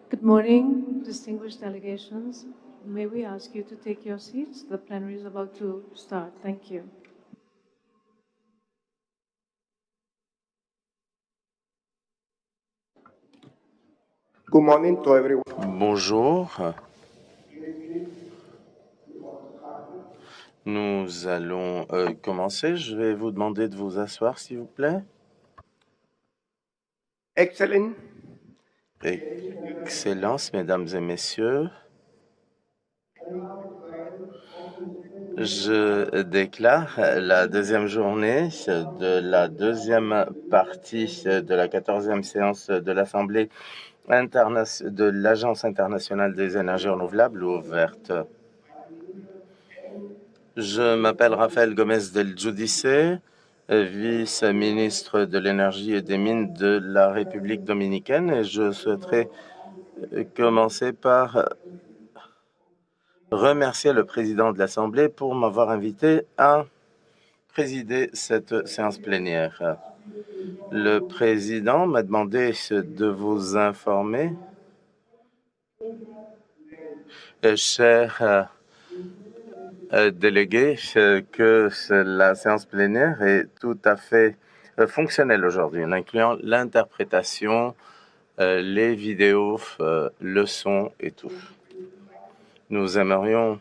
Good morning, distinguished delegations. May we ask you to take your seats? The plenary is about to start. Thank you. Good morning to everyone. Bonjour. Nous allons commencer. Je vais vous demander de vous asseoir, s'il vous plaît. Excellent. Excellences, mesdames et messieurs. Je déclare la deuxième journée de la deuxième partie de la 14e séance de l'Assemblée de l'Agence internationale des énergies renouvelables ouverte. Je m'appelle Rafael Gomez del Giudice, vice-ministre de l'Énergie et des Mines de la République dominicaine, et je souhaiterais commencer par remercier le président de l'Assemblée pour m'avoir invité à présider cette séance plénière. Le président m'a demandé de vous informer, chers délégués, que la séance plénière est tout à fait fonctionnelle aujourd'hui, en incluant l'interprétation, les vidéos, le son et tout. Nous aimerions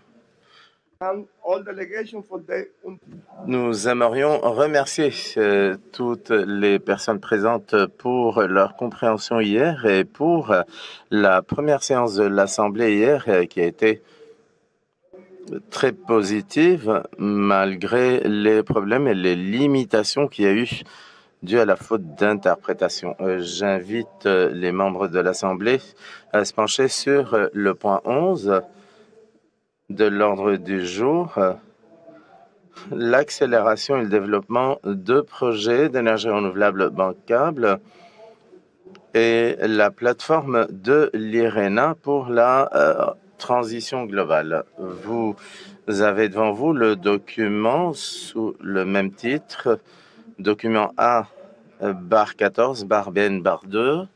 remercier toutes les personnes présentes pour leur compréhension hier et pour la première séance de l'Assemblée hier qui a été très positive malgré les problèmes et les limitations qu'il y a eu dues à la faute d'interprétation. J'invite les membres de l'Assemblée à se pencher sur le point 11 de l'ordre du jour, l'accélération et le développement de projets d'énergie renouvelable bankable et la plateforme de l'IRENA pour la transition globale. Vous avez devant vous le document sous le même titre, document A bar 14 bar BN bar 2.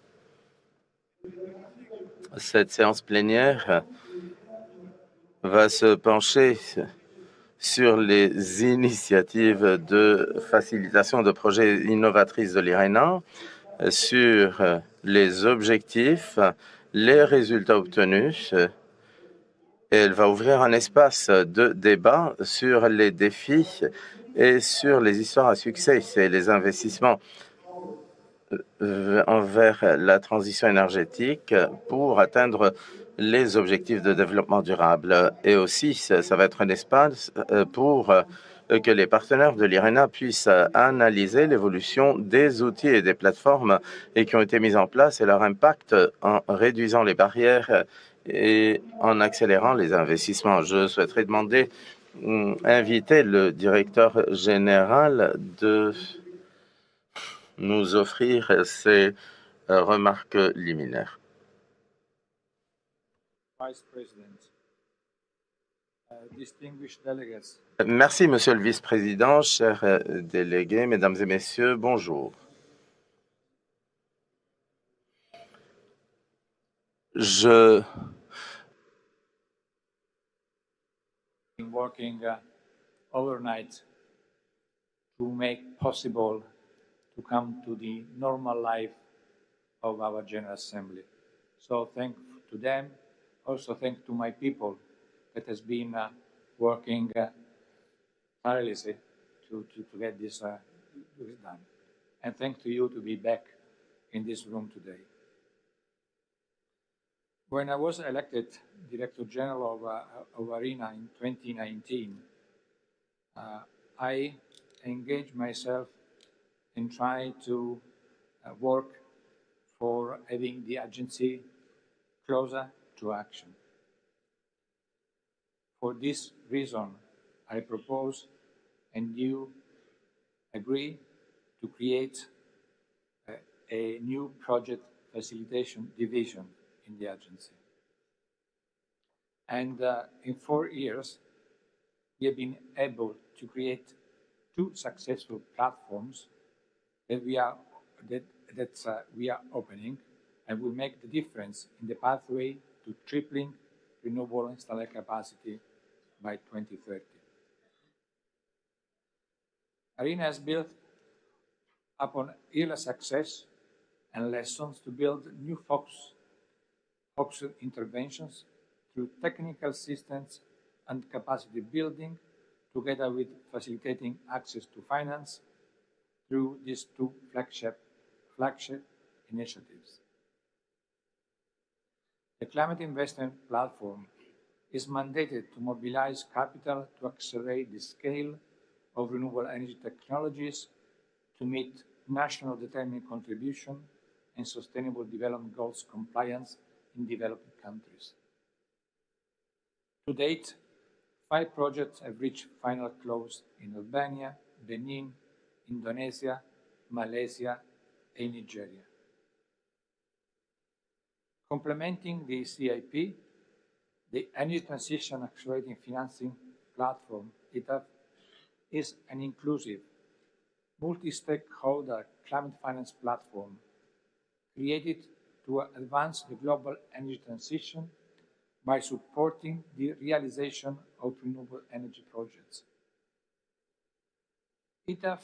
Cette séance plénière va se pencher sur les initiatives de facilitation de projets innovatrices de l'IRENA, sur les objectifs, les résultats obtenus. Et elle va ouvrir un espace de débat sur les défis et sur les histoires à succès et les investissements envers la transition énergétique pour atteindre les objectifs de développement durable. Et aussi, ça va être un espace pour que les partenaires de l'IRENA puissent analyser l'évolution des outils et des plateformes et qui ont été mis en place et leur impact en réduisant les barrières et en accélérant les investissements. Je souhaiterais inviter le directeur général de nous offrir ces remarques liminaires. Merci, Monsieur le Vice-président, chers délégués, Mesdames et Messieurs, bonjour. Je working overnight to make possible to come to the normal life of our General Assembly. So thank to them, also thank to my people that has been working tirelessly to get this done. And thank to you to be back in this room today. When I was elected Director General of IRENA in 2019, I engaged myself in trying to work for having the agency closer to action. For this reason, I propose and you agree to create a new project facilitation division in the agency. And in 4 years, we have been able to create 2 successful platforms that we are opening and will make the difference in the pathway to tripling renewable installed capacity by 2030. IRENA has built upon early success and lessons to build new focused interventions through technical assistance and capacity building, together with facilitating access to finance through these two flagship initiatives. The Climate Investment Platform is mandated to mobilize capital to accelerate the scale of renewable energy technologies to meet national determined contribution and sustainable development goals compliance in developing countries. To date, 5 projects have reached final close in Albania, Benin, Indonesia, Malaysia, and Nigeria. Complementing the CIP, the Energy Transition Accelerating Financing Platform, ITAF, is an inclusive, multi-stakeholder climate finance platform created to advance the global energy transition by supporting the realization of renewable energy projects. ITAF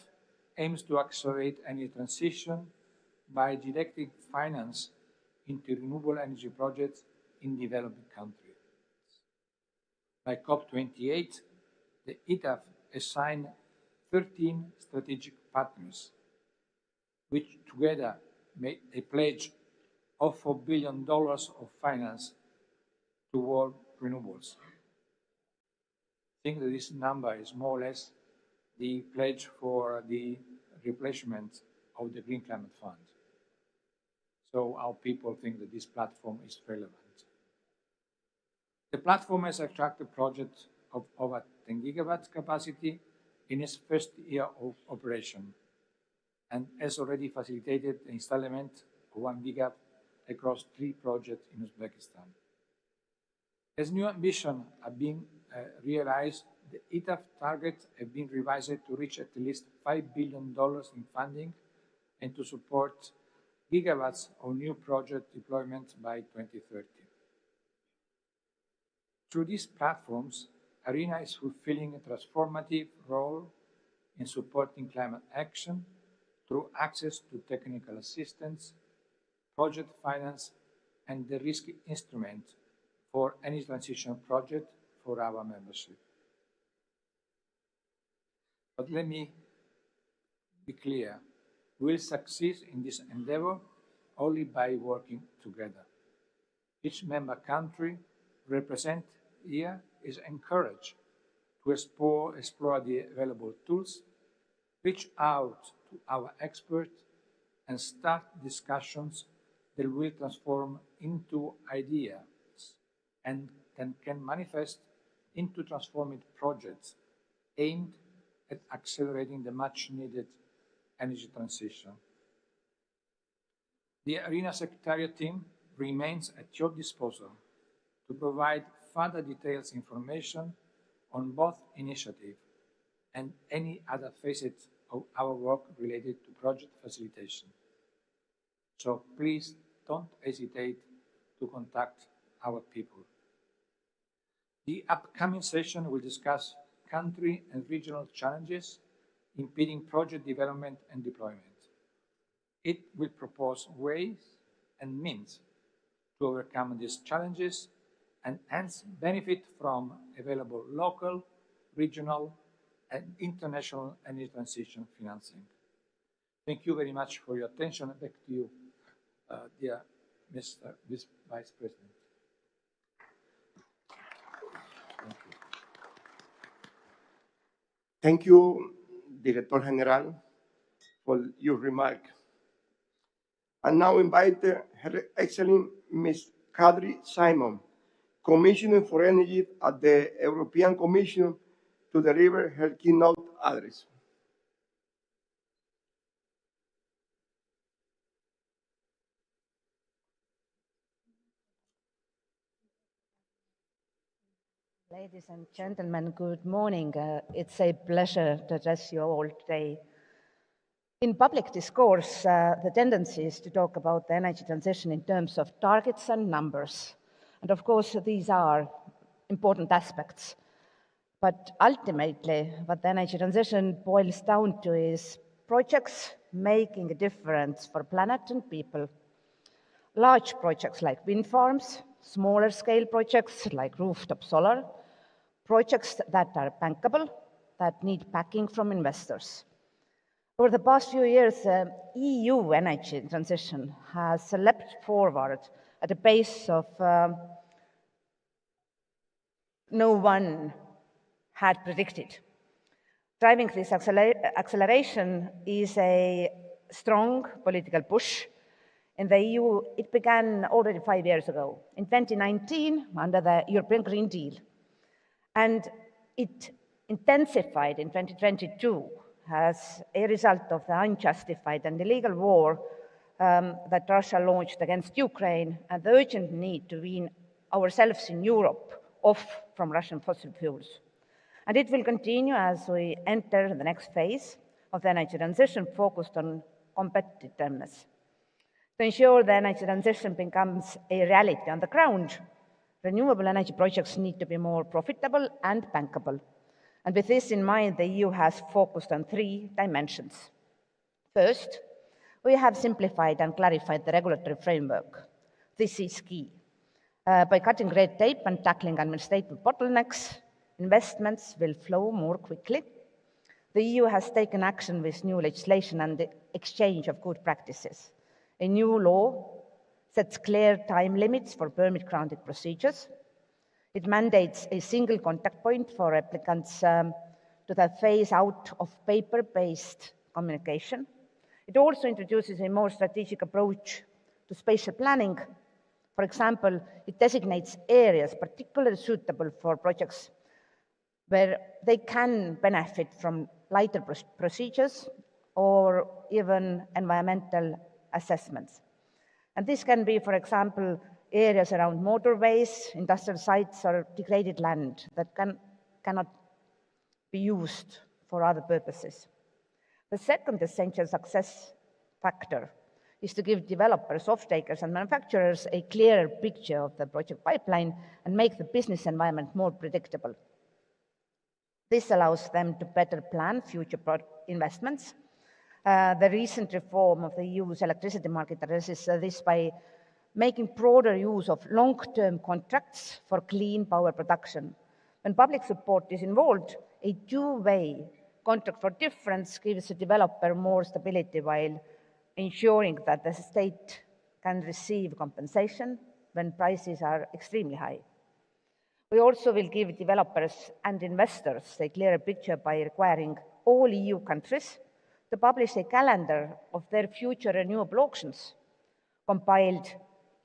aims to accelerate energy transition by directing finance into renewable energy projects in developing countries. By COP28, the ITAF assigned 13 strategic partners, which together made a pledge of $4 billion of finance toward renewables. I think that this number is more or less the pledge for the replacement of the Green Climate Fund. So our people think that this platform is relevant. The platform has attracted projects of over 10 gigawatts capacity in its first year of operation and has already facilitated the installation of 1 gigawatt across 3 projects in Uzbekistan. As new ambitions are being realized, the ITAF targets have been revised to reach at least $5 billion in funding and to support gigawatts of new project deployment by 2030. Through these platforms, IRENA is fulfilling a transformative role in supporting climate action through access to technical assistance, project finance, and the risk instrument for any transition project for our membership. But let me be clear, we'll succeed in this endeavor only by working together. Each member country represented here is encouraged to explore the available tools, reach out to our experts, and start discussions that will transform into ideas and can manifest into transformative projects aimed at accelerating the much-needed energy transition. The IRENA Secretariat team remains at your disposal to provide further detailed information on both initiatives and any other facets of our work related to project facilitation. So please don't hesitate to contact our people. The upcoming session will discuss country and regional challenges impeding project development and deployment. It will propose ways and means to overcome these challenges and hence benefit from available local, regional, and international energy transition financing. Thank you very much for your attention. Back to you, dear Mr. Vice President. Thank you, Director General, for your remark. I now invite Her Excellency Ms. Kadri Simon, Commissioner for Energy at the European Commission, to deliver her keynote address. Ladies and gentlemen, good morning. It's a pleasure to address you all today. In public discourse, the tendency is to talk about the energy transition in terms of targets and numbers. And of course, these are important aspects. But ultimately, what the energy transition boils down to is projects making a difference for planet and people. Large projects like wind farms, smaller scale projects like rooftop solar, projects that are bankable, that need backing from investors. Over the past few years, EU energy transition has leapt forward at a pace of no one had predicted. Driving this acceleration is a strong political push. In the EU, it began already 5 years ago, in 2019, under the European Green Deal. And it intensified in 2022 as a result of the unjustified and illegal war that Russia launched against Ukraine and the urgent need to wean ourselves in Europe off from Russian fossil fuels. And it will continue as we enter the next phase of the energy transition focused on competitiveness. To ensure the energy transition becomes a reality on the ground, renewable energy projects need to be more profitable and bankable. And with this in mind, the EU has focused on 3 dimensions. First, we have simplified and clarified the regulatory framework. This is key. By cutting red tape and tackling administrative bottlenecks, investments will flow more quickly. The EU has taken action with new legislation and the exchange of good practices. A new law sets clear time limits for permit granting procedures. It mandates a single contact point for applicants to the phase out of paper-based communication. It also introduces a more strategic approach to spatial planning. For example, it designates areas particularly suitable for projects where they can benefit from lighter procedures or even environmental assessments. And this can be, for example, areas around motorways, industrial sites, or degraded land that cannot be used for other purposes. The second essential success factor is to give developers, off-takers, and manufacturers a clearer picture of the project pipeline and make the business environment more predictable. This allows them to better plan future investments. The recent reform of the EU's electricity market addresses this by making broader use of long-term contracts for clean power production. When public support is involved, a two-way contract for difference gives the developer more stability while ensuring that the state can receive compensation when prices are extremely high. We also will give developers and investors a clearer picture by requiring all EU countries to publish a calendar of their future renewable auctions, compiled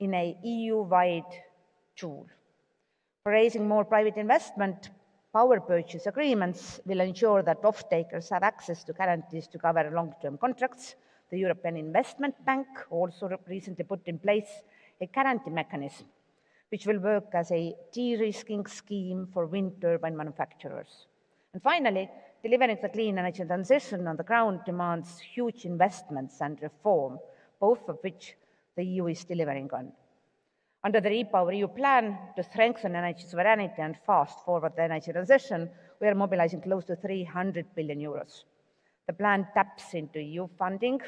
in an EU-wide tool. For raising more private investment, power purchase agreements will ensure that off-takers have access to guarantees to cover long-term contracts. The European Investment Bank also recently put in place a guarantee mechanism, which will work as a de-risking scheme for wind turbine manufacturers. And finally, delivering the clean energy transition on the ground demands huge investments and reform, both of which the EU is delivering on. Under the REPowerEU plan to strengthen energy sovereignty and fast-forward the energy transition, we are mobilizing close to 300 billion euros. The plan taps into EU funding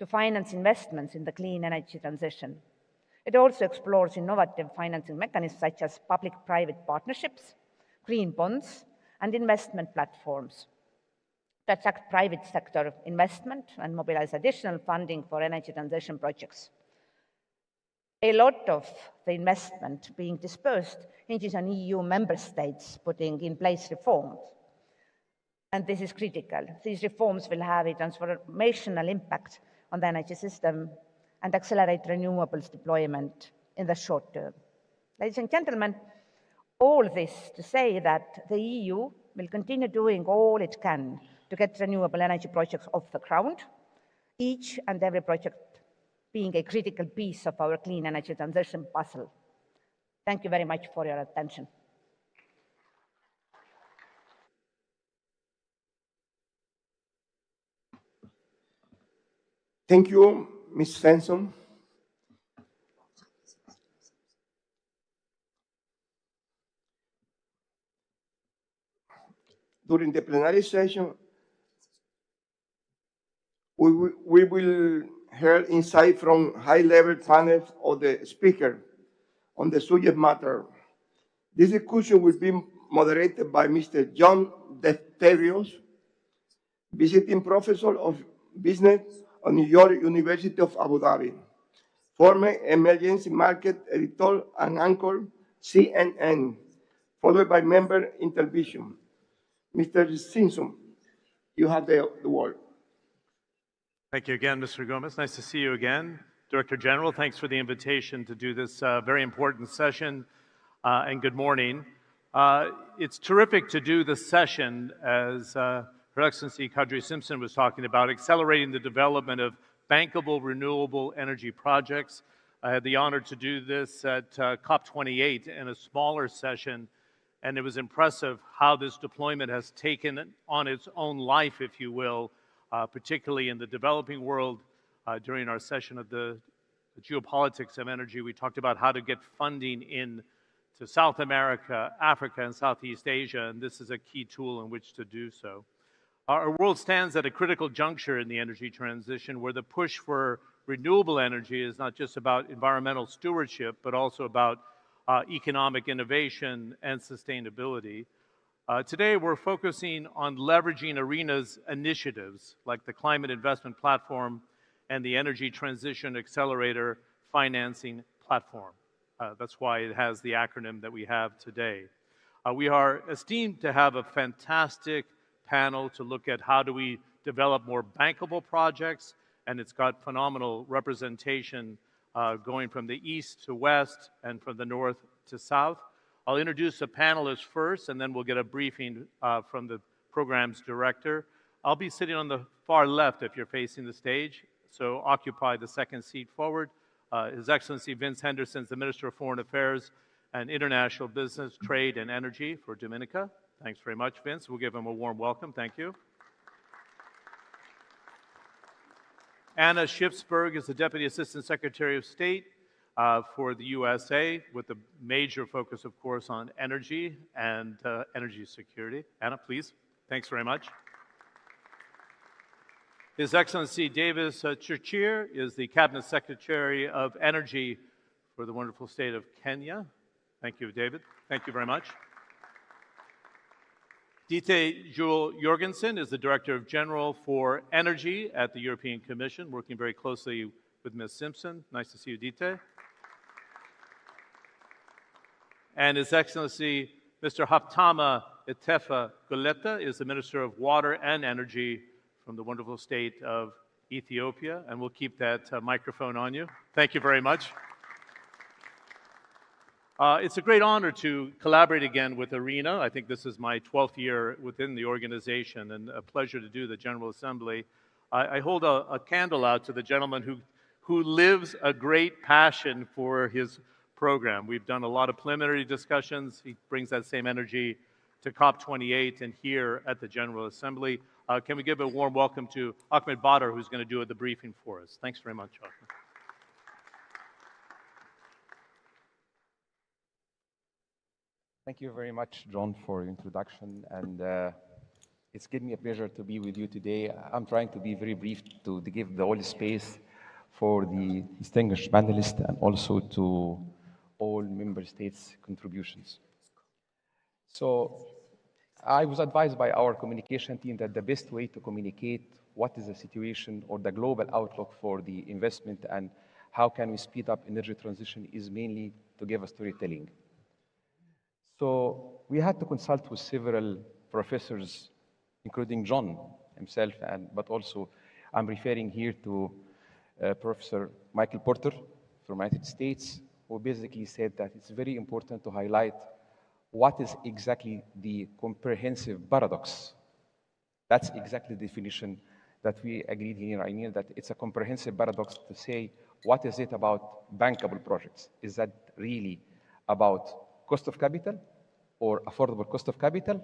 to finance investments in the clean energy transition. It also explores innovative financing mechanisms such as public-private partnerships, green bonds, and investment platforms to attract private sector investment and mobilize additional funding for energy transition projects. A lot of the investment being dispersed hinges on EU member states putting in place reforms. And this is critical. These reforms will have a transformational impact on the energy system and accelerate renewables deployment in the short term. Ladies and gentlemen, all this to say that the EU will continue doing all it can to get renewable energy projects off the ground, each and every project being a critical piece of our clean energy transition puzzle. Thank you very much for your attention. Thank you, Ms. Svensson. During the plenary session, we will hear insight from high-level panels of the speaker on the subject matter. This discussion will be moderated by Mr. John Defterios, visiting professor of business at New York University of Abu Dhabi, former emergency market editor and anchor CNN, followed by member intervention. Mr. Simpson, you have the word. Thank you again, Mr. Gomez. Nice to see you again. Director General, thanks for the invitation to do this very important session, and good morning. It's terrific to do this session, as Her Excellency Kadri Simpson was talking about, accelerating the development of bankable renewable energy projects. I had the honor to do this at COP28 in a smaller session, and it was impressive how this deployment has taken on its own life, if you will, particularly in the developing world. During our session of the geopolitics of energy, we talked about how to get funding in to South America, Africa, and Southeast Asia, and this is a key tool in which to do so. Our world stands at a critical juncture in the energy transition, where the push for renewable energy is not just about environmental stewardship, but also about economic innovation and sustainability. Today, we're focusing on leveraging IRENA's initiatives, like the Climate Investment Platform and the Energy Transition Accelerator Financing Platform. That's why it has the acronym that we have today. We are esteemed to have a fantastic panel to look at how do we develop more bankable projects, and it's got phenomenal representation going from the east to west and from the north to south. I'll introduce the panelists first, and then we'll get a briefing from the program's director. I'll be sitting on the far left if you're facing the stage, so occupy the second seat forward. His Excellency Vince Henderson is the Minister of Foreign Affairs and International Business, Trade, and Energy for Dominica. Thanks very much, Vince. We'll give him a warm welcome. Thank you. Anna Schipsberg is the Deputy Assistant Secretary of State for the USA, with a major focus, of course, on energy and energy security. Anna, please. Thanks very much. His Excellency Davis Chirchir is the Cabinet Secretary of Energy for the wonderful state of Kenya. Thank you, David. Thank you very much. Dite Jewel Jorgensen is the Director General for Energy at the European Commission, working very closely with Ms. Simpson. Nice to see you, Dite. And His Excellency Mr. Haptama Etefa Goleta is the Minister of Water and Energy from the wonderful state of Ethiopia, and we'll keep that microphone on you. Thank you very much. It's a great honor to collaborate again with IRENA. I think this is my 12th year within the organization, and a pleasure to do the General Assembly. I hold a candle out to the gentleman who lives a great passion for his program. We've done a lot of preliminary discussions. He brings that same energy to COP28 and here at the General Assembly. Can we give a warm welcome to Ahmed Badr, who's going to do the briefing for us. Thanks very much, Ahmed. Thank you very much, John, for your introduction, and it's given me a pleasure to be with you today. I'm trying to be very brief to give the whole space for the distinguished panelists and also to all member states' contributions. So I was advised by our communication team that the best way to communicate what is the situation or the global outlook for the investment and how can we speed up energy transition is mainly to give a storytelling. So we had to consult with several professors, including John himself, but also I'm referring here to Professor Michael Porter from the United States, who basically said that it's very important to highlight what is exactly the comprehensive paradox. That's exactly the definition that we agreed here, IRENA, that it's a comprehensive paradox to say, what is it about bankable projects? Is that really about cost of capital or affordable cost of capital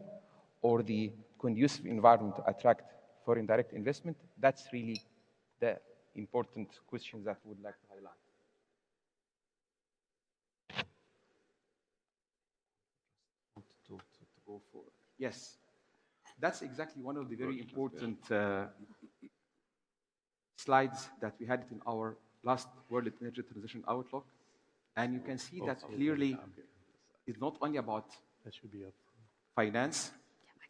or the conducive environment to attract foreign direct investment? That's really the important questions that we would like to highlight. To go for. Yes, that's exactly one of the very important slides that we had in our last World Energy Transition Outlook. And you can see that clearly it's not only about finance.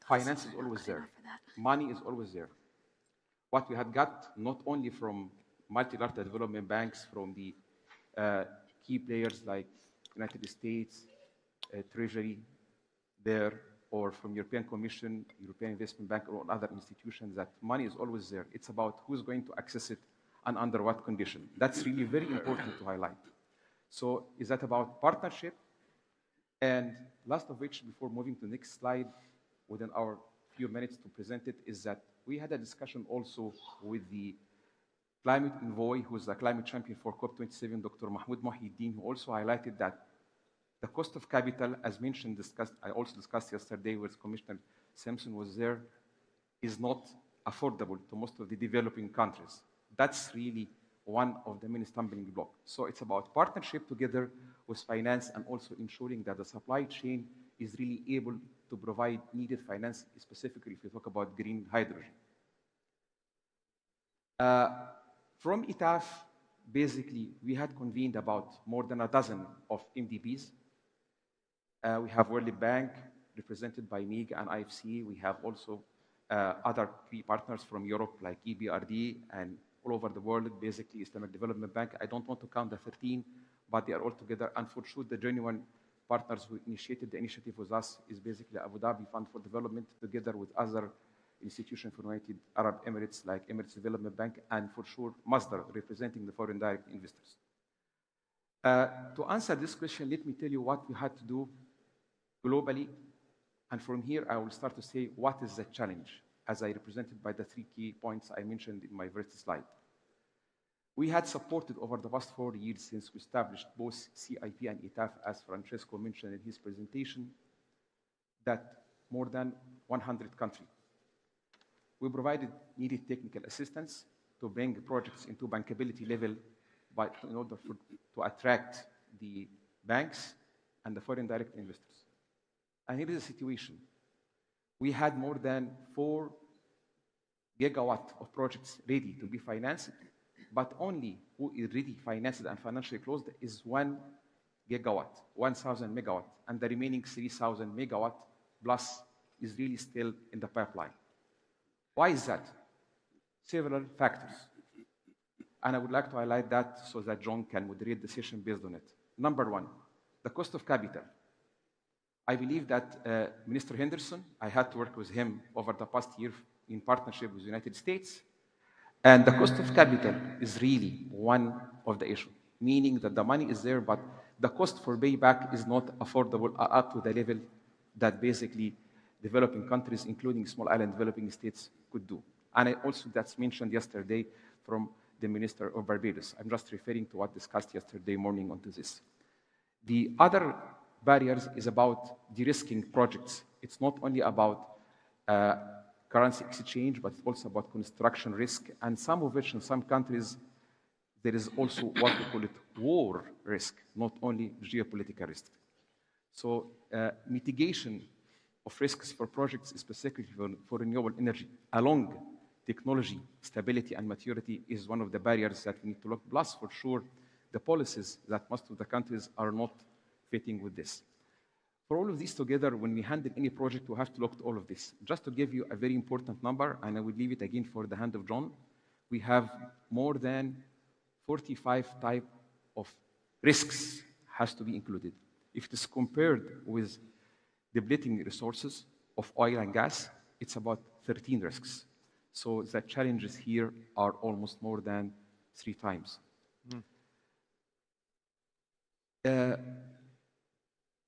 Finance is always there. Money is always there. What we had got not only from multilateral development banks, from the key players like United States, Treasury there, or from European Commission, European Investment Bank, or other institutions, that money is always there. It's about who's going to access it and under what condition. That's really very important to highlight. So is that about partnership? And last of which, before moving to the next slide, within our few minutes to present it, is that we had a discussion also with the climate envoy, who's the climate champion for COP27, Dr. Mahmoud Mohiuddin, who also highlighted that the cost of capital, as mentioned, I also discussed yesterday with Commissioner Simpson was there, is not affordable to most of the developing countries. That's really one of the main stumbling blocks. So it's about partnership together with finance and also ensuring that the supply chain is really able to provide needed finance, specifically if you talk about green hydrogen. From ITAF, basically, we had convened about more than a dozen of MDBs. We have World Bank, represented by MIG and IFC. We have also other key partners from Europe, like EBRD, and all over the world, basically Islamic Development Bank. I don't want to count the 13, but they are all together. And for sure, the genuine partners who initiated the initiative with us is basically Abu Dhabi Fund for Development, together with other institutions from United Arab Emirates, like Emirates Development Bank, and for sure, Masdar, representing the foreign direct investors. To answer this question, let me tell you what we had to do globally. And from here, I will start to say what is the challenge, as I represented by the 3 key points I mentioned in my first slide. We had supported over the past 4 years since we established both CIP and ITAF, as Francesco mentioned in his presentation, that more than 100 countries. We provided needed technical assistance to bring projects into bankability level in order to attract the banks and the foreign direct investors. And here is the situation. We had more than 4 gigawatts of projects ready to be financed, but only who is really financed and financially closed is 1 gigawatt, 1,000 megawatt, and the remaining 3,000 megawatt plus is really still in the pipeline. Why is that? Several factors. And I would like to highlight that so that John can moderate the session based on it. Number 1, the cost of capital. I believe that Minister Henderson, I had to work with him over the past year in partnership with the United States. And the cost of capital is really one of the issues, meaning that the money is there, but the cost for payback is not affordable up to the level that basically developing countries, including small island developing states, could do. And also that's mentioned yesterday from the Minister of Barbados. I'm just referring to what discussed yesterday morning onto this. The other barriers is about de-risking projects. It's not only about currency exchange, but it's also about construction risk, and some of which in some countries, there is also what we call it war risk, not only geopolitical risk. So mitigation of risks for projects, specifically for renewable energy, along technology, stability, and maturity is one of the barriers that we need to look. Plus, for sure, the policies that most of the countries are not fitting with this. For all of these together, when we handle any project, we have to look at all of this. Just to give you a very important number, and I will leave it again for the hand of John, we have more than 45 types of risks has to be included. If it is compared with depleting resources of oil and gas, it's about 13 risks. So the challenges here are almost more than 3 times.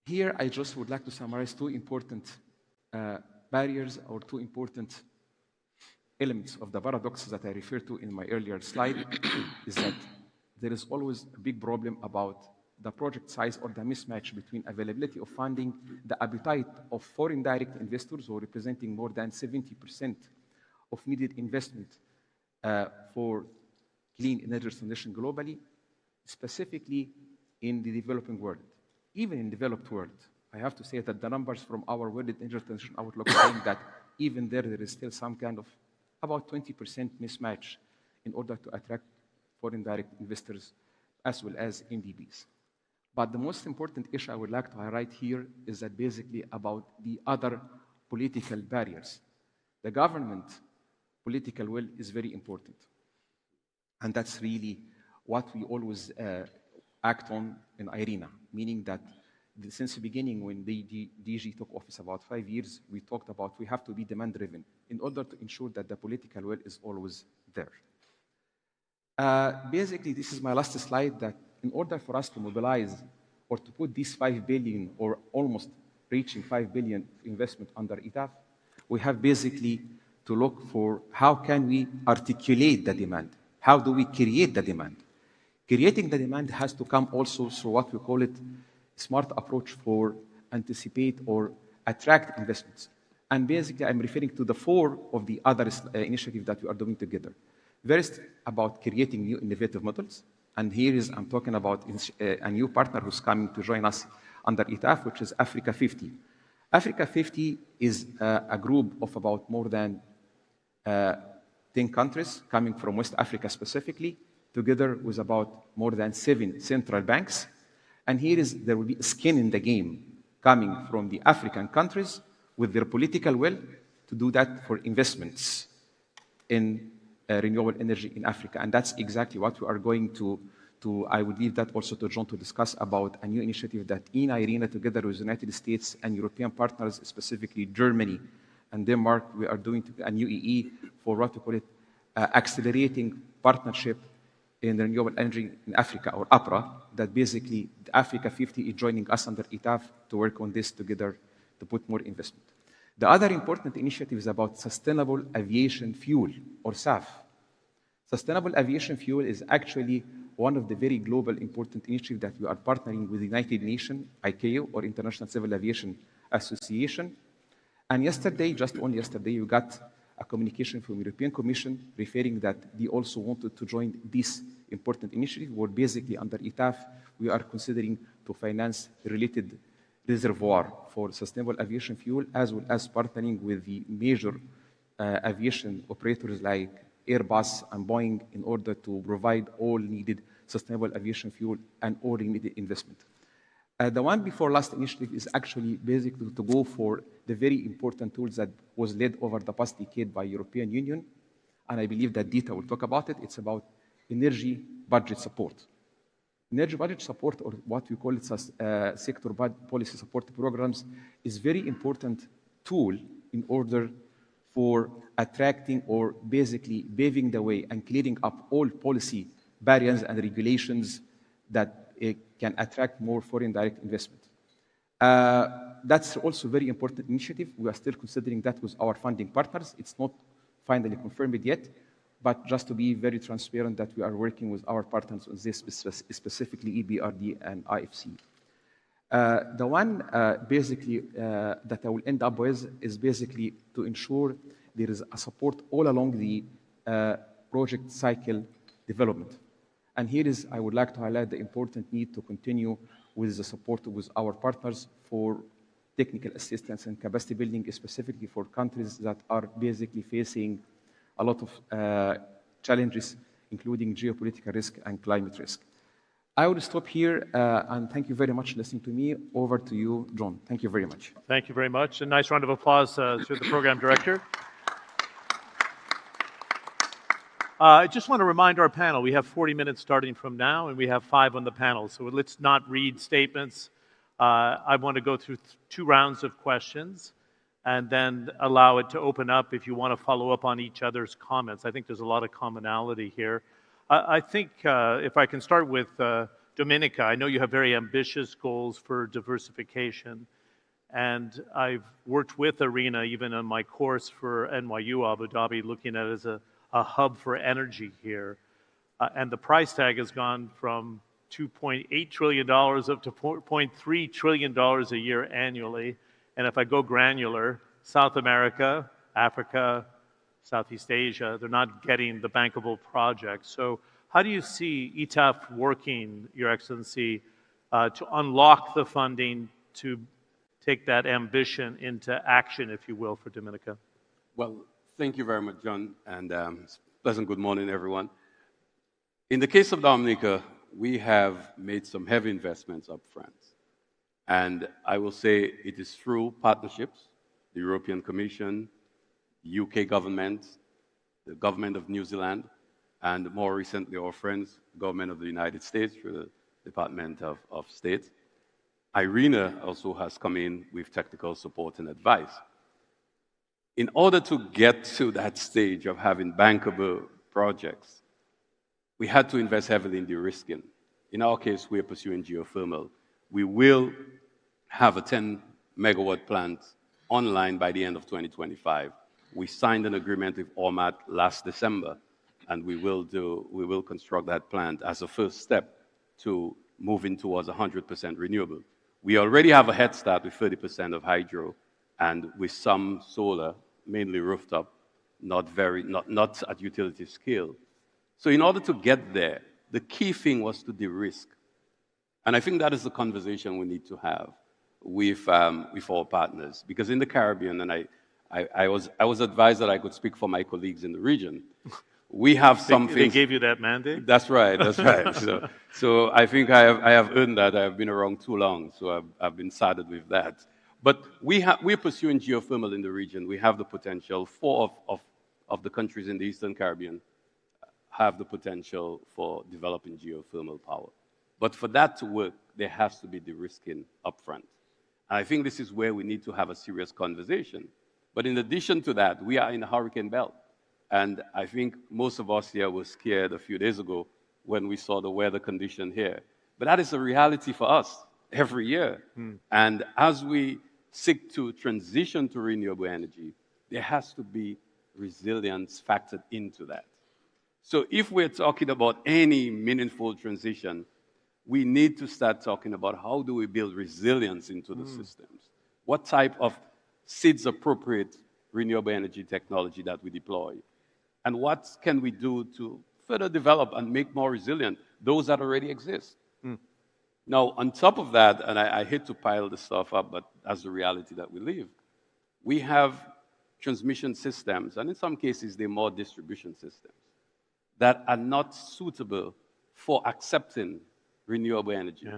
Here, I just would like to summarize 2 important barriers or 2 important elements of the paradoxes that I referred to in my earlier slide, is that there is always a big problem about the project size or the mismatch between availability of funding, the appetite of foreign direct investors, who are representing more than 70% of needed investment for clean energy transition globally, specifically in the developing world. Even in developed world, I have to say that the numbers from our World Energy Transition Outlook are saying that even there is still some kind of about 20% mismatch in order to attract foreign direct investors as well as MDBs. But the most important issue I would like to highlight here is that basically about the other political barriers. The government political will is very important. And that's really what we always act on in IRENA, meaning that since the beginning when the DG took office about 5 years, we talked about we have to be demand-driven in order to ensure that the political will is always there. Basically, this is my last slide, that in order for us to mobilize or to put these 5 billion or almost reaching 5 billion investment under ETAF, we have basically to look for how can we articulate the demand? How do we create the demand? Creating the demand has to come also through what we call it smart approach for anticipate or attract investments. And basically, I'm referring to the 4 of the other initiatives that we are doing together. First, about creating new innovative models. And here is, I'm talking about a new partner who's coming to join us under ETAF, which is Africa 50. Africa 50 is a group of about more than 10 countries coming from West Africa specifically, together with about more than 7 central banks. And here is, there will be skin in the game coming from the African countries with their political will to do that for investments in renewable energy in Africa. And that's exactly what we are going to I would leave that also to John to discuss about a new initiative that in IRENA, together with the United States and European partners, specifically Germany and Denmark, we are doing a new EE for what we call it accelerating partnership in renewable energy in Africa, or APPA, that basically Africa 50 is joining us under ETAF to work on this together to put more investment. The other important initiative is about sustainable aviation fuel, or SAF. Sustainable aviation fuel is actually one of the very global important initiatives that we are partnering with the United Nations, ICAO, or International Civil Aviation Association. And yesterday, just only yesterday, we got a communication from the European Commission referring that they also wanted to join this important initiative, where basically under ETAF, we are considering to finance related reservoir for sustainable aviation fuel, as well as partnering with the major aviation operators like Airbus and Boeing in order to provide all needed sustainable aviation fuel and all needed investment. The one before last initiative is actually basically to go for the very important tools that was led over the past decade by European Union, and I believe that Dita will talk about it. It's about energy budget support. Energy budget support, or what we call it sector policy support programs, is very important tool in order for attracting or basically paving the way and clearing up all policy barriers and regulations that can attract more foreign direct investment. That's also a very important initiative. We are still considering that with our funding partners. It's not finally confirmed yet, but just to be very transparent that we are working with our partners on this, specifically EBRD and IFC. The one basically that I will end up with is basically to ensure there is a support all along the project cycle development. And here is, I would like to highlight the important need to continue with the support with our partners for technical assistance and capacity building, specifically for countries that are basically facing a lot of challenges, including geopolitical risk and climate risk. I will stop here, and thank you very much for listening to me. Over to you, John. Thank you very much. Thank you very much. A nice round of applause to the program director. I just want to remind our panel, we have 40 minutes starting from now, and we have 5 on the panel. So let's not read statements. I want to go through 2 rounds of questions and then allow it to open up if you want to follow up on each other's comments. I think there's a lot of commonality here. I think if I can start with Dominica, I know you have very ambitious goals for diversification. And I've worked with IRENA even on my course for NYU Abu Dhabi, looking at it as a hub for energy here. And the price tag has gone from $2.8 trillion up to $4.3 trillion a year annually. And if I go granular, South America, Africa, Southeast Asia, they're not getting the bankable projects. So How do you see ETAF working, Your Excellency, to unlock the funding to take that ambition into action, if you will, for Dominica? Well, thank you very much, John, and pleasant good morning, everyone. In the case of Dominica, we have made some heavy investments up front. And I will say it is through partnerships, the European Commission, the UK government, the government of New Zealand, and more recently our friends, the government of the United States through the Department of State. IRENA also has come in with technical support and advice. In order to get to that stage of having bankable projects, we had to invest heavily in de-risking. In our case, we are pursuing geothermal. We will have a 10-megawatt plant online by the end of 2025. We signed an agreement with Ormat last December, and we will construct that plant as a first step to moving towards 100% renewable. We already have a head start with 30% of hydro and with some solar, mainly rooftop, not at utility scale. So in order to get there, the key thing was to de-risk. And I think that is the conversation we need to have with our partners. Because in the Caribbean, and I was advised that I could speak for my colleagues in the region, we have something. They gave you that mandate? That's right, that's right. So I think I have earned that. I have been around too long, so I've been saddled with that. But we're pursuing geothermal in the region. We have the potential. 4 of the countries in the Eastern Caribbean have the potential for developing geothermal power. But for that to work, there has to be de-risking upfront. And I think this is where we need to have a serious conversation. But in addition to that, we are in a hurricane belt. And I think most of us here were scared a few days ago when we saw the weather condition here. But that is a reality for us every year. And as we seek to transition to renewable energy, there has to be resilience factored into that. So if we're talking about any meaningful transition, we need to start talking about how do we build resilience into the systems? What type of seeds-appropriate renewable energy technology that we deploy? And what can we do to further develop and make more resilient those that already exist? Now, on top of that, and I hate to pile this stuff up, but that's the reality that we live, we have transmission systems, and in some cases, they're more distribution systems, that are not suitable for accepting renewable energy.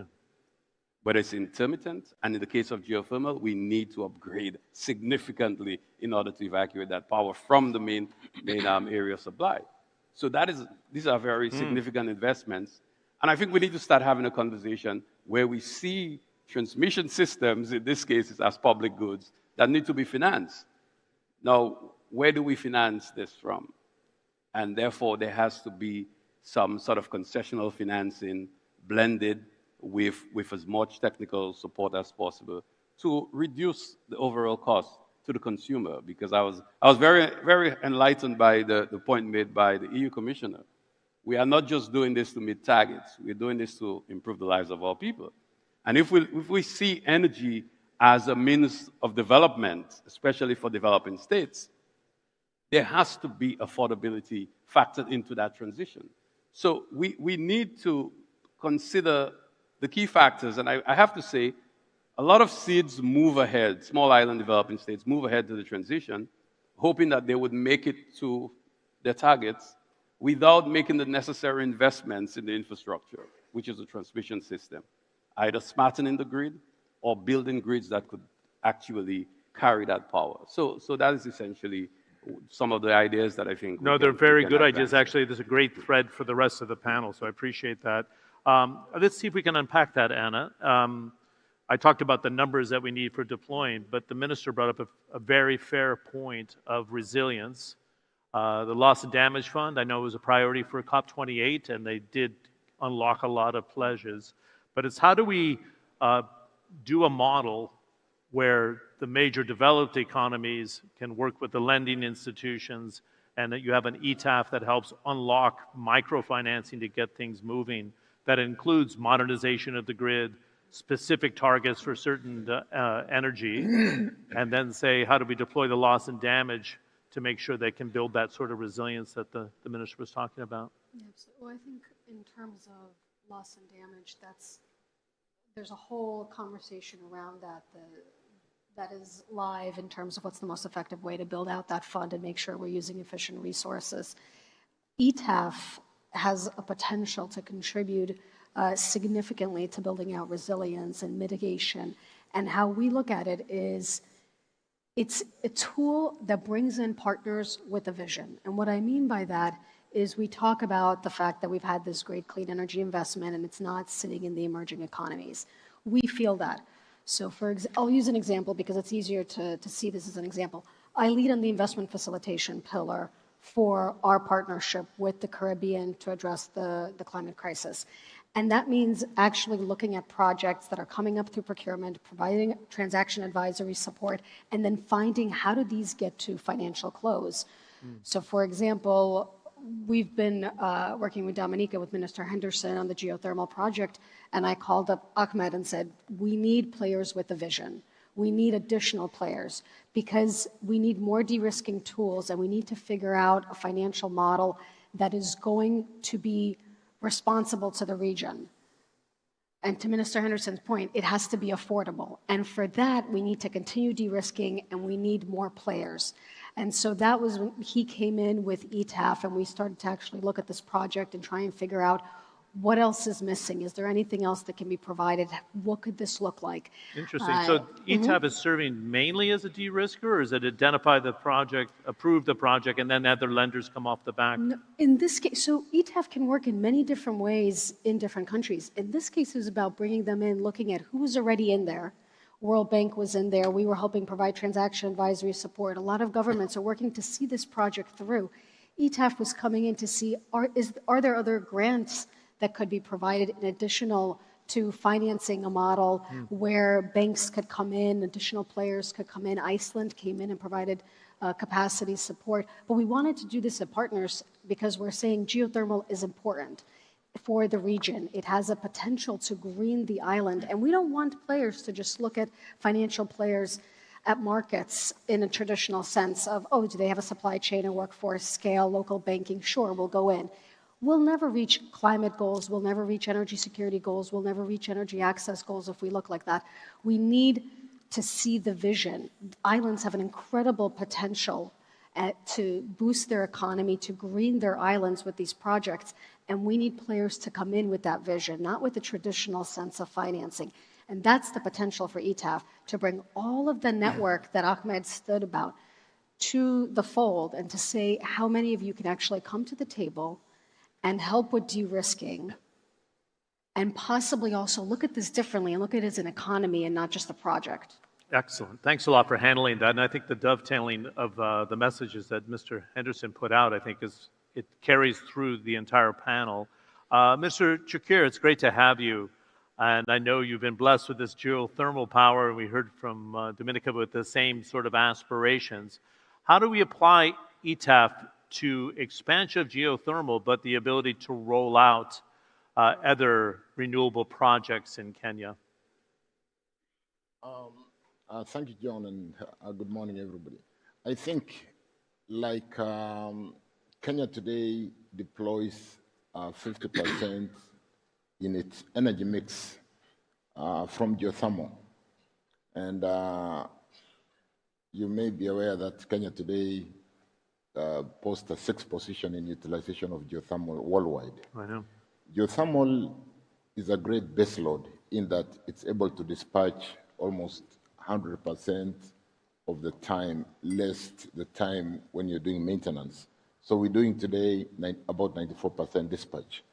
But it's intermittent, and in the case of geothermal, we need to upgrade significantly in order to evacuate that power from the main area of supply. So these are very significant investments, and I think we need to start having a conversation where we see transmission systems, in this case, as public goods that need to be financed. Now, where do we finance this from? And therefore, there has to be some sort of concessional financing blended with as much technical support as possible to reduce the overall cost to the consumer. Because I was very, very enlightened by the point made by the EU Commissioner. We are not just doing this to meet targets. We're doing this to improve the lives of our people. And if we see energy as a means of development, especially for developing states, there has to be affordability factored into that transition. So we need to consider the key factors, and I have to say, a lot of seeds move ahead, small island developing states move ahead to the transition, hoping that they would make it to their targets without making the necessary investments in the infrastructure, which is a transmission system, either smartening the grid or building grids that could actually carry that power. So that is essentially some of the ideas that I think... No, they're very good ideas. Actually, there's a great thread for the rest of the panel, so I appreciate that. Let's see if we can unpack that, Anna. I talked about the numbers that we need for deploying, but the minister brought up a very fair point of resilience. The loss and damage fund, I know was a priority for COP28, and they did unlock a lot of pledges. But it's how do we do a model where the major developed economies can work with the lending institutions, and that you have an ETAF that helps unlock microfinancing to get things moving, that includes modernization of the grid, specific targets for certain energy, and then say, how do we deploy the loss and damage to make sure they can build that sort of resilience that the minister was talking about? Yeah, well, I think in terms of loss and damage, there's a whole conversation around that is live in terms of what's the most effective way to build out that fund and make sure we're using efficient resources. ETAF has a potential to contribute significantly to building out resilience and mitigation. And how we look at it is it's a tool that brings in partners with a vision. And what I mean by that is we talk about the fact that we've had this great clean energy investment and it's not sitting in the emerging economies. We feel that. So I'll use an example because it's easier to see this as an example. I lead on the investment facilitation pillar for our partnership with the Caribbean to address the climate crisis. And that means actually looking at projects that are coming up through procurement, providing transaction advisory support, and then finding how do these get to financial close. So for example, we've been working with Dominica, with Minister Henderson on the geothermal project, and I called up Ahmed and said, we need players with a vision. We need additional players because we need more de-risking tools and we need to figure out a financial model that is going to be responsible to the region. And to Minister Henderson's point, it has to be affordable. And for that, we need to continue de-risking and we need more players. And so that was when he came in with ETAF and we started to actually look at this project and try and figure out what else is missing? Is there anything else that can be provided? What could this look like? Interesting. So ETAF is serving mainly as a de-risker, or is it identify the project, approve the project, and then other lenders come off the back? No, in this case, so ETAF can work in many different ways in different countries. In this case, it was about bringing them in, looking at who was already in there. World Bank was in there. We were helping provide transaction advisory support. A lot of governments are working to see this project through. ETAF was coming in to see, are there other grants that could be provided in additional to financing a model where banks could come in, additional players could come in. Iceland came in and provided capacity support. But we wanted to do this as partners because we're saying geothermal is important for the region. It has a potential to green the island. And we don't want players to just look at financial players at markets in a traditional sense of, oh, do they have a supply chain, a workforce, scale, local banking? Sure, we'll go in. We'll never reach climate goals, we'll never reach energy security goals, we'll never reach energy access goals if we look like that. We need to see the vision. Islands have an incredible potential to boost their economy, to green their islands with these projects, and we need players to come in with that vision, not with the traditional sense of financing. And that's the potential for ETAF, to bring all of the network that Ahmed stood about to the fold and to say how many of you can actually come to the table and help with de-risking, and possibly also look at this differently and look at it as an economy and not just a project. Excellent. Thanks a lot for handling that. And I think the dovetailing of the messages that Mr. Henderson put out, I think it carries through the entire panel. Mr. Chakir, it's great to have you. And I know you've been blessed with this geothermal power. We heard from Dominica with the same sort of aspirations. How do we apply ETAF to expansion of geothermal, but the ability to roll out other renewable projects in Kenya? Thank you, John, and good morning, everybody. I think, like Kenya today deploys 50% in its energy mix from geothermal. And you may be aware that Kenya today posts a 6th position in utilization of geothermal worldwide. I know. Geothermal is a great baseload in that it's able to dispatch almost 100% of the time, less the time when you're doing maintenance. So we're doing today about 94% dispatch.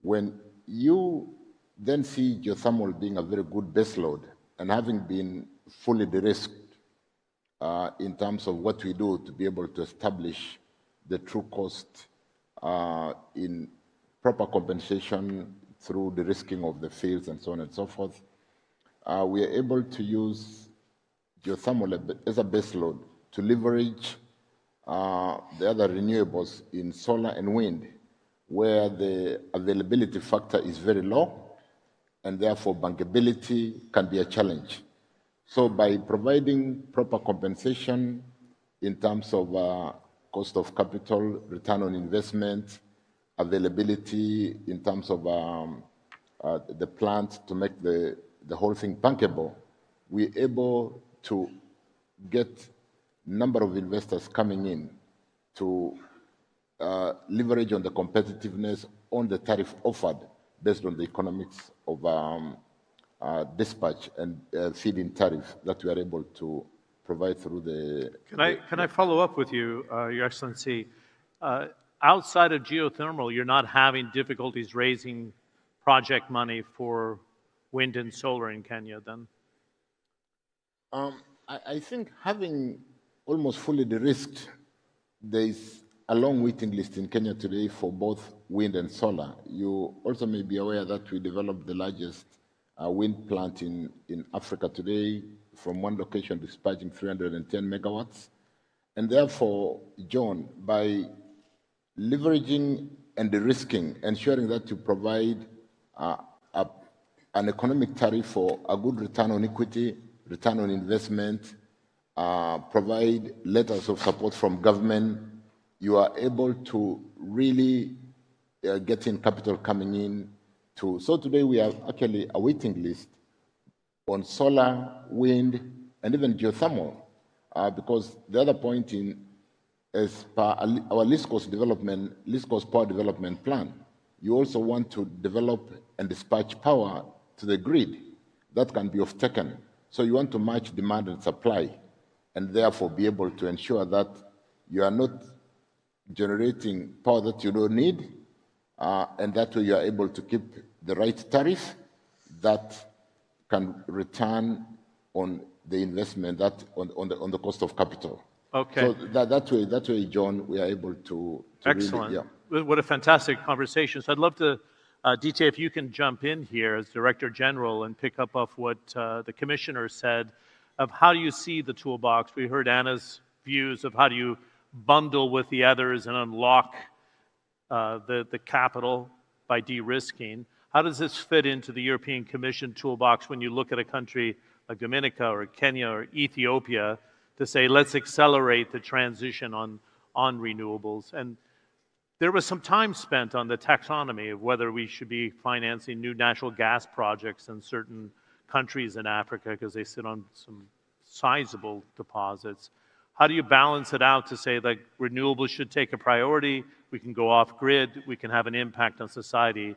When you then see geothermal being a very good baseload and having been fully de-risked in terms of what we do to be able to establish the true cost in proper compensation through the risking of the fields and so on and so forth, we are able to use geothermal as a baseload to leverage the other renewables in solar and wind, where the availability factor is very low, and therefore bankability can be a challenge. So by providing proper compensation in terms of cost of capital, return on investment, availability, in terms of the plant to make the whole thing bankable, we're able to get number of investors coming in to leverage on the competitiveness on the tariff offered based on the economics of dispatch and feed-in tariff that we are able to provide through the... Can I follow up with you, Your Excellency? Outside of geothermal, you're not having difficulties raising project money for wind and solar in Kenya then? I think having almost fully de-risked, there is a long waiting list in Kenya today for both wind and solar. You also may be aware that we developed the largest wind plant in Africa today, from one location dispatching 310 megawatts. And therefore, John, by leveraging and de-risking, ensuring that you provide an economic tariff for a good return on equity, return on investment, provide letters of support from government, you are able to really get in capital coming in to... So today we have actually a waiting list on solar, wind, and even geothermal, because the other point as per our least cost power development plan, you also want to develop and dispatch power to the grid that can be off-taken. So you want to match demand and supply, and therefore be able to ensure that you are not generating power that you don't need, and that way you are able to keep the right tariff that can return on the investment, that on the cost of capital. Okay. So that way, John, we are able to Excellent. really, yeah. What a fantastic conversation. So I'd love to, DT, if you can jump in here as Director General and pick up off what the Commissioner said of how do you see the toolbox. We heard Anna's views of how do you bundle with the others and unlock the capital by de-risking. How does this fit into the European Commission toolbox when you look at a country like Dominica or Kenya or Ethiopia to say, let's accelerate the transition on renewables? And there was some time spent on the taxonomy of whether we should be financing new natural gas projects in certain countries in Africa because they sit on some sizable deposits. How do you balance it out to say that renewables should take a priority, we can go off grid, we can have an impact on society,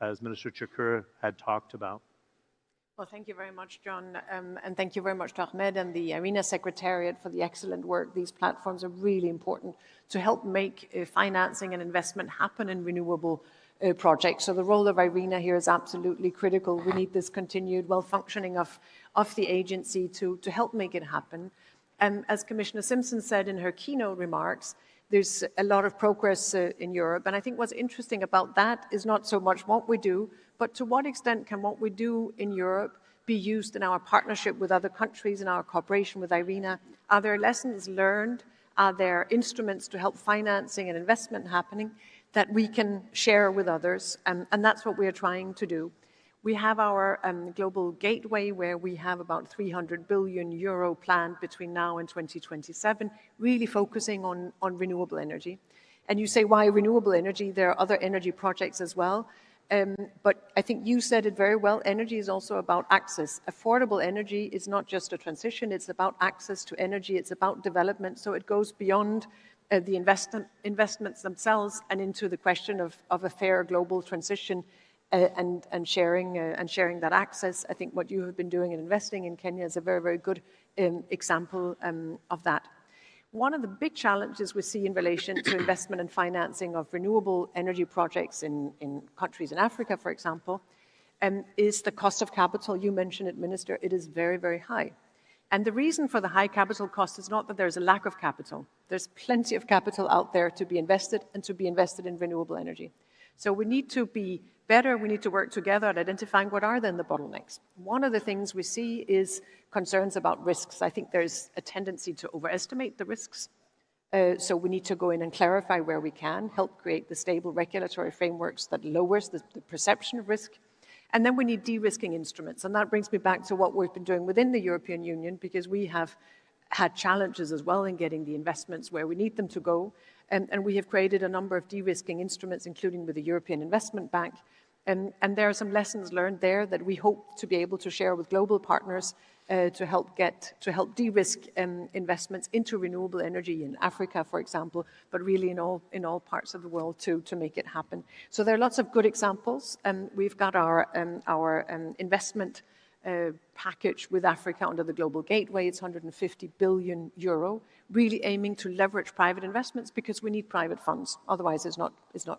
as Minister Chakur had talked about? Well, thank you very much, John, and thank you very much to Ahmed and the IRENA Secretariat for the excellent work. These platforms are really important to help make financing and investment happen in renewable projects. So the role of IRENA here is absolutely critical. We need this continued well-functioning of the agency to help make it happen. As Commissioner Simpson said in her keynote remarks, there's a lot of progress in Europe. And I think what's interesting about that is not so much what we do, but to what extent can what we do in Europe be used in our partnership with other countries, in our cooperation with IRENA? Are there lessons learned? Are there instruments to help financing and investment happening that we can share with others? And that's what we are trying to do. We have our global gateway where we have about 300 billion euro planned between now and 2027, really focusing on renewable energy. And you say, why renewable energy? There are other energy projects as well. But I think you said it very well. Energy is also about access. Affordable energy is not just a transition. It's about access to energy. It's about development. So it goes beyond the investments themselves and into the question of a fair global transition and sharing that access. I think what you have been doing and investing in Kenya is a very, very good example of that. One of the big challenges we see in relation to investment and financing of renewable energy projects in countries in Africa, for example, is the cost of capital. You mentioned it, Minister. It is very, very high. And the reason for the high capital cost is not that there's a lack of capital. There's plenty of capital out there to be invested and to be invested in renewable energy. So we need to be better. We need to work together at identifying what are then the bottlenecks. One of the things we see is concerns about risks. I think there's a tendency to overestimate the risks. So we need to go in and clarify where we can, help create the stable regulatory frameworks that lowers the perception of risk. And then we need de-risking instruments. And that brings me back to what we've been doing within the European Union, because we have had challenges as well in getting the investments where we need them to go. And we have created a number of de-risking instruments, including with the European Investment Bank. And there are some lessons learned there that we hope to be able to share with global partners to help de-risk investments into renewable energy in Africa, for example, but really in all parts of the world to make it happen. So there are lots of good examples. We've got our investment package with Africa under the Global Gateway. It's 150 billion euro, really aiming to leverage private investments because we need private funds. Otherwise, it's not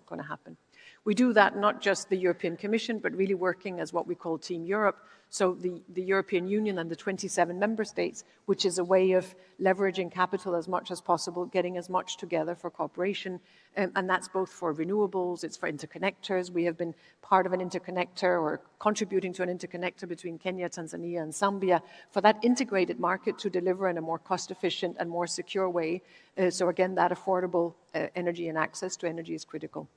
going to happen. We do that not just the European Commission, but really working as what we call Team Europe. So the European Union and the 27 member states, which is a way of leveraging capital as much as possible, getting as much together for cooperation. And that's both for renewables, it's for interconnectors. We have been part of an interconnector or contributing to an interconnector between Kenya, Tanzania, and Zambia for that integrated market to deliver in a more cost-efficient and more secure way. So again, that affordable energy and access to energy is critical.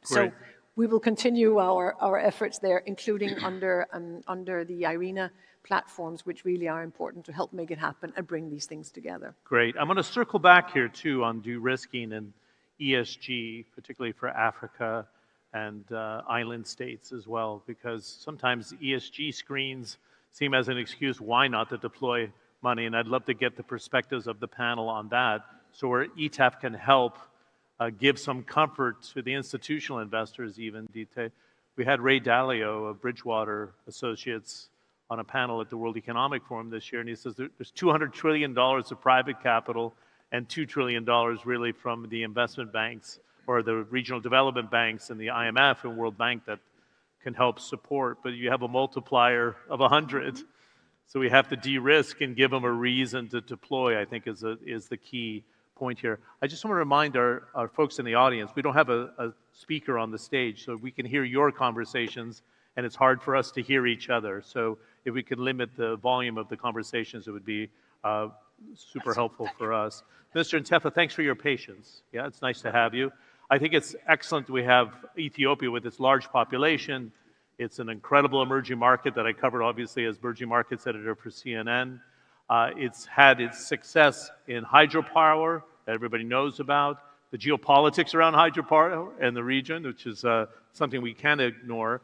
Great. So we will continue our efforts there, including under the IRENA platforms, which really are important to help make it happen and bring these things together. Great. I'm going to circle back here, too, on de-risking and ESG, particularly for Africa and island states as well, because sometimes ESG screens seem as an excuse why not to deploy money, and I'd love to get the perspectives of the panel on that, so where ETAF can help give some comfort to the institutional investors even. We had Ray Dalio of Bridgewater Associates on a panel at the World Economic Forum this year, and he says there's $200 trillion of private capital and $2 trillion really from the investment banks or the regional development banks and the IMF and World Bank that can help support, but you have a multiplier of 100. So we have to de-risk and give them a reason to deploy, I think is the key point here. I just want to remind our folks in the audience, we don't have a speaker on the stage, so we can hear your conversations, and it's hard for us to hear each other. So if we could limit the volume of the conversations, it would be super helpful for us. Mr. Ntefa, thanks for your patience. Yeah, it's nice to have you. I think it's excellent we have Ethiopia with its large population. It's an incredible emerging market that I covered, obviously, as emerging markets editor for CNN. It's had its success in hydropower that everybody knows about, the geopolitics around hydropower and the region, which is something we can't ignore,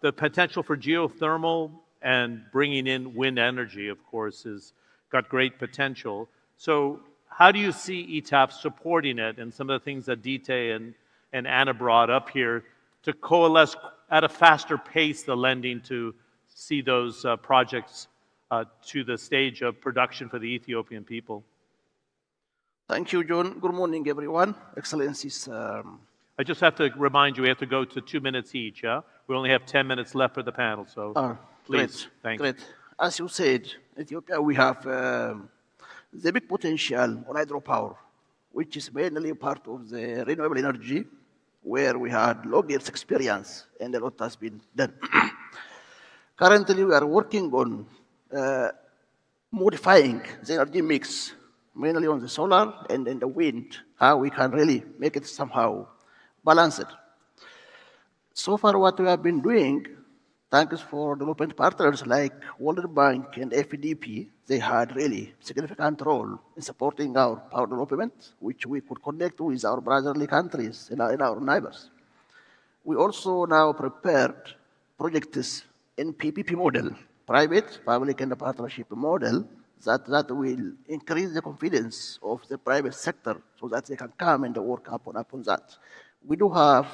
the potential for geothermal and bringing in wind energy, of course, has got great potential. So how do you see ETAP supporting it and some of the things that Dite and Anna brought up here to coalesce at a faster pace the lending to see those projects to the stage of production for the Ethiopian people? Thank you, John. Good morning, everyone. Excellencies. I just have to remind you, we have to go to 2 minutes each, yeah? We only have 10 minutes left for the panel, so please. Thank you. As you said, Ethiopia, we have the big potential on hydropower, which is mainly part of the renewable energy, where we had long years experience and a lot has been done. Currently, we are working on modifying the energy mix, mainly on the solar and then the wind, how we can really make it somehow balanced. So far, what we have been doing, thanks for development partners like World Bank and FDP, they had really significant role in supporting our power development, which we could connect with our brotherly countries and our neighbors. We also now prepared projects in PPP model, private, public, and partnership model, that will increase the confidence of the private sector so that they can come and work upon that. We do have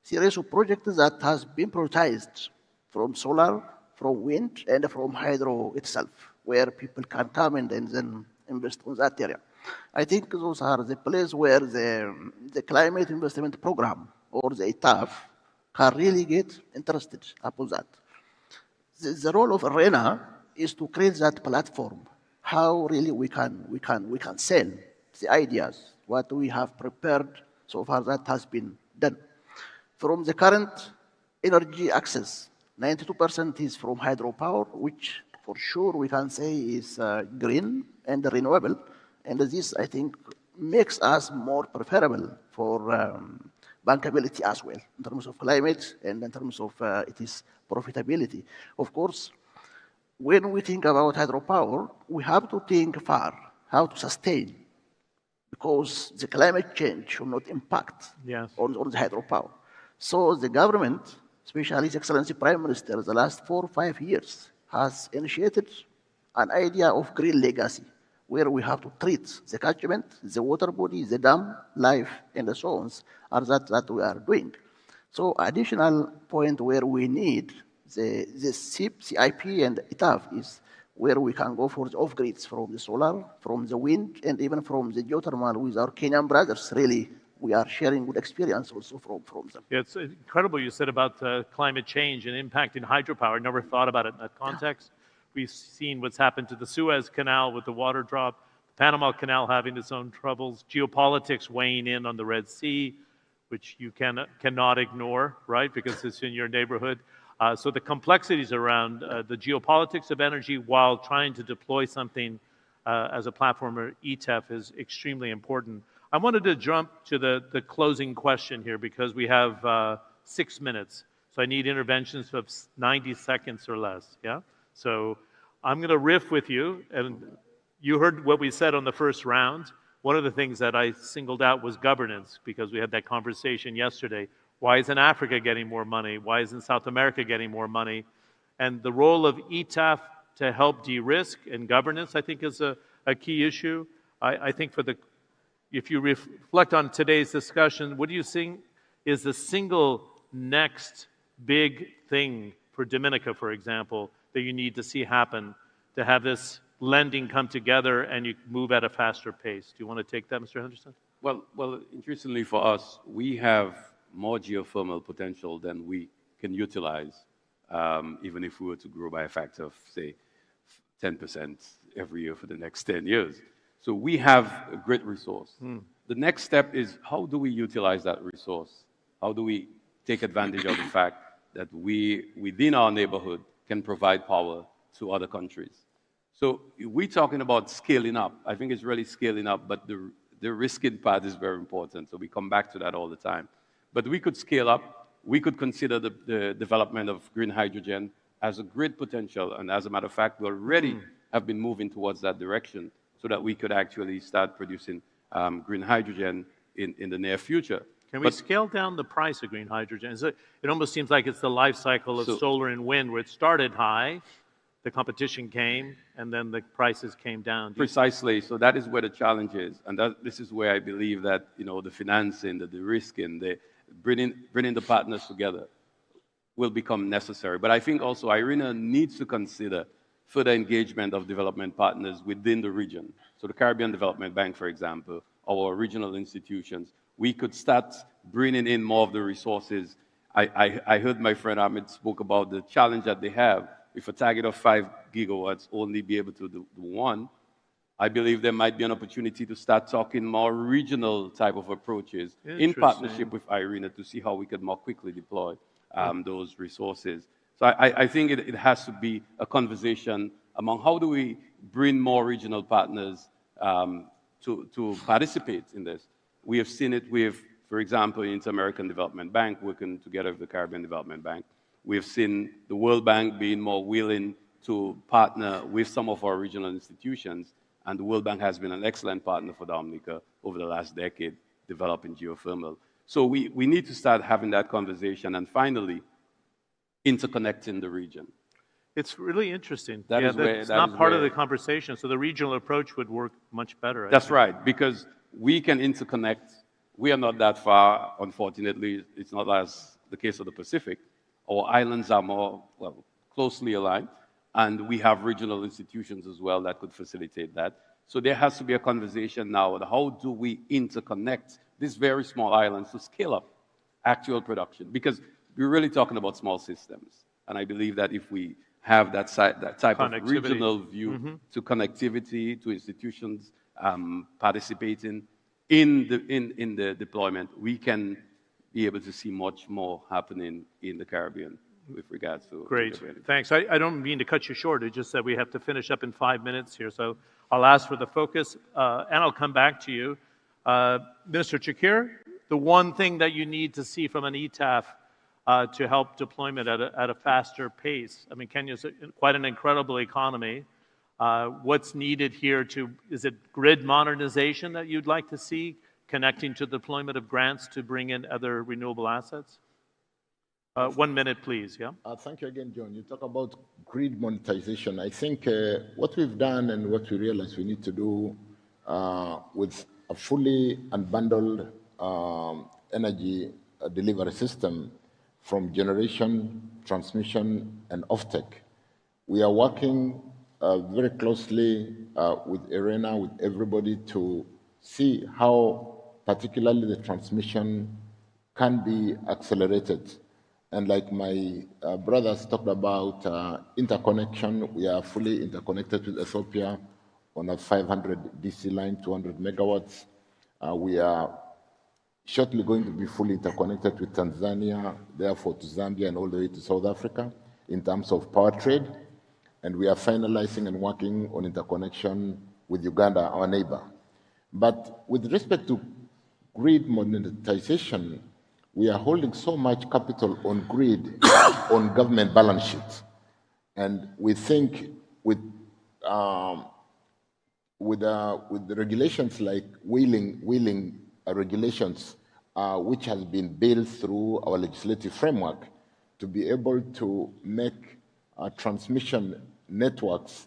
series of projects that has been prioritized from solar, from wind, and from hydro itself, where people can come and then invest in that area. I think those are the places where the climate investment program or the ETAF can really get interested upon that. The role of IRENA is to create that platform, how really we can sell the ideas, what we have prepared so far that has been done. From the current energy access, 92% is from hydropower, which for sure we can say is green and renewable. And this, I think, makes us more preferable for bankability as well, in terms of climate and in terms of its profitability. Of course, when we think about hydropower, we have to think far, how to sustain. because the climate change should not impact on the hydropower. So the government, especially His Excellency Prime Minister, the last 4 or 5 years, has initiated an idea of green legacy, where we have to treat the catchment, the water body, the dam, life, and the so on, are that we are doing. So additional point where we need the CIP and ITAF is where we can go for the off-grids from the solar, from the wind, and even from the geothermal with our Kenyan brothers. Really, we are sharing good experience also from them. Yeah, it's incredible you said about climate change and impacting hydropower. I never thought about it in that context. We've seen what's happened to the Suez Canal with the water drop, the Panama Canal having its own troubles, geopolitics weighing in on the Red Sea, which you cannot ignore, right, because it's in your neighborhood. So the complexities around the geopolitics of energy while trying to deploy something as a platform or ETF is extremely important. I wanted to jump to the closing question here because we have 6 minutes. So I need interventions of 90 seconds or less, yeah? So I'm going to riff with you, and you heard what we said on the first round. One of the things that I singled out was governance, because we had that conversation yesterday. Why isn't Africa getting more money? Why isn't South America getting more money? And the role of ETAF to help de-risk and governance, I think, is a key issue. I think if you reflect on today's discussion, what do you think is the single next big thing for Dominica, for example, that you need to see happen to have this lending come together and you move at a faster pace? Do you want to take that, Mr. Henderson? Well, interestingly for us, we have more geothermal potential than we can utilize, even if we were to grow by a factor of, say, 10% every year for the next 10 years. So we have a great resource. The next step is, how do we utilize that resource? How do we take advantage of the fact that we, within our neighborhood, can provide power to other countries? So we're talking about scaling up. I think it's really scaling up, but the risking part is very important. So we come back to that all the time. But we could scale up. We could consider the development of green hydrogen as a great potential. And as a matter of fact, we already have been moving towards that direction so that we could actually start producing green hydrogen in the near future. Can we scale down the price of green hydrogen? It almost seems like it's the life cycle of solar and wind, where it started high, the competition came, and then the prices came down. Precisely. So that is where the challenge is. And this is where I believe that, the financing, the de-risking, the bringing the partners together will become necessary. But I think also IRENA needs to consider further engagement of development partners within the region. So the Caribbean Development Bank, for example, our regional institutions, we could start bringing in more of the resources. I heard my friend Ahmed spoke about the challenge that they have. If a target of 5 gigawatts only be able to do 1, I believe there might be an opportunity to start talking more regional type of approaches in partnership with IRENA to see how we could more quickly deploy those resources. So I think it has to be a conversation among how do we bring more regional partners to participate in this. We have seen it with, for example, the Inter-American Development Bank working together with the Caribbean Development Bank. We have seen the World Bank being more willing to partner with some of our regional institutions, and the World Bank has been an excellent partner for Dominica over the last decade, developing geothermal. So we need to start having that conversation, and finally, interconnecting the region. It's really interesting. It's not part of the conversation, so the regional approach would work much better. That's right, because we can interconnect. We are not that far, unfortunately. It's not as the case of the Pacific. Our islands are more, closely aligned, and we have regional institutions as well that could facilitate that. So there has to be a conversation now on how do we interconnect these very small islands to scale up actual production, because we're really talking about small systems. And I believe that if we have that type of regional view to connectivity, to institutions participating in the deployment, we can be able to see much more happening in the Caribbean with regards to... Great, thanks. I don't mean to cut you short, it's just that we have to finish up in 5 minutes here, so I'll ask for the focus, and I'll come back to you. Minister Chakir, the one thing that you need to see from an ETAF to help deployment at a faster pace. I mean, Kenya's quite an incredible economy. What's needed here is it grid modernization that you'd like to see, connecting to the deployment of grants to bring in other renewable assets? 1 minute, please, yeah? Thank you again, John. You talk about grid monetization. I think what we've done and what we realize we need to do with a fully unbundled energy delivery system from generation, transmission, and offtake. We are working very closely with IRENA, with everybody, to see how particularly the transmission can be accelerated. And like my brothers talked about interconnection, we are fully interconnected with Ethiopia on a 500 DC line, 200 megawatts. We are shortly going to be fully interconnected with Tanzania, therefore to Zambia and all the way to South Africa in terms of power trade. And we are finalizing and working on interconnection with Uganda, our neighbor. But with respect to grid monetization, we are holding so much capital on grid on government balance sheets. And we think with the regulations like wheeling regulations, which has been built through our legislative framework, to be able to make transmission networks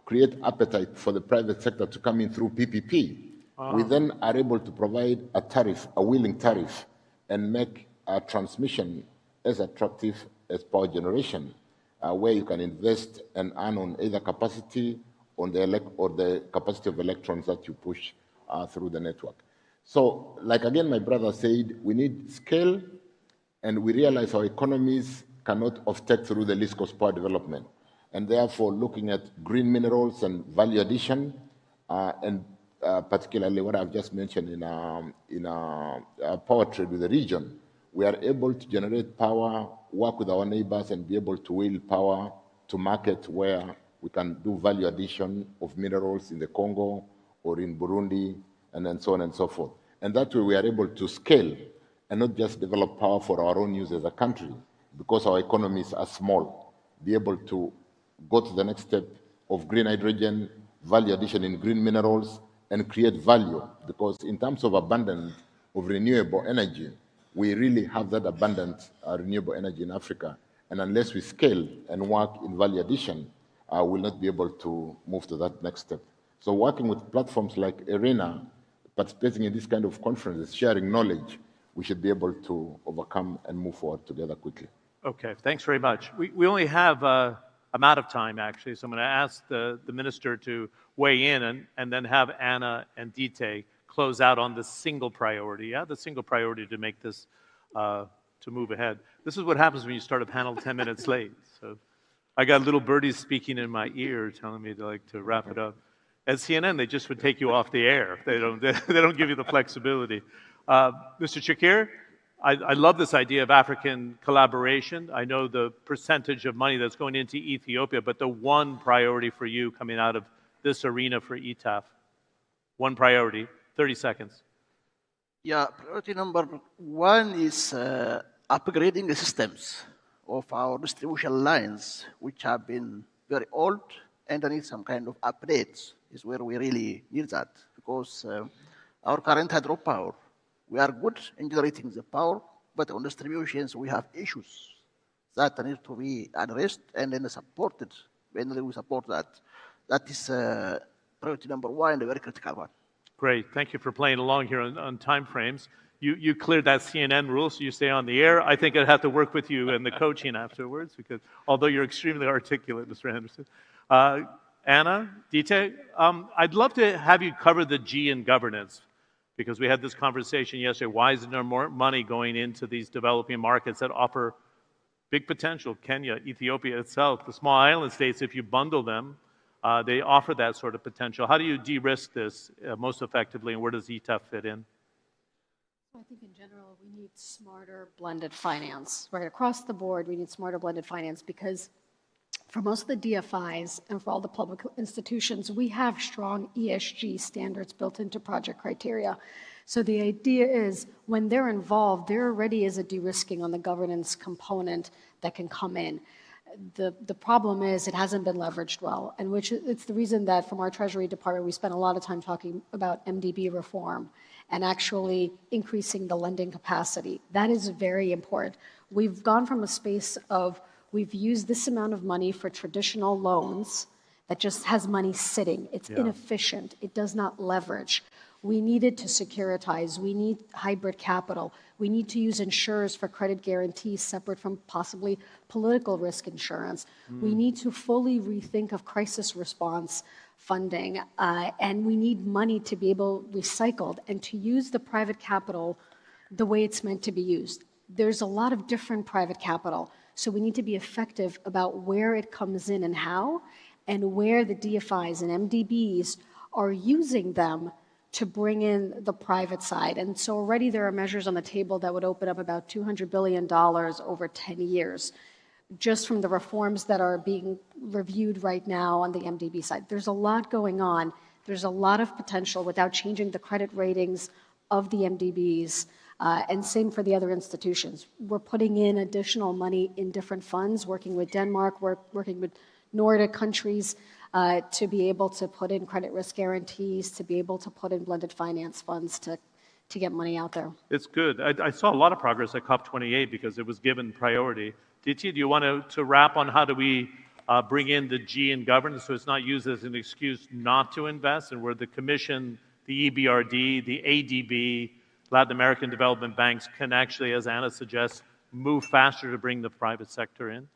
create appetite for the private sector to come in through PPP. We then are able to provide a tariff, a wheeling tariff, and make transmission as attractive as power generation, where you can invest and earn on either capacity on the capacity of electrons that you push through the network. So, like again, my brother said, we need scale, and we realize our economies cannot offtake through the least cost power development. And therefore, looking at green minerals and value addition, and particularly what I've just mentioned in power trade with the region, we are able to generate power, work with our neighbors, and be able to wheel power to market where we can do value addition of minerals in the Congo or in Burundi, and then so on and so forth. And that way we are able to scale and not just develop power for our own use as a country, because our economies are small, be able to go to the next step of green hydrogen, value addition in green minerals, and create value. Because in terms of abundance of renewable energy, we really have that abundant renewable energy in Africa. And unless we scale and work in value addition, we'll not be able to move to that next step. So working with platforms like IRENA, participating in this kind of conferences, sharing knowledge, we should be able to overcome and move forward together quickly. Okay, thanks very much. We only have, I'm out of time actually, so I'm going to ask the minister to weigh in and then have Anna and Dite close out on the single priority, the single priority to make this, to move ahead. This is what happens when you start a panel 10 minutes late. So I got little birdies speaking in my ear telling me to wrap it up. At CNN, they just would take you off the air. They don't give you the flexibility. Mr. Chakir, I love this idea of African collaboration. I know the percentage of money that's going into Ethiopia, but the one priority for you coming out of this arena for ETAF, one priority, 30 seconds. Yeah, priority number one is upgrading the systems of our distribution lines, which have been very old and need some kind of updates, is where we really need that. Because our current hydropower, we are good in generating the power, but on distributions we have issues that need to be addressed and then supported. When we support that, that is priority number one, a very critical one. Great, thank you for playing along here on time frames. You cleared that CNN rule, so you stay on the air. I think I'd have to work with you and the coaching afterwards, because although you're extremely articulate, Mr. Anderson. Anna, Dite, I'd love to have you cover the G in governance, because we had this conversation yesterday. Why isn't there more money going into these developing markets that offer big potential? Kenya, Ethiopia itself, the small island states, if you bundle them, they offer that sort of potential. How do you de-risk this most effectively, and where does ETAF fit in? I think in general, we need smarter blended finance. Right across the board, we need smarter blended finance, because for most of the DFIs and for all the public institutions, we have strong ESG standards built into project criteria. So the idea is when they're involved, there already is a de-risking on the governance component that can come in. The problem is it hasn't been leveraged well, and which it's the reason that from our Treasury Department we spent a lot of time talking about MDB reform and actually increasing the lending capacity. That is very important. We've gone from a space of we've used this amount of money for traditional loans that just has money sitting. It's inefficient. It does not leverage. We needed to securitize. We need hybrid capital. We need to use insurers for credit guarantees separate from possibly political risk insurance. We need to fully rethink of crisis response funding, and we need money to be able recycled and to use the private capital the way it's meant to be used. There's a lot of different private capital, so we need to be effective about where it comes in and how, and where the DFIs and MDBs are using them to bring in the private side. And so already there are measures on the table that would open up about $200 billion over 10 years, just from the reforms that are being reviewed right now on the MDB side. There's a lot going on. There's a lot of potential without changing the credit ratings of the MDBs, and same for the other institutions. We're putting in additional money in different funds, working with Denmark, working with Nordic countries, to be able to put in credit risk guarantees, to be able to put in blended finance funds to get money out there. It's good. I saw a lot of progress at COP28 because it was given priority. DT, do you want to wrap on how do we bring in the G in governance so it's not used as an excuse not to invest, and where the Commission, the EBRD, the ADB, Latin American development banks can actually, as Anna suggests, move faster to bring the private sector in?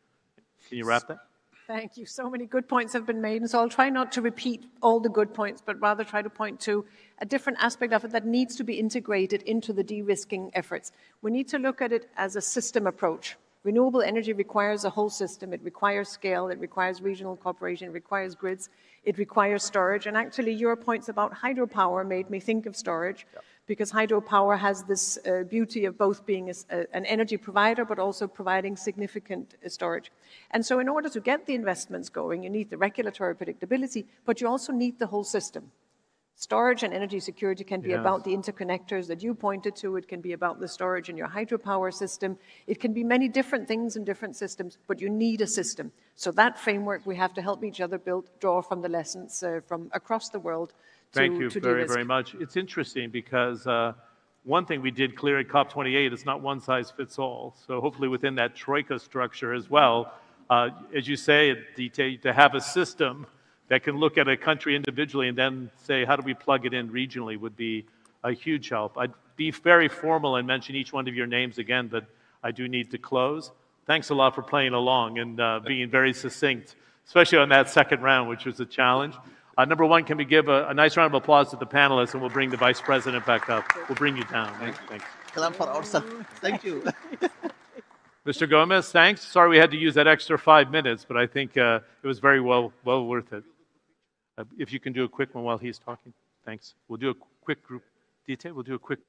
Can you wrap that? Thank you. So many good points have been made, and so I'll try not to repeat all the good points, but rather try to point to a different aspect of it that needs to be integrated into the de-risking efforts. We need to look at it as a system approach. Renewable energy requires a whole system. It requires scale. It requires regional cooperation. It requires grids. It requires storage. And actually, your points about hydropower made me think of storage, because hydropower has this beauty of both being an energy provider, but also providing significant storage. And so in order to get the investments going, you need the regulatory predictability, but you also need the whole system. Storage and energy security can be about the interconnectors that you pointed to. It can be about the storage in your hydropower system. It can be many different things in different systems, but you need a system. So that framework, we have to help each other draw from the lessons from across the world. Thank you very, very much. It's interesting because one thing we did clear at COP28 is not one size fits all. So hopefully within that troika structure as well, as you say, to have a system that can look at a country individually and then say, how do we plug it in regionally would be a huge help. I'd be very formal and mention each one of your names again, but I do need to close. Thanks a lot for playing along and being very succinct, especially on that second round, which was a challenge. Number one, can we give a nice round of applause to the panelists, and we'll bring the Vice President back up. We'll bring you down. Thanks. Clap for ourselves. Thank you. Mr. Gomez, thanks. Sorry we had to use that extra 5 minutes, but I think it was very well worth it. If you can do a quick one while he's talking. Thanks. We'll do a quick group detail. We'll do a quick.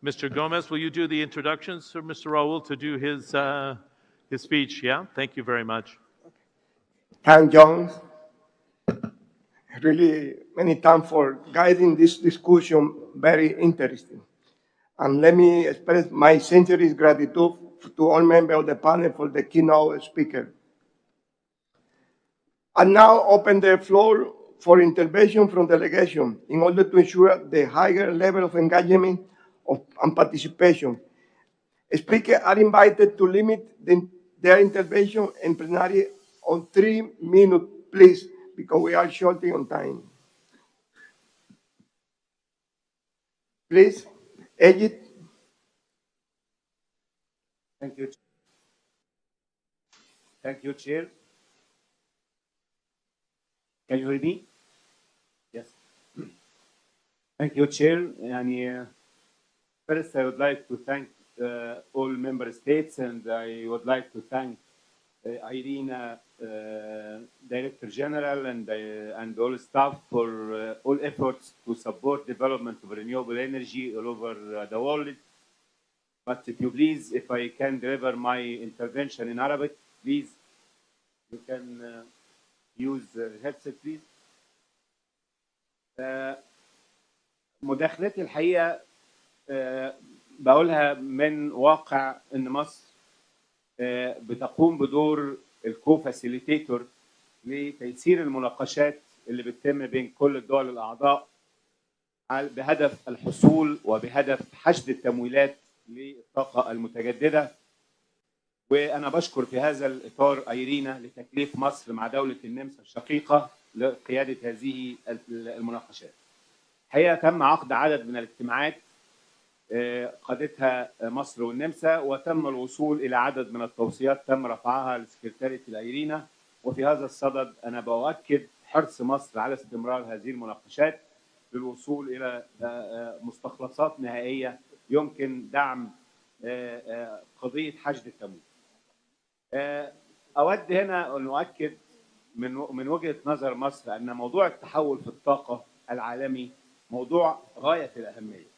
Mr. Gomez, will you do the introductions for Mr. Raul to do his speech? Yeah, thank you very much. Thank John. Really, many thanks for guiding this discussion. Very interesting. And let me express my sincerest gratitude to all members of the panel for the keynote speaker. I now open the floor for intervention from delegation in order to ensure the higher level of engagement and participation. Speakers are invited to limit their intervention in plenary on 3 minutes, please, because we are short on time. Please, Egypt. Thank you. Thank you, Chair. Can you hear me? Yes. Thank you, Chair. First, I would like to thank all member states, and I would like to thank IRENA Director General and all staff for all efforts to support development of renewable energy all over the world. But if you please, if I can deliver my intervention in Arabic, please, you can use the headset, please. مداخلتي الحقيقة بقولها من واقع إن مصر بتقوم بدور الكو-فاسيليتيتور لتيسير المناقشات اللي بتتم بين كل الدول الأعضاء بهدف الحصول وبهدف حشد التمويلات للطاقة المتجددة. وأنا بشكر في هذا الإطار أيرينا لتكليف مصر مع دولة النمسا الشقيقة لقيادة هذه المناقشات. الحقيقة تم عقد عدد من الاجتماعات قادتها مصر والنمسا، وتم الوصول إلى عدد من التوصيات تم رفعها لسكرتارية الأيرينا. وفي هذا الصدد أنا بؤكد حرص مصر على استمرار هذه المناقشات للوصول إلى مستخلصات نهائية يمكن دعم قضية حشد التمويل. أود هنا أن أؤكد من وجهة نظر مصر أن موضوع التحول في الطاقة العالمي موضوع غاية الأهمية.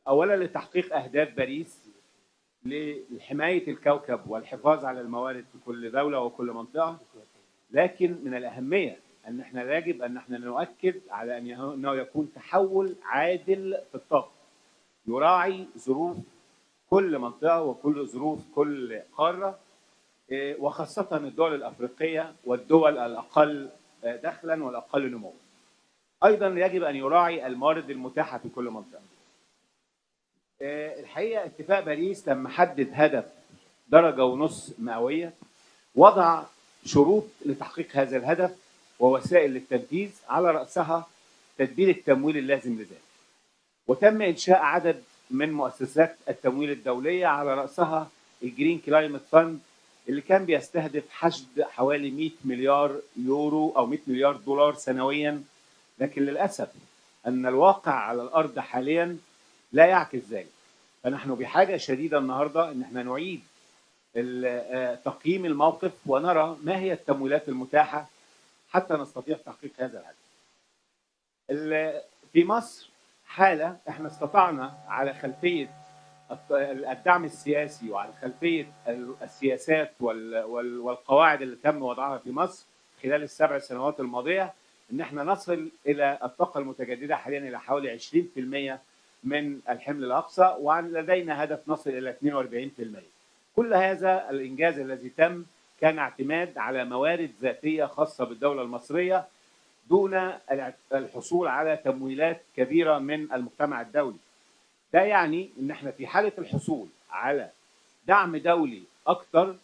أولا لتحقيق أهداف باريس لحماية الكوكب والحفاظ على الموارد في كل دولة وكل منطقة، لكن من الأهمية أن احنا يجب أن احنا نؤكد على أنه يكون تحول عادل في الطاقة يراعي ظروف كل منطقة وكل ظروف كل قارة، وخاصة الدول الأفريقية والدول الأقل دخلا والأقل نموا. أيضا يجب أن يراعي الموارد المتاحة في كل منطقة. الحقيقة اتفاق باريس لما حدد هدف 1.5 درجة مئوية وضع شروط لتحقيق هذا الهدف ووسائل للتنفيذ، على رأسها تدبير التمويل اللازم لذلك. وتم إنشاء عدد من مؤسسات التمويل الدولية، على رأسها الجرين كلايمت فاند اللي كان بيستهدف حشد حوالي 100 مليار يورو أو 100 مليار دولار سنويا، لكن للأسف أن الواقع على الأرض حاليا لا يعكس ذلك. فنحن بحاجة شديدة النهاردة أن احنا نعيد تقييم الموقف ونرى ما هي التمويلات المتاحة حتى نستطيع تحقيق هذا الهدف. في مصر حالة احنا استطعنا على خلفية الدعم السياسي وعلى خلفية السياسات والقواعد اللي تم وضعها في مصر خلال ال7 سنوات الماضية ان احنا نصل الى الطاقة المتجددة حاليا الى حوالي 20% من الحمل الأقصى، ولدينا هدف نصل إلى 42%. كل هذا الإنجاز الذي تم كان اعتماد على موارد ذاتية خاصة بالدولة المصرية دون الحصول على تمويلات كبيرة من المجتمع الدولي. ده يعني إن احنا في حالة الحصول على دعم دولي أكثر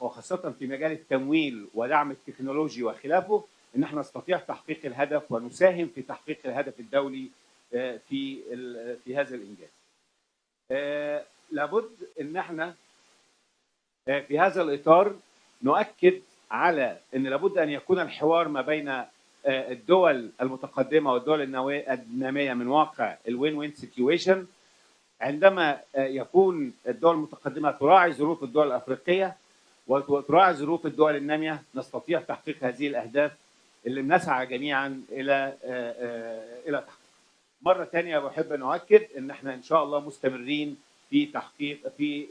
وخاصة في مجال التمويل ودعم التكنولوجي وخلافه، إن احنا نستطيع تحقيق الهدف ونساهم في تحقيق الهدف الدولي في هذا الإنجاز. لابد ان احنا في هذا الإطار نؤكد على ان لابد ان يكون الحوار ما بين الدول المتقدمة والدول النامية من واقع الوين وين سيتويشن، عندما يكون الدول المتقدمة تراعي ظروف الدول الأفريقية وتراعي ظروف الدول النامية، نستطيع تحقيق هذه الأهداف اللي بنسعى جميعا إلى تحقيقها. مرة ثانية بحب أن أؤكد أن احنا إن شاء الله مستمرين في تحقيق في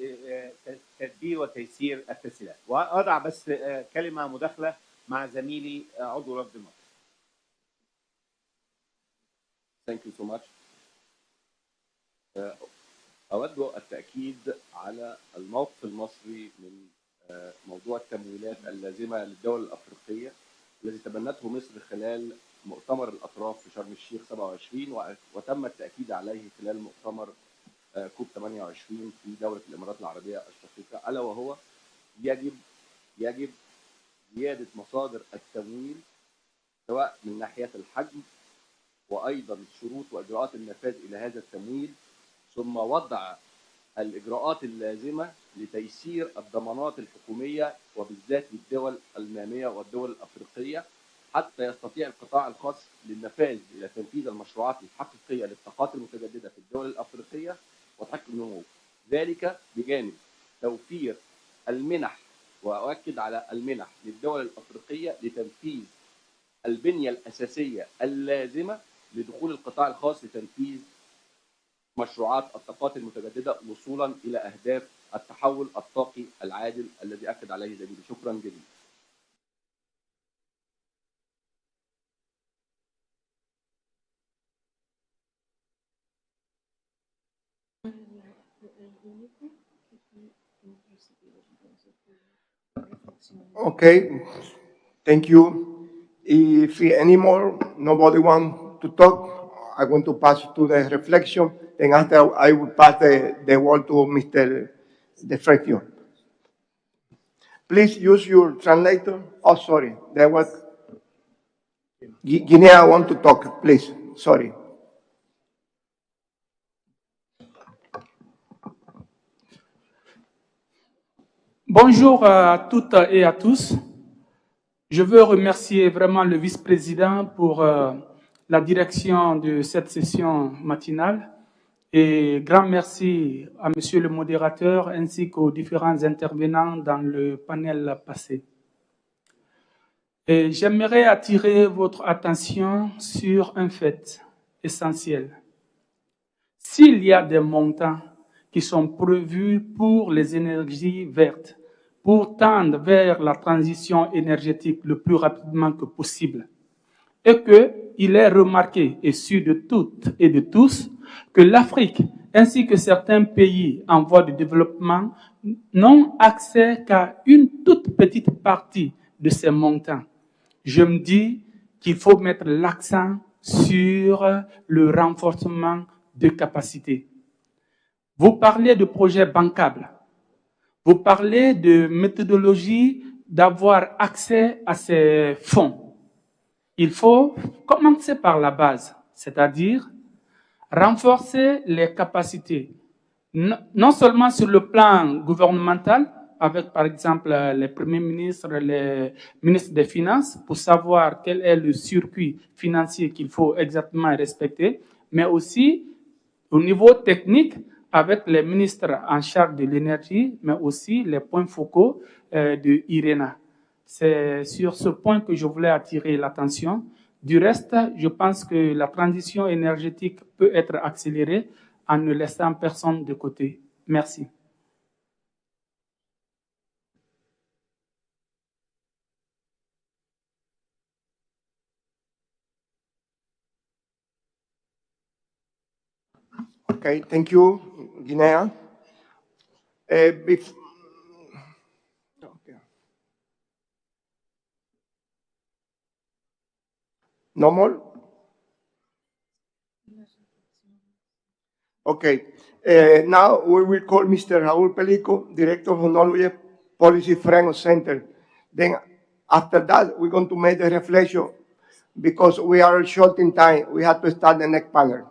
تدبير وتيسير التسهيلات. وأضع بس كلمة مداخلة مع زميلي عضو رفض المصري. Thank you so much. أود التأكيد على الموقف المصري من موضوع التمويلات اللازمة للدول الأفريقية الذي تبنته مصر خلال مؤتمر الأطراف في شرم الشيخ 27 وتم التأكيد عليه خلال مؤتمر كوب 28 في دولة الإمارات العربية الشقيقة، ألا وهو يجب زيادة مصادر التمويل سواء من ناحية الحجم وأيضا شروط وإجراءات النفاذ إلى هذا التمويل، ثم وضع الإجراءات اللازمة لتيسير الضمانات الحكومية وبالذات للدول النامية والدول الأفريقية حتى يستطيع القطاع الخاص للنفاذ إلى تنفيذ المشروعات الحقيقية للطاقات المتجددة في الدول الأفريقية وتحقيق النمو، ذلك بجانب توفير المنح على المنح للدول الأفريقية لتنفيذ البنية الأساسية اللازمة لدخول القطاع الخاص لتنفيذ مشروعات الطاقات المتجددة وصولا إلى أهداف التحول الطاقي العادل الذي أكد عليه زميلي. شكرا جزيلا. Okay, thank you. If any more, nobody want to talk, I want to pass to the reflection. Then after I will pass the word to Mr. De Frecchio. Please use your translator. Oh, sorry, there was Guinea want to talk, please. Sorry. Bonjour à toutes et à tous. Je veux remercier vraiment le vice-président pour la direction de cette session matinale et grand merci à monsieur le modérateur ainsi qu'aux différents intervenants dans le panel passé. Et j'aimerais attirer votre attention sur un fait essentiel. S'il y a des montants qui sont prévus pour les énergies vertes, pour tendre vers la transition énergétique le plus rapidement que possible, et qu'il est remarqué et su de toutes et de tous que l'Afrique ainsi que certains pays en voie de développement n'ont accès qu'à une toute petite partie de ces montants. Je me dis qu'il faut mettre l'accent sur le renforcement de capacités. Vous parlez de projets bancables. Vous parlez de méthodologie d'avoir accès à ces fonds. Il faut commencer par la base, c'est-à-dire renforcer les capacités, non seulement sur le plan gouvernemental, avec par exemple les premiers ministres, les ministres des Finances, pour savoir quel est le circuit financier qu'il faut exactement respecter, mais aussi au niveau technique, avec les ministres en charge de l'énergie, mais aussi les points focaux de IRENA. C'est sur ce point que je voulais attirer l'attention. Du reste, je pense que la transition énergétique peut être accélérée en ne laissant personne de côté. Merci. Okay, thank you, Guinea. Okay. No more? Okay. Now we will call Mr. Raúl Pelico, Director of Knowledge Policy Framework Center. Then after that, we're going to make the reflection because we are short in time. We have to start the next panel.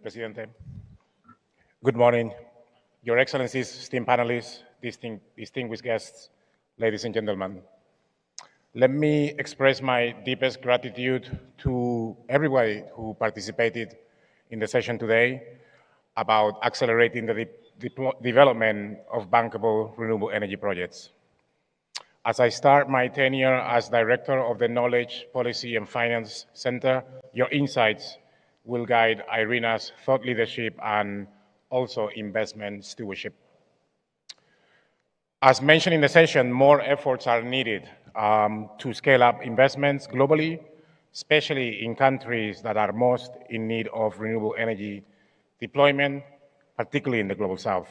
Presidente. Good morning, Your Excellencies, esteemed panelists, distinguished guests, ladies and gentlemen. Let me express my deepest gratitude to everybody who participated in the session today about accelerating the development of bankable renewable energy projects. As I start my tenure as Director of the Knowledge, Policy and Finance Center, your insights will guide IRENA's thought leadership and also investment stewardship. As mentioned in the session, more efforts are needed to scale up investments globally, especially in countries that are most in need of renewable energy deployment, particularly in the Global South.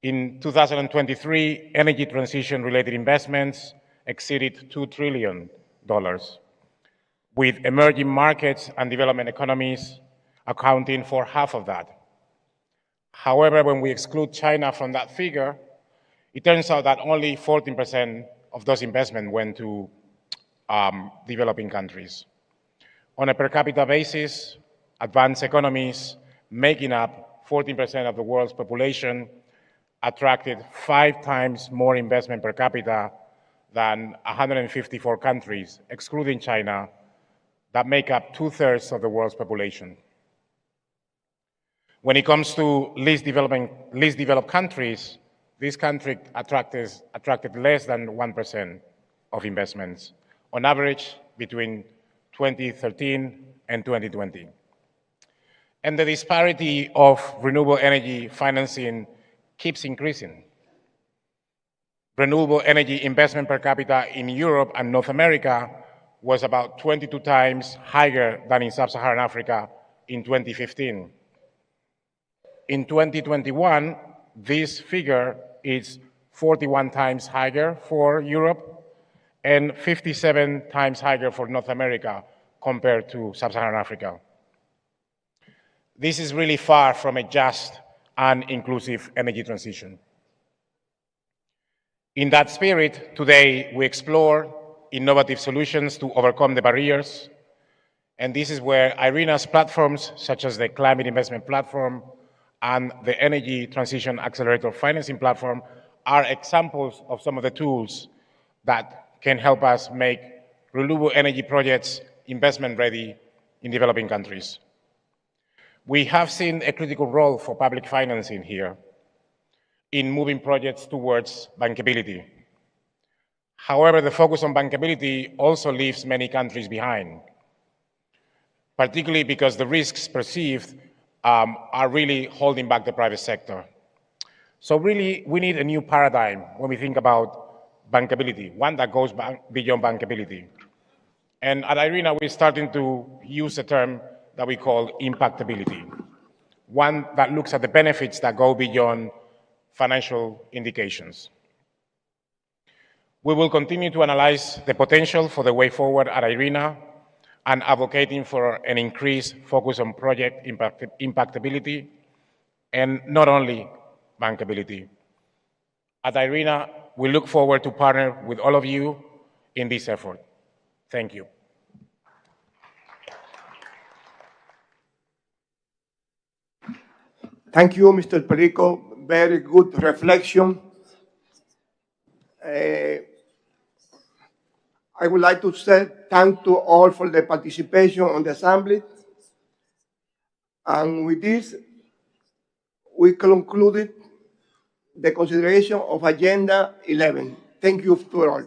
In 2023, energy transition-related investments exceeded $2 trillion, with emerging markets and development economies accounting for half of that. However, when we exclude China from that figure, it turns out that only 14% of those investments went to developing countries. On a per capita basis, advanced economies making up 14% of the world's population attracted 5 times more investment per capita than 154 countries, excluding China, that make up 2/3 of the world's population. When it comes to least developed countries, this country attracted less than 1% of investments, on average between 2013 and 2020. And the disparity of renewable energy financing keeps increasing. Renewable energy investment per capita in Europe and North America was about 22 times higher than in sub-Saharan Africa in 2015. In 2021, this figure is 41 times higher for Europe and 57 times higher for North America compared to sub-Saharan Africa. This is really far from a just and inclusive energy transition. In that spirit, today we explore innovative solutions to overcome the barriers, and this is where IRENA's platforms, such as the Climate Investment Platform and the Energy Transition Accelerator Financing Platform, are examples of some of the tools that can help us make renewable energy projects investment ready in developing countries. We have seen a critical role for public financing here in moving projects towards bankability. However, the focus on bankability also leaves many countries behind, particularly because the risks perceived are really holding back the private sector. So really, we need a new paradigm when we think about bankability, one that goes beyond bankability. And at IRENA, we're starting to use a term that we call impactability, one that looks at the benefits that go beyond financial indications. We will continue to analyze the potential for the way forward at IRENA and advocating for an increased focus on project impactability and not only bankability. At IRENA, we look forward to partner with all of you in this effort. Thank you. Thank you, Mr. Perico. Very good reflection. I would like to say thank to all for the participation on the assembly. And with this, we concluded the consideration of Agenda 11. Thank you to all.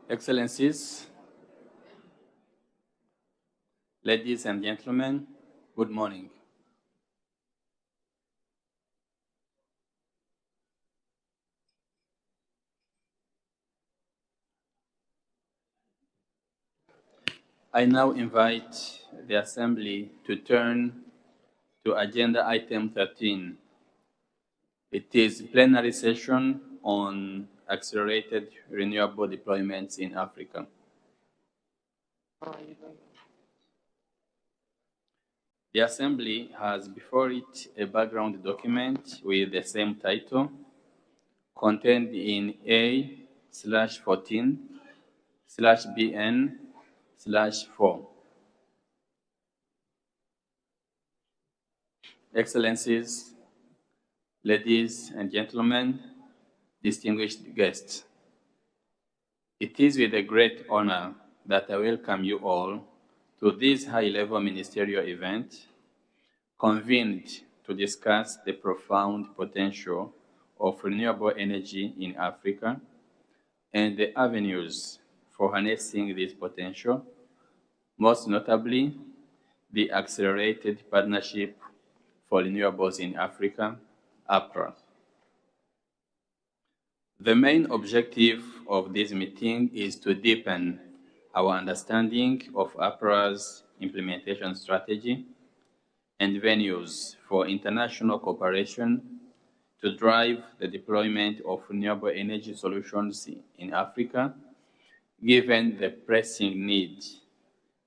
Excellencies, ladies and gentlemen, good morning. I now invite the Assembly to turn to Agenda Item 13. It is plenary session on accelerated renewable deployments in Africa. The Assembly has before it a background document with the same title contained in A/14/BN/4. Excellencies, ladies and gentlemen, distinguished guests, it is with a great honor that I welcome you all to this high-level ministerial event convened to discuss the profound potential of renewable energy in Africa and the avenues for harnessing this potential, most notably the Accelerated Partnership for Renewables in Africa, APPA. The main objective of this meeting is to deepen our understanding of APPA's implementation strategy and venues for international cooperation to drive the deployment of renewable energy solutions in Africa, given the pressing need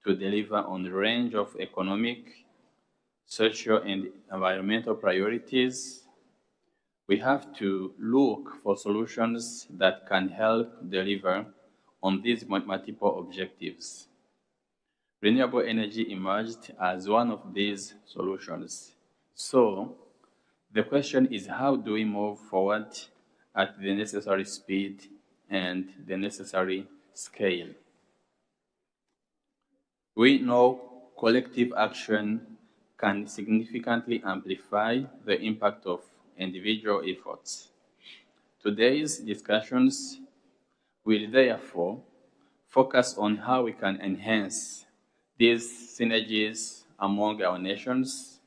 to deliver on a range of economic, social, and environmental priorities. We have to look for solutions that can help deliver on these multiple objectives. Renewable energy emerged as one of these solutions. So, the question is, how do we move forward at the necessary speed and the necessary scale? We know collective action can significantly amplify the impact of individual efforts. Today's discussions will therefore focus on how we can enhance these synergies among our nations,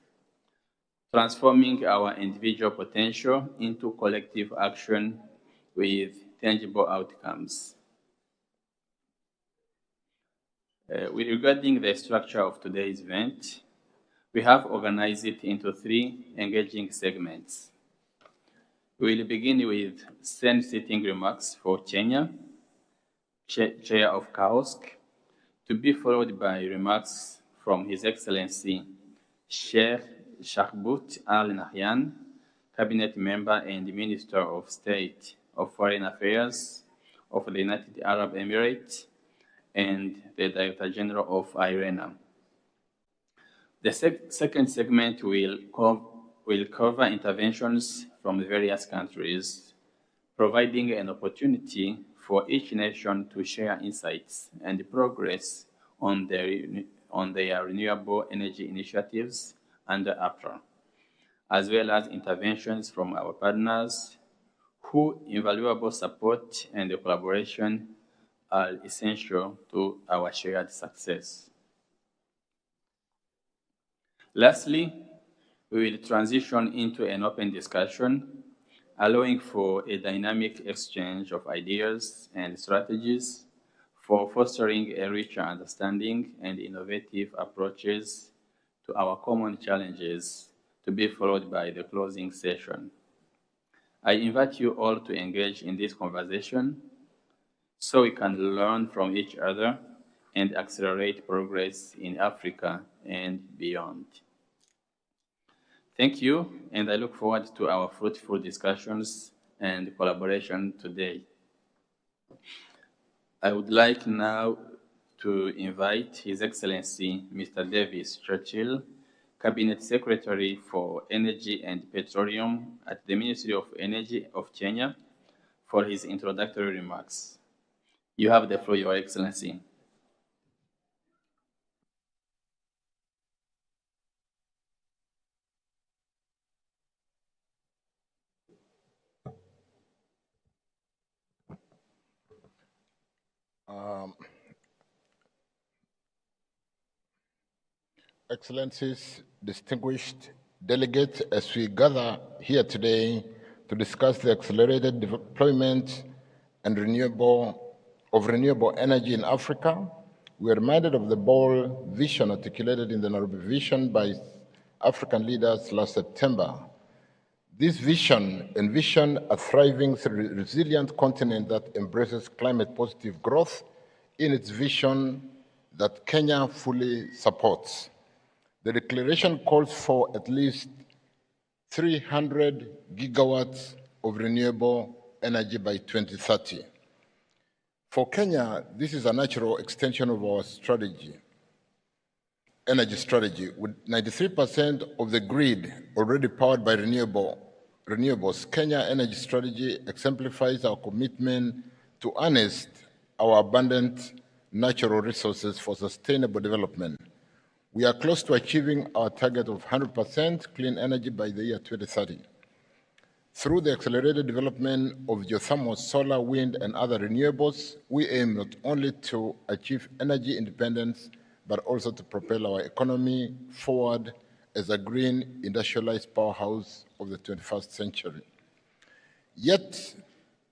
transforming our individual potential into collective action with tangible outcomes. Regarding the structure of today's event, we have organized it into 3 engaging segments. We will begin with scene-setting remarks for Kenya, Chair of KAOSK, to be followed by remarks from His Excellency Sheikh Shakhbout Al Nahyan, Cabinet Member and Minister of State of Foreign Affairs of the United Arab Emirates and the Director General of IRENA. The second segment will cover interventions from various countries, providing an opportunity for each nation to share insights and progress on their renewable energy initiatives under APPA, as well as interventions from our partners whose invaluable support and collaboration are essential to our shared success. Lastly, we will transition into an open discussion, allowing for a dynamic exchange of ideas and strategies for fostering a richer understanding and innovative approaches to our common challenges, to be followed by the closing session. I invite you all to engage in this conversation so we can learn from each other and accelerate progress in Africa and beyond. Thank you, and I look forward to our fruitful discussions and collaboration today. I would like now to invite His Excellency Mr. Davis Churchill, Cabinet Secretary for Energy and Petroleum at the Ministry of Energy of Kenya, for his introductory remarks. You have the floor, Your Excellency. Excellencies, distinguished delegates, as we gather here today to discuss the accelerated deployment and renewable energy in Africa, we are reminded of the bold vision articulated in the Nairobi Vision by African leaders last September. This vision envisioned a thriving, resilient continent that embraces climate-positive growth in its vision that Kenya fully supports. The declaration calls for at least 300 gigawatts of renewable energy by 2030. For Kenya, this is a natural extension of our energy strategy. With 93% of the grid already powered by renewables, Kenya energy strategy exemplifies our commitment to harness our abundant natural resources for sustainable development. We are close to achieving our target of 100% clean energy by the year 2030. Through the accelerated development of geothermal, solar, wind, and other renewables, we aim not only to achieve energy independence, but also to propel our economy forward as a green industrialized powerhouse of the 21st century. Yet,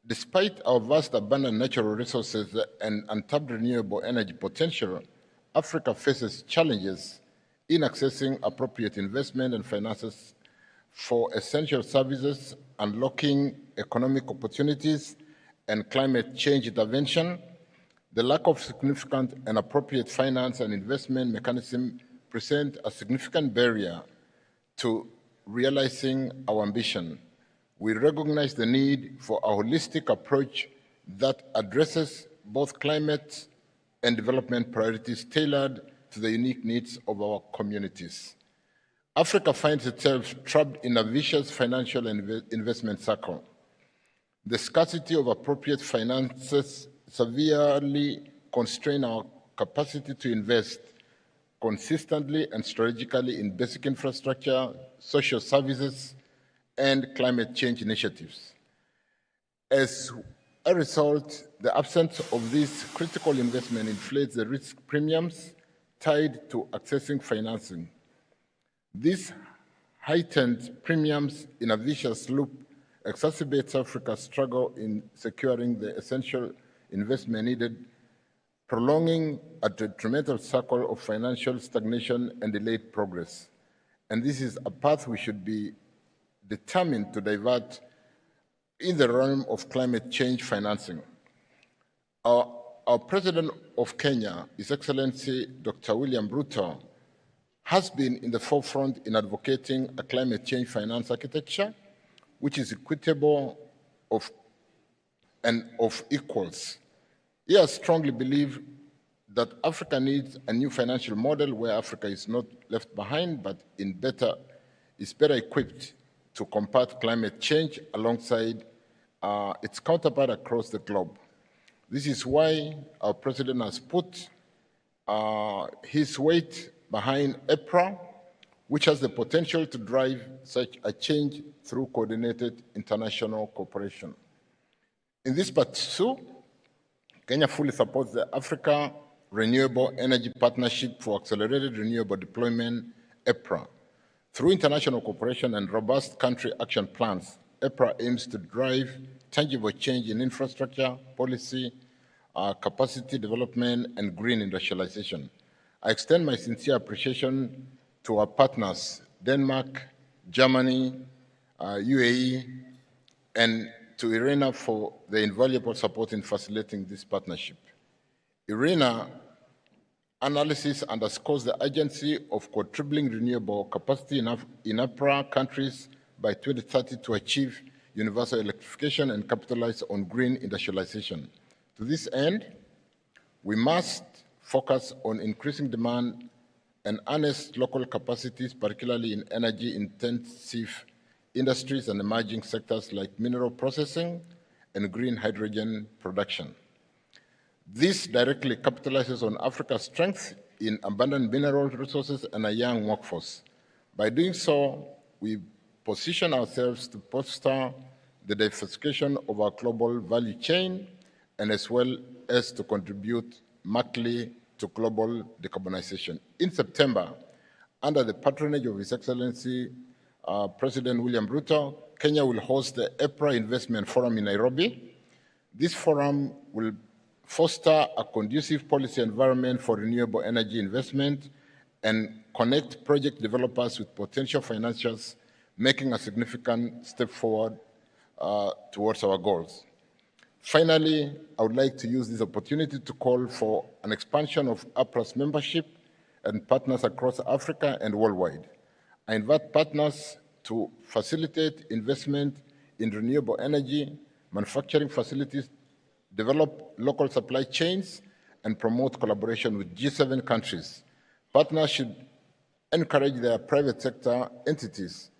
despite our vast abundant natural resources and untapped renewable energy potential, Africa faces challenges in accessing appropriate investment and finances for essential services, unlocking economic opportunities, and climate change intervention. The lack of significant and appropriate finance and investment mechanism present a significant barrier to realizing our ambition. We recognize the need for a holistic approach that addresses both climate and development priorities tailored to the unique needs of our communities. Africa finds itself trapped in a vicious financial and investment cycle. The scarcity of appropriate finances severely constrains our capacity to invest consistently and strategically in basic infrastructure, social services, and climate change initiatives. As a result, the absence of this critical investment inflates the risk premiums tied to accessing financing. These heightened premiums in a vicious loop exacerbates Africa's struggle in securing the essential investment needed, prolonging a detrimental cycle of financial stagnation and delayed progress. And this is a path we should be determined to divert in the realm of climate change financing. Our President of Kenya, His Excellency Dr. William Ruto, has been in the forefront in advocating a climate change finance architecture which is equitable and of equals. He has strongly believed that Africa needs a new financial model where Africa is not left behind, but is better equipped to combat climate change alongside its counterpart across the globe. This is why our President has put his weight behind APPA, which has the potential to drive such a change through coordinated international cooperation. In this pursuit, Kenya fully supports the Africa Renewable Energy Partnership for Accelerated Renewable Deployment, APPA. Through international cooperation and robust country action plans, APPA aims to drive tangible change in infrastructure, policy, capacity development, and green industrialization. I extend my sincere appreciation to our partners, Denmark, Germany, UAE, and to IRENA for the invaluable support in facilitating this partnership. IRENA analysis underscores the urgency of quadrupling renewable capacity in APPA countries by 2030 to achieve universal electrification and capitalize on green industrialization. To this end, we must focus on increasing demand and harness local capacities, particularly in energy-intensive industries and emerging sectors like mineral processing and green hydrogen production. This directly capitalizes on Africa's strength in abundant mineral resources and a young workforce. By doing so, we position ourselves to foster the diversification of our global value chain and as well as to contribute markedly to global decarbonization. In September, under the patronage of His Excellency President William Ruto, Kenya will host the APPA Investment Forum in Nairobi. This forum will foster a conducive policy environment for renewable energy investment and connect project developers with potential financiers, making a significant step forward towards our goals. Finally, I would like to use this opportunity to call for an expansion of APPA's membership and partners across Africa and worldwide. I invite partners to facilitate investment in renewable energy, manufacturing facilities, develop local supply chains, and promote collaboration with G7 countries. Partners should encourage their private sector entities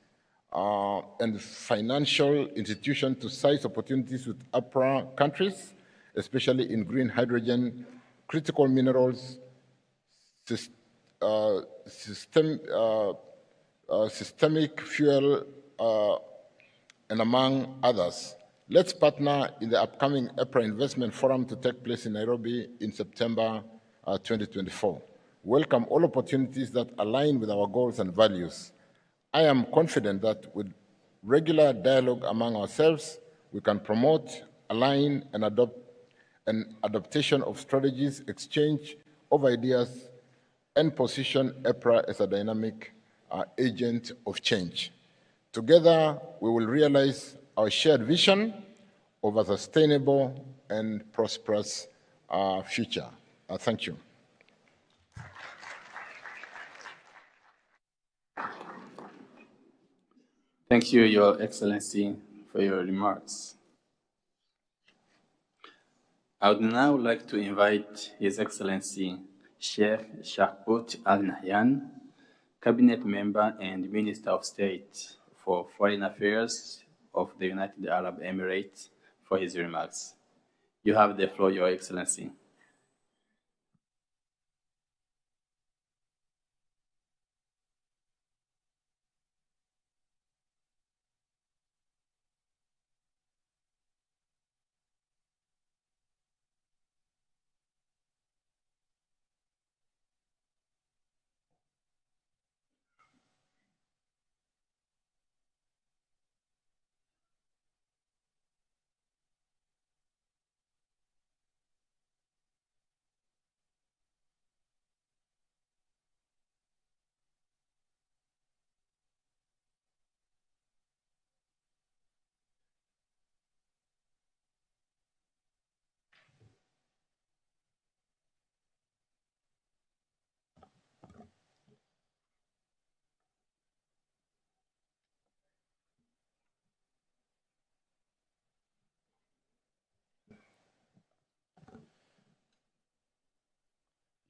and financial institutions to seize opportunities with APPA countries, especially in green hydrogen, critical minerals, systemic fuel, and among others. Let's partner in the upcoming APPA Investment Forum to take place in Nairobi in September 2024. Welcome all opportunities that align with our goals and values. I am confident that with regular dialogue among ourselves, we can promote, align, and adopt an adaptation of strategies, exchange of ideas, and position APPA as a dynamic agent of change. Together, we will realize our shared vision of a sustainable and prosperous future. Thank you. Thank you, Your Excellency, for your remarks. I would now like to invite His Excellency Sheikh Shahbout Al Nahyan, Cabinet Member and Minister of State for Foreign Affairs of the United Arab Emirates, for his remarks. You have the floor, Your Excellency.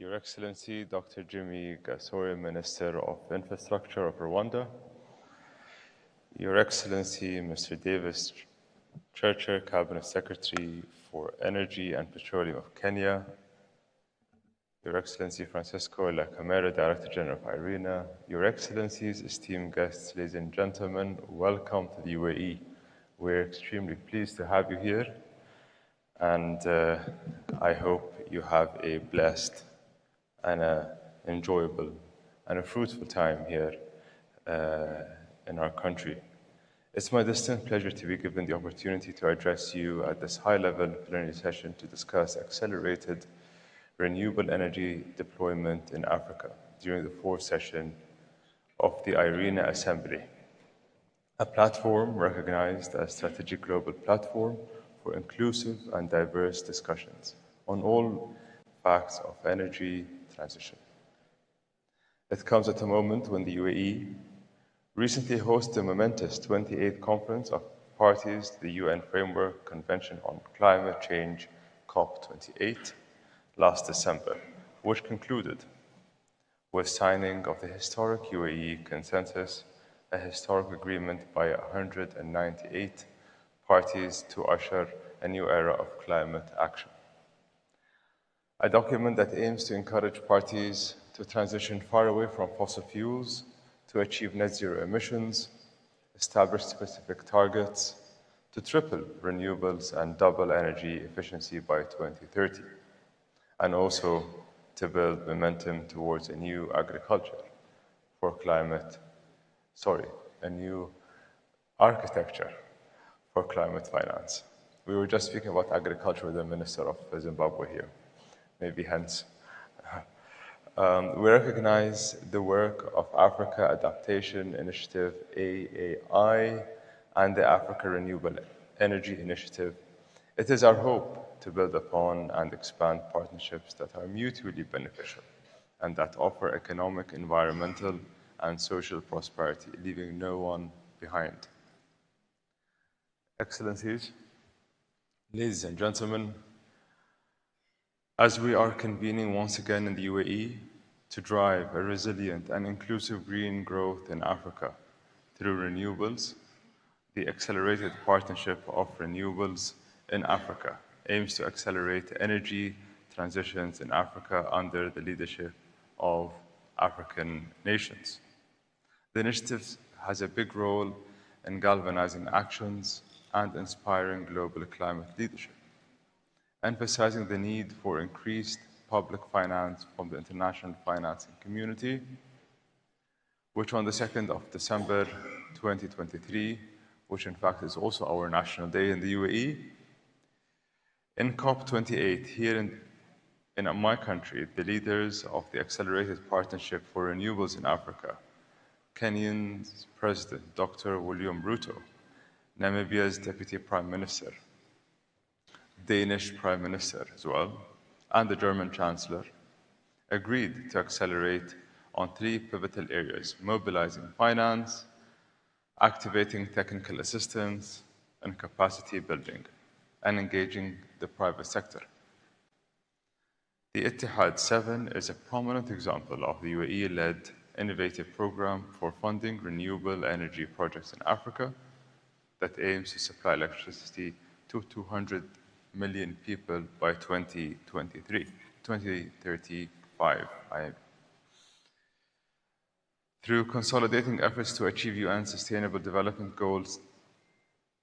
Your Excellency, Dr. Jimmy Gasore, Minister of Infrastructure of Rwanda, Your Excellency, Mr. Davis Churcher, Cabinet Secretary for Energy and Petroleum of Kenya, Your Excellency Francisco La Camera, Director General of IRENA, Your Excellencies, esteemed guests, ladies and gentlemen, welcome to the UAE. We're extremely pleased to have you here, and I hope you have a blessed and enjoyable and a fruitful time here in our country. It's my distinct pleasure to be given the opportunity to address you at this high-level plenary session to discuss accelerated renewable energy deployment in Africa during the fourth session of the IRENA Assembly, a platform recognized as strategic global platform for inclusive and diverse discussions on all facts of energy transition. It comes at a moment when the UAE recently hosted a momentous 28th Conference of Parties to the UN Framework Convention on Climate Change, COP28, last December, which concluded with signing of the historic UAE Consensus, a historic agreement by 198 parties to usher a new era of climate action. A document that aims to encourage parties to transition far away from fossil fuels to achieve net zero emissions, establish specific targets, to triple renewables and double energy efficiency by 2030, and also to build momentum towards a new agriculture for a new architecture for climate finance. We were just speaking about agriculture with the Minister of Zimbabwe here, maybe hence. We recognize the work of Africa Adaptation Initiative, AAI, and the Africa Renewable Energy Initiative. It is our hope to build upon and expand partnerships that are mutually beneficial and that offer economic, environmental, and social prosperity, leaving no one behind. Excellencies, ladies and gentlemen, as we are convening once again in the UAE to drive a resilient and inclusive green growth in Africa through renewables, the Accelerated Partnership of Renewables in Africa aims to accelerate energy transitions in Africa under the leadership of African nations. The initiative has a big role in galvanizing actions and inspiring global climate leadership, emphasizing the need for increased public finance from the international financing community, which on the 2nd of December 2023, which in fact is also our National Day in the UAE, in COP28 here in my country, the leaders of the Accelerated Partnership for Renewables in Africa, Kenyan's President, Dr. William Ruto, Namibia's Deputy Prime Minister, Danish Prime Minister as well, and the German Chancellor, agreed to accelerate on 3 pivotal areas: mobilizing finance, activating technical assistance, and capacity building, and engaging the private sector. The Ittihad 7 is a prominent example of the UAE-led innovative program for funding renewable energy projects in Africa that aims to supply electricity to 200 million people by 2035. Through consolidating efforts to achieve UN Sustainable Development Goals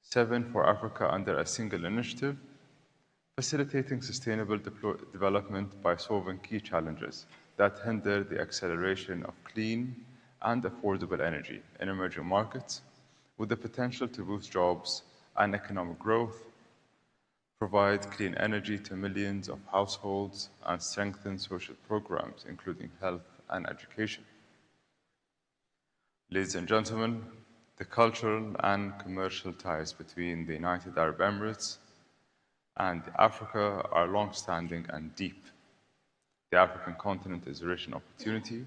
7 for Africa under a single initiative, facilitating sustainable development by solving key challenges that hinder the acceleration of clean and affordable energy in emerging markets, with the potential to boost jobs and economic growth, provide clean energy to millions of households, and strengthen social programs, including health and education. Ladies and gentlemen, the cultural and commercial ties between the United Arab Emirates and Africa are long-standing and deep. The African continent is rich in opportunity,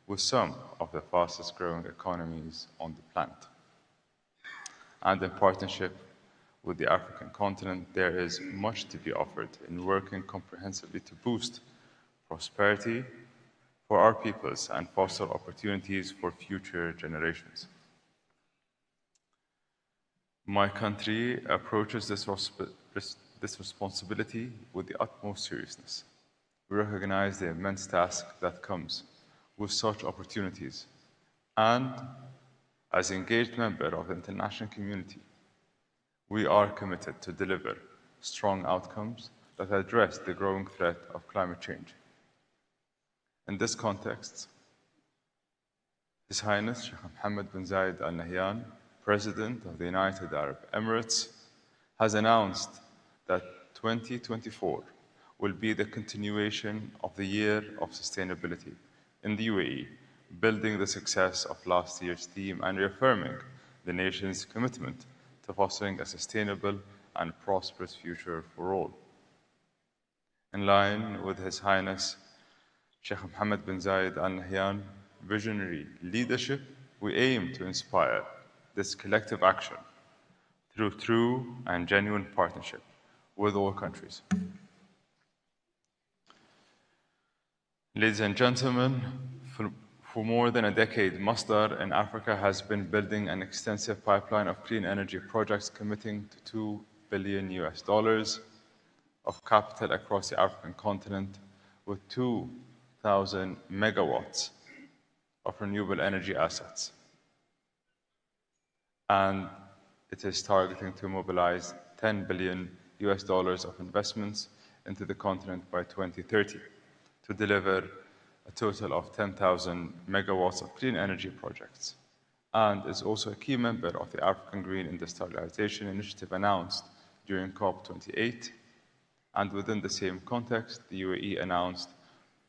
with some of the fastest-growing economies on the planet. And in partnership with the African continent, there is much to be offered in working comprehensively to boost prosperity for our peoples and foster opportunities for future generations. My country approaches this responsibility with the utmost seriousness. We recognize the immense task that comes with such opportunities, and as an engaged member of the international community, we are committed to deliver strong outcomes that address the growing threat of climate change. In this context, His Highness Sheikh Mohammed bin Zayed Al Nahyan, President of the United Arab Emirates, has announced that 2024 will be the continuation of the Year of Sustainability in the UAE, building the success of last year's theme and reaffirming the nation's commitment to fostering a sustainable and prosperous future for all. In line with His Highness Sheikh Mohammed bin Zayed Al Nahyan visionary leadership, we aim to inspire this collective action through true and genuine partnership with all countries. Ladies and gentlemen, for more than a decade, Masdar in Africa has been building an extensive pipeline of clean energy projects committing to $2 billion of capital across the African continent, with 2,000 megawatts of renewable energy assets and it is targeting to mobilize $10 billion of investments into the continent by 2030 to deliver a total of 10,000 megawatts of clean energy projects, and is also a key member of the African Green Industrialization Initiative announced during COP28. And within the same context, the UAE announced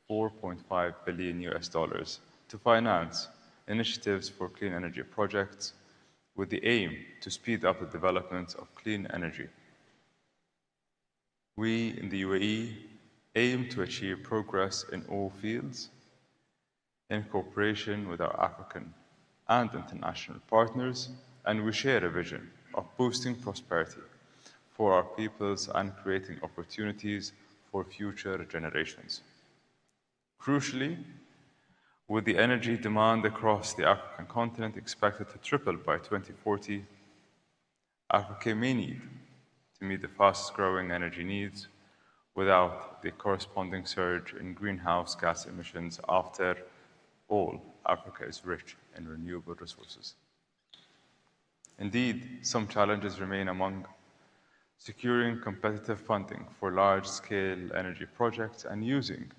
$4.5 billion to finance initiatives for clean energy projects with the aim to speed up the development of clean energy. We in the UAE aim to achieve progress in all fields in cooperation with our African and international partners, and we share a vision of boosting prosperity for our peoples and creating opportunities for future generations. Crucially, with the energy demand across the African continent expected to triple by 2040, Africa may need to meet the fastest-growing energy needs without the corresponding surge in greenhouse gas emissions. After all, Africa is rich in renewable resources. Indeed, some challenges remain among securing competitive funding for large-scale energy projects and using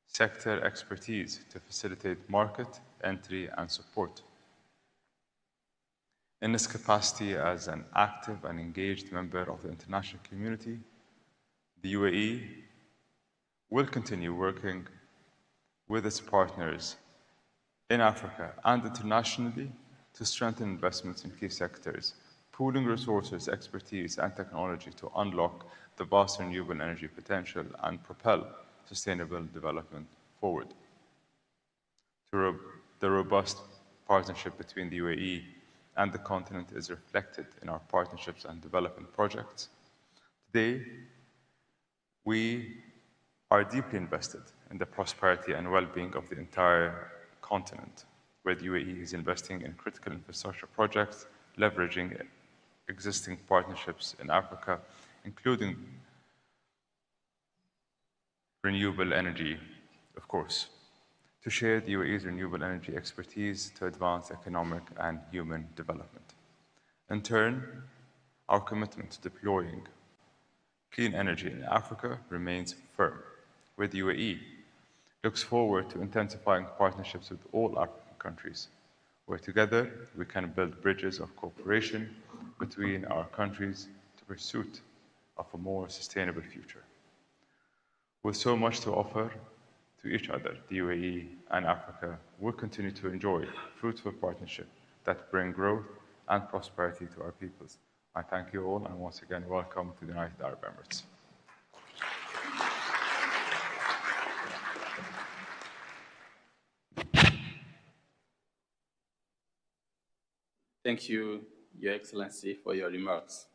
sector expertise to facilitate market entry and support. In its capacity as an active and engaged member of the international community, the UAE will continue working with its partners in Africa and internationally to strengthen investments in key sectors, pooling resources, expertise, and technology to unlock the vast renewable energy potential and propel sustainable development forward. The robust partnership between the UAE and the continent is reflected in our partnerships and development projects. Today, we are deeply invested in the prosperity and well-being of the entire continent, where the UAE is investing in critical infrastructure projects, leveraging existing partnerships in Africa, including renewable energy, of course, to share the UAE's renewable energy expertise to advance economic and human development. In turn, our commitment to deploying clean energy in Africa remains firm, where the UAE looks forward to intensifying partnerships with all African countries, where together we can build bridges of cooperation between our countries to pursuit of a more sustainable future. With so much to offer to each other, the UAE and Africa will continue to enjoy fruitful partnership that bring growth and prosperity to our peoples. I thank you all, and once again, welcome to the United Arab Emirates. Thank you, Your Excellency, for your remarks.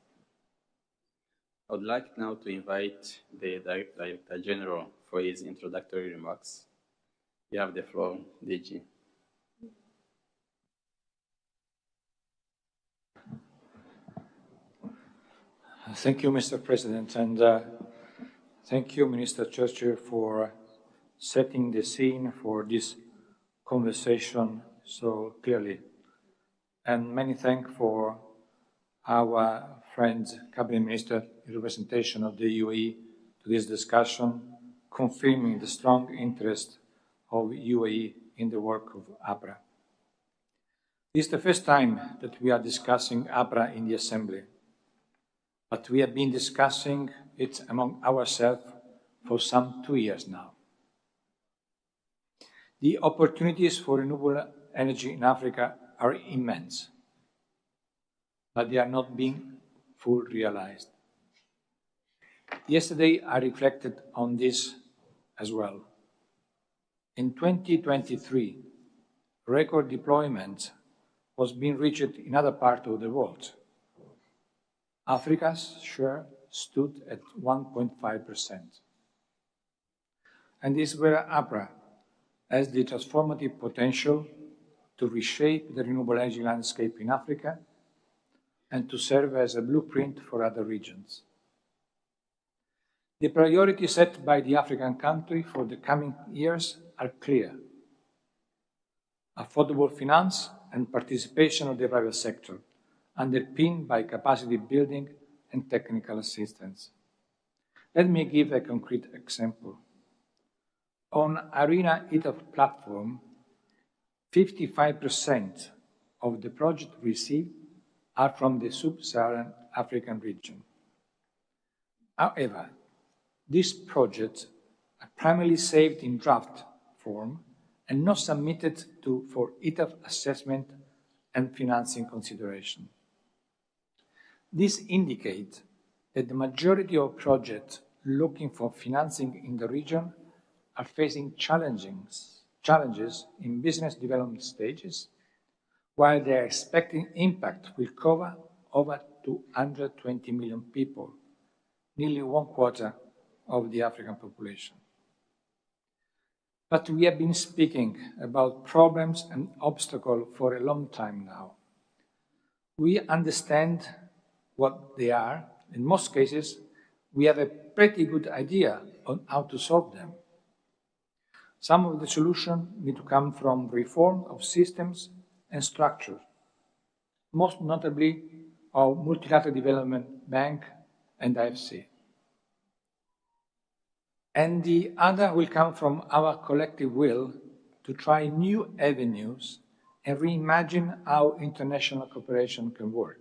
I would like now to invite the Director General for his introductory remarks. You have the floor, DG. Thank you, Mr. President, and thank you, Minister Churchill, for setting the scene for this conversation so clearly. And many thanks for our friend, Cabinet Minister, in representation of the UAE to this discussion, confirming the strong interest of UAE in the work of APPA. This is the first time that we are discussing APPA in the Assembly, but we have been discussing it among ourselves for some 2 years now. The opportunities for renewable energy in Africa are immense, but they are not being fully realized. Yesterday, I reflected on this as well. In 2023, record deployment was being reached in other parts of the world. Africa's share stood at 1.5%. And this is where APPA has the transformative potential to reshape the renewable energy landscape in Africa and to serve as a blueprint for other regions. The priorities set by the African country for the coming years are clear. Affordable finance and participation of the private sector underpinned by capacity building and technical assistance. Let me give a concrete example. On IRENA ITAF platform, 55% of the projects received are from the sub-Saharan African region. However, these projects are primarily saved in draft form and not submitted for ITAF assessment and financing consideration. This indicates that the majority of projects looking for financing in the region are facing challenges in business development stages, while their expected impact will cover over 220 million people, nearly 1/4 of the African population. But we have been speaking about problems and obstacles for a long time now. We understand what they are. In most cases, we have a pretty good idea on how to solve them. Some of the solutions need to come from reform of systems and structure, most notably of Multilateral Development Bank and IFC. And the other will come from our collective will to try new avenues and reimagine how international cooperation can work.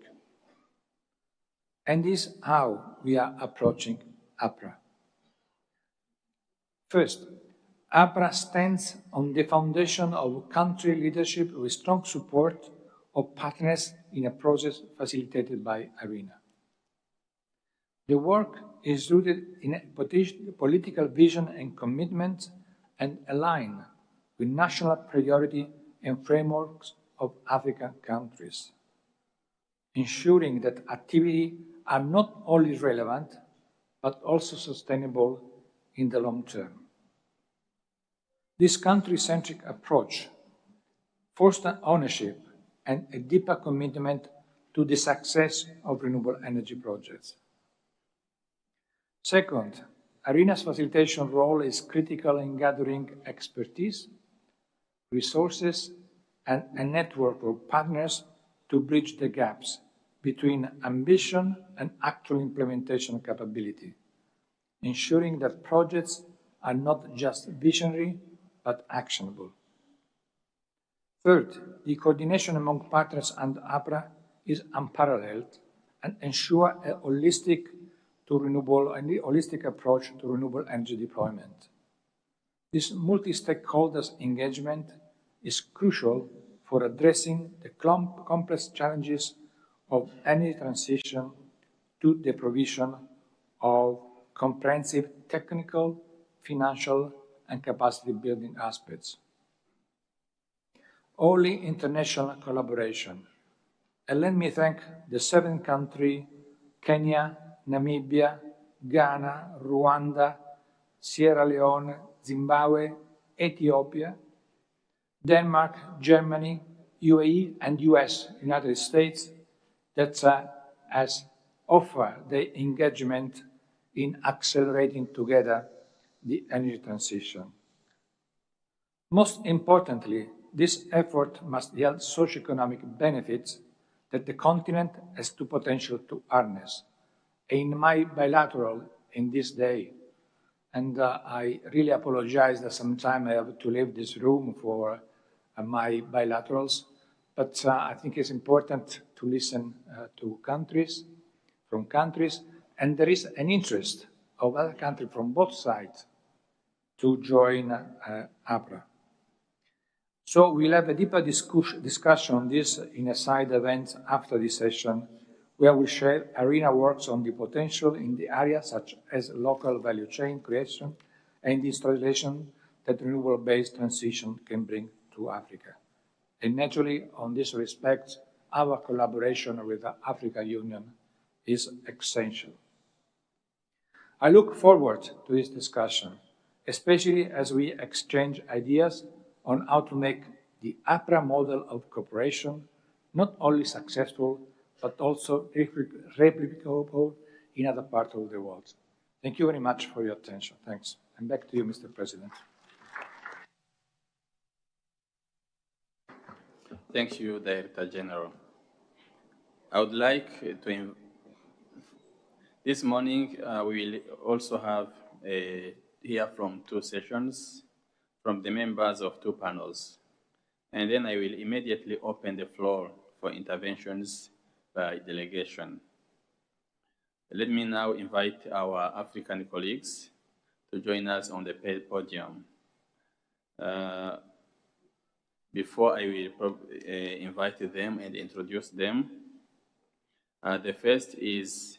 And this is how we are approaching APPA. First, APPA stands on the foundation of country leadership with strong support of partners in a process facilitated by IRENA. The work is rooted in a political vision and commitment and aligned with national priority and frameworks of African countries, ensuring that activities are not only relevant, but also sustainable in the long term. This country-centric approach fosters ownership and a deeper commitment to the success of renewable energy projects. Second, IRENA's facilitation role is critical in gathering expertise, resources, and a network of partners to bridge the gaps between ambition and actual implementation capability, ensuring that projects are not just visionary, but actionable. Third, the coordination among partners and APPA is unparalleled and ensures a holistic approach to renewable energy deployment. This multi-stakeholders engagement is crucial for addressing the complex challenges of energy transition to the provision of comprehensive technical, financial, and capacity building aspects. Only international collaboration. And let me thank the 7 countries, Kenya, Namibia, Ghana, Rwanda, Sierra Leone, Zimbabwe, Ethiopia, Denmark, Germany, UAE, and US, United States, that has offered their engagement in accelerating together the energy transition. Most importantly, this effort must yield socioeconomic benefits that the continent has the potential to harness. In my bilateral in this day, and I really apologize that sometimes I have to leave this room for my bilaterals, but I think it's important to listen to countries, and there is an interest of other countries from both sides to join APPA. So we'll have a deeper discussion on this in a side event after this session, where we share IRENA works on the potential in the areas such as local value chain creation and the installation that renewable-based transition can bring to Africa. And naturally, on this respect, our collaboration with the African Union is essential. I look forward to this discussion, especially as we exchange ideas on how to make the APPA model of cooperation not only successful, but also replicable in other parts of the world. Thank you very much for your attention. Thanks. And back to you, Mr. President. Thank you, Director General. I would like to, this morning we will also have hear from 2 sessions from the members of 2 panels. And then I will immediately open the floor for interventions by delegation. Let me now invite our African colleagues to join us on the podium. Before I will invite them and introduce them, the first is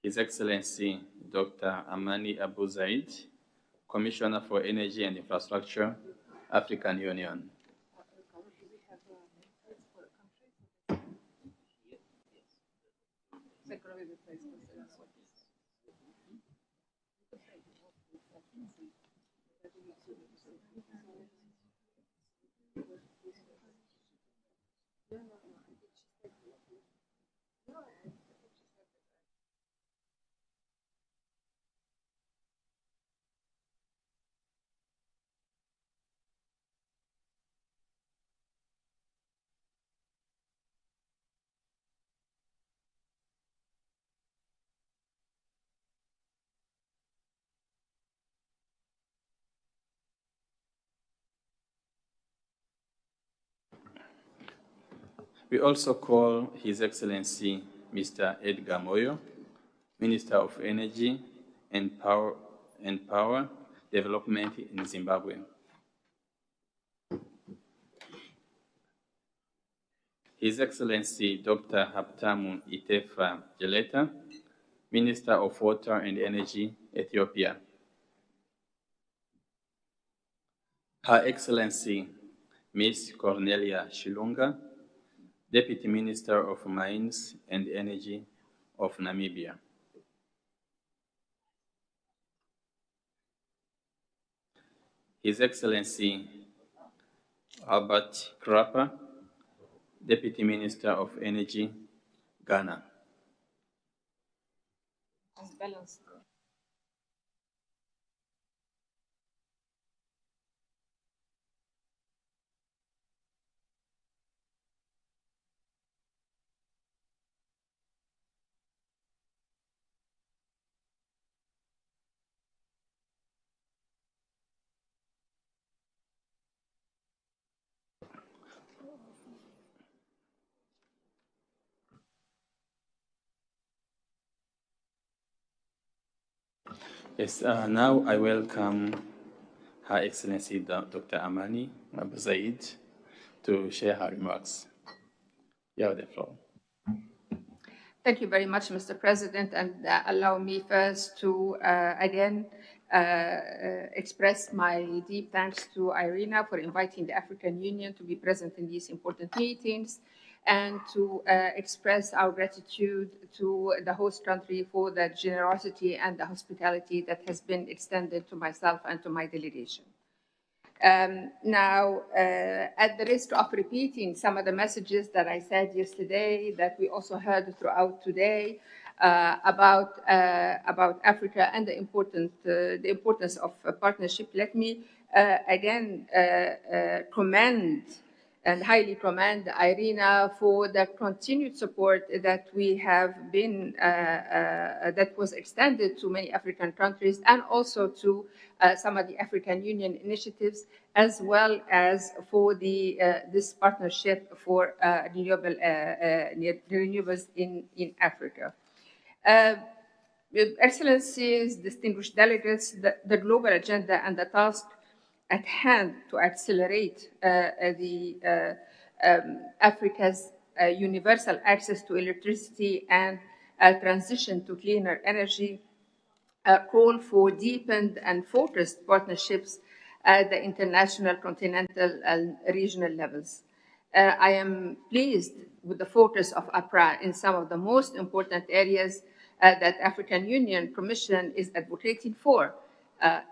His Excellency Dr. Amani Abu Zaid, Commissioner for Energy and Infrastructure, African Union. We also call His Excellency Mr. Edgar Moyo, Minister of Energy and Power Development in Zimbabwe. His Excellency Dr. Haptamu Itefa Jeleta, Minister of Water and Energy, Ethiopia. Her Excellency Ms. Cornelia Shilunga, Deputy Minister of Mines and Energy of Namibia. His Excellency Albert Krapper, Deputy Minister of Energy, Ghana. Yes, now I welcome Her Excellency Dr. Amani Abu Zaid to share her remarks. You have the floor. Thank you very much, Mr. President, and allow me first to again express my deep thanks to IRENA for inviting the African Union to be present in these important meetings, and to express our gratitude to the host country for the generosity and the hospitality that has been extended to myself and to my delegation. Now, at the risk of repeating some of the messages that I said yesterday, that we also heard throughout today about Africa and the importance of partnership, let me again commend and highly commend IRENA for the continued support that we have been, that was extended to many African countries, and also to some of the African Union initiatives, as well as for this partnership for renewables in Africa. Excellencies, distinguished delegates, the global agenda and the task at hand to accelerate Africa's universal access to electricity and transition to cleaner energy call for deepened and focused partnerships at the international, continental, and regional levels. I am pleased with the focus of APPA in some of the most important areas that African Union Commission is advocating for,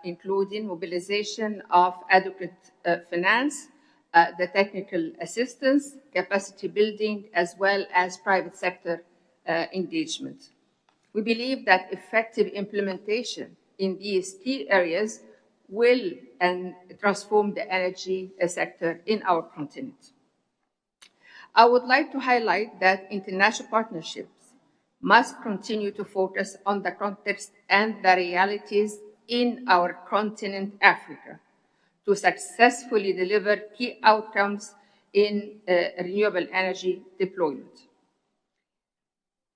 including mobilization of adequate finance, the technical assistance, capacity building, as well as private sector engagement. We believe that effective implementation in these key areas will transform the energy sector in our continent. I would like to highlight that international partnerships must continue to focus on the context and the realities in our continent, Africa, to successfully deliver key outcomes in renewable energy deployment.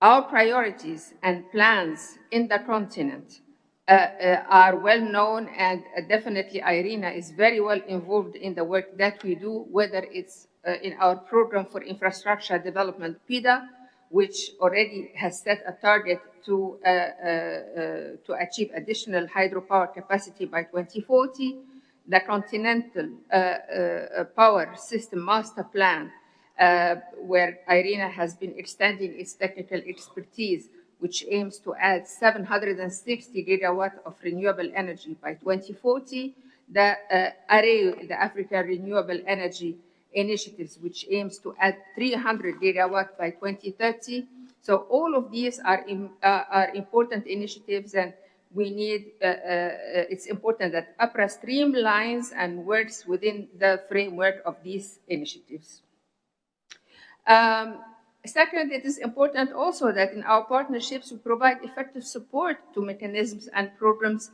Our priorities and plans in the continent are well known, and definitely IRENA is very well involved in the work that we do, whether it's in our program for infrastructure development, PIDA, which already has set a target to achieve additional hydropower capacity by 2040, the Continental Power System Master Plan, where IRENA has been extending its technical expertise, which aims to add 760 gigawatts of renewable energy by 2040. The AREO, the African Renewable Energy Initiatives, which aims to add 300 gigawatts by 2030. So all of these are important initiatives, and we need, it's important that APPA streamlines and works within the framework of these initiatives. Second, it is important also that in our partnerships we provide effective support to mechanisms and programs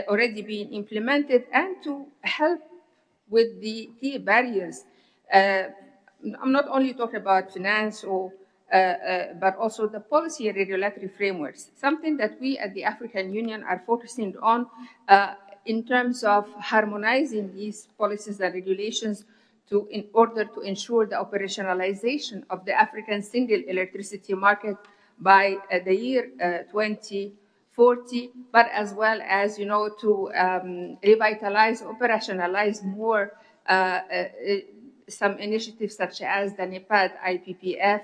already being implemented, and to help with the key barriers. I'm not only talking about finance or but also the policy and regulatory frameworks, something that we at the African Union are focusing on in terms of harmonizing these policies and regulations in order to ensure the operationalization of the African single electricity market by the year 2040, but as well as, to revitalize, operationalize more some initiatives such as the NEPAD IPPF,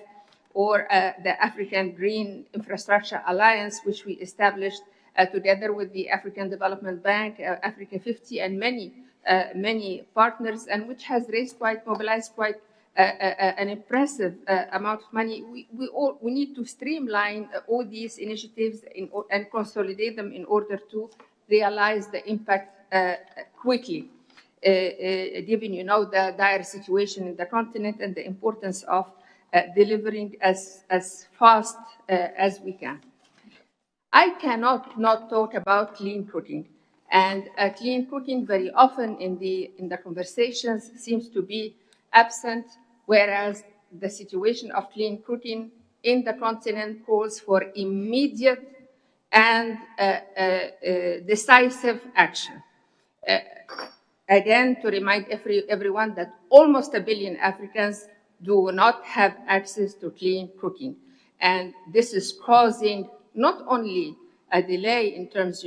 or the African Green Infrastructure Alliance, which we established together with the African Development Bank, Africa 50, and many partners, and which has mobilized quite an impressive amount of money. We need to streamline all these initiatives and consolidate them in order to realize the impact quickly, given the dire situation in the continent and the importance of delivering as fast as we can. I cannot not talk about clean cooking. And clean cooking very often in the conversations seems to be absent, whereas the situation of clean cooking in the continent calls for immediate and decisive action. Again, to remind everyone that almost 1 billion Africans do not have access to clean cooking. And this is causing not only a delay in terms,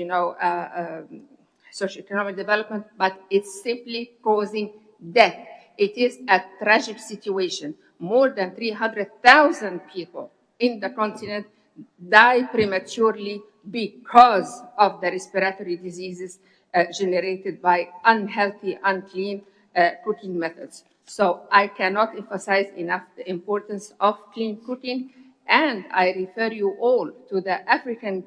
socioeconomic development, but it's simply causing death. It is a tragic situation. More than 300,000 people in the continent die prematurely because of the respiratory diseases generated by unhealthy, unclean cooking methods. So I cannot emphasize enough the importance of clean cooking, and I refer you all to the African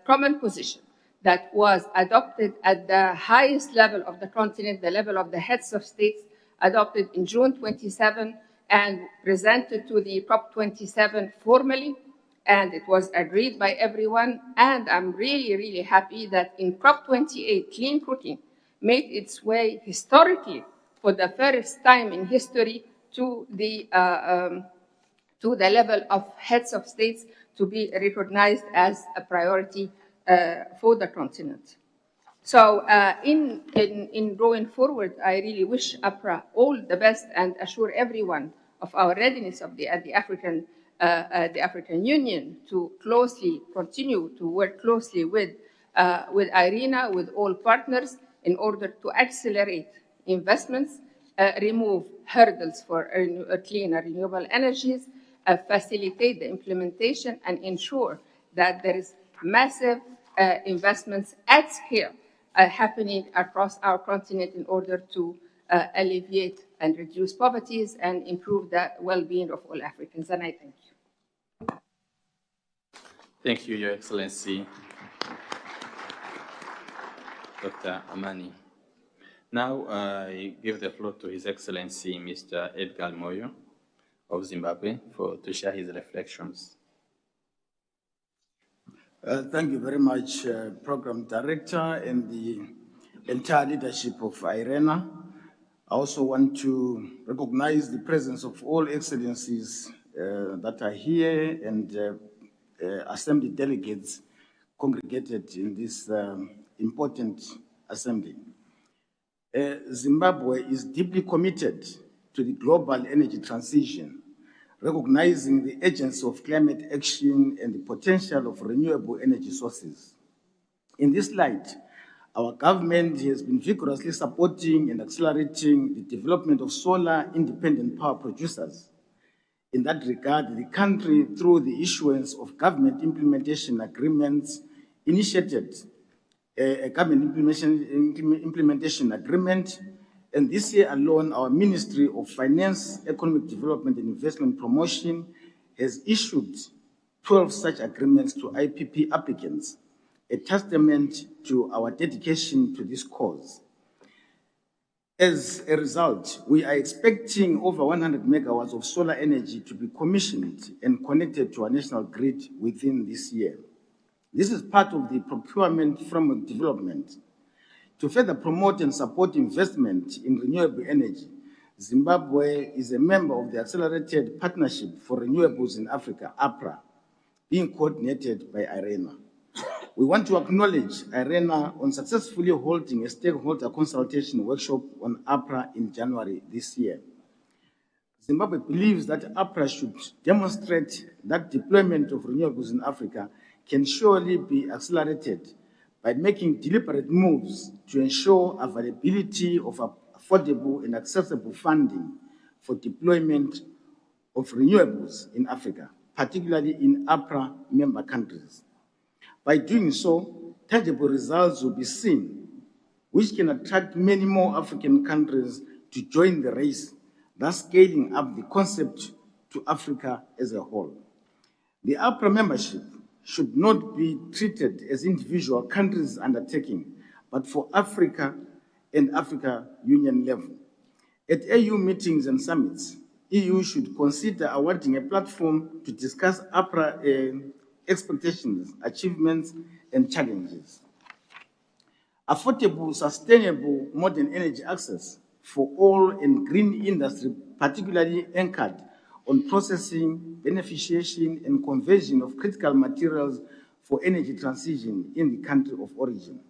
common position that was adopted at the highest level of the continent, the level of the heads of states, adopted in June 27 and presented to the COP27 formally, and it was agreed by everyone. And I'm really, really happy that in COP28, clean cooking made its way historically for the first time in history to the level of heads of states to be recognized as a priority for the continent. So in going forward, I really wish APPA all the best and assure everyone of our readiness of the African Union to continue to work closely with IRENA, with all partners, in order to accelerate investments, remove hurdles for clean and renewable energies, facilitate the implementation, and ensure that there is massive investments at scale happening across our continent in order to alleviate and reduce poverty and improve the well-being of all Africans. And I thank you. Thank you, Your Excellency, Dr. Amani. Now I give the floor to His Excellency, Mr. Edgar Moyo, of Zimbabwe to share his reflections. Thank you very much, Program Director and the entire leadership of IRENA. I also want to recognize the presence of all excellencies that are here and assembly delegates congregated in this important assembly. Zimbabwe is deeply committed to the global energy transition, recognizing the urgency of climate action and the potential of renewable energy sources. In this light, our government has been vigorously supporting and accelerating the development of solar independent power producers. In that regard, the country, through the issuance of government implementation agreements, initiated a government implementation agreement, and this year alone, our Ministry of Finance, Economic Development and Investment Promotion has issued 12 such agreements to IPP applicants, a testament to our dedication to this cause. As a result, we are expecting over 100 megawatts of solar energy to be commissioned and connected to our national grid within this year. This is part of the procurement framework development. To further promote and support investment in renewable energy, Zimbabwe is a member of the Accelerated Partnership for Renewables in Africa, APPA, being coordinated by IRENA. We want to acknowledge IRENA on successfully holding a stakeholder consultation workshop on APPA in January this year. Zimbabwe believes that APPA should demonstrate that deployment of renewables in Africa can surely be accelerated by making deliberate moves to ensure availability of affordable and accessible funding for deployment of renewables in Africa, particularly in APPA member countries. By doing so, tangible results will be seen, which can attract many more African countries to join the race, thus scaling up the concept to Africa as a whole. The APPA membership should not be treated as individual countries' undertaking, but for Africa and Africa Union level. At AU meetings and summits, EU should consider awarding a platform to discuss APPA expectations, achievements, and challenges. Affordable, sustainable, modern energy access for all and green industry, particularly anchored on processing, beneficiation, and conversion of critical materials for energy transition in the country of origin.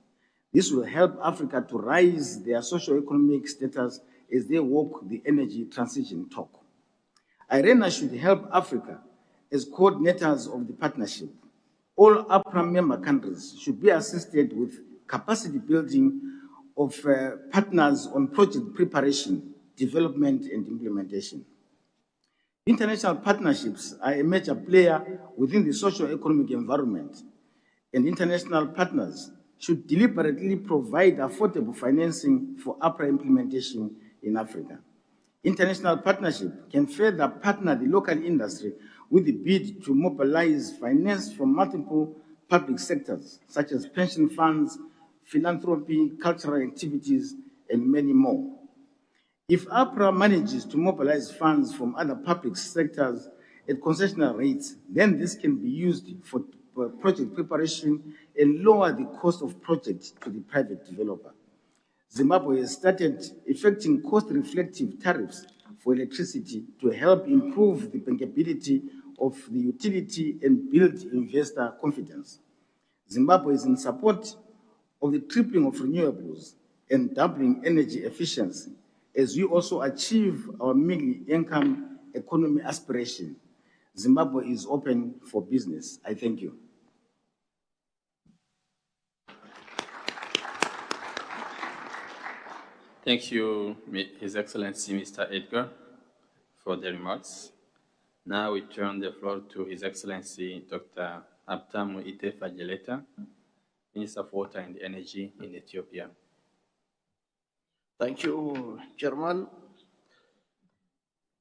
This will help Africa to rise their socio-economic status as they walk the energy transition talk. IRENA should help Africa as coordinators of the partnership. All APPA member countries should be assisted with capacity building of partners on project preparation, development, and implementation. International partnerships are a major player within the socio-economic environment, and international partners should deliberately provide affordable financing for APPA implementation in Africa. International partnership can further partner the local industry with the bid to mobilize finance from multiple public sectors, such as pension funds, philanthropy, cultural activities, and many more. If APPA manages to mobilize funds from other public sectors at concessional rates, then this can be used for project preparation and lower the cost of projects to the private developer. Zimbabwe has started effecting cost-reflective tariffs for electricity to help improve the bankability of the utility and build investor confidence. Zimbabwe is in support of the tripling of renewables and doubling energy efficiency as we also achieve our middle-income economy aspiration. Zimbabwe is open for business. I thank you. Thank you, His Excellency Mr. Edgar, for the remarks. Now we turn the floor to His Excellency Dr. Abtamu Ite-Fajeleta, Minister of Water and Energy in Ethiopia. Thank you, Chairman.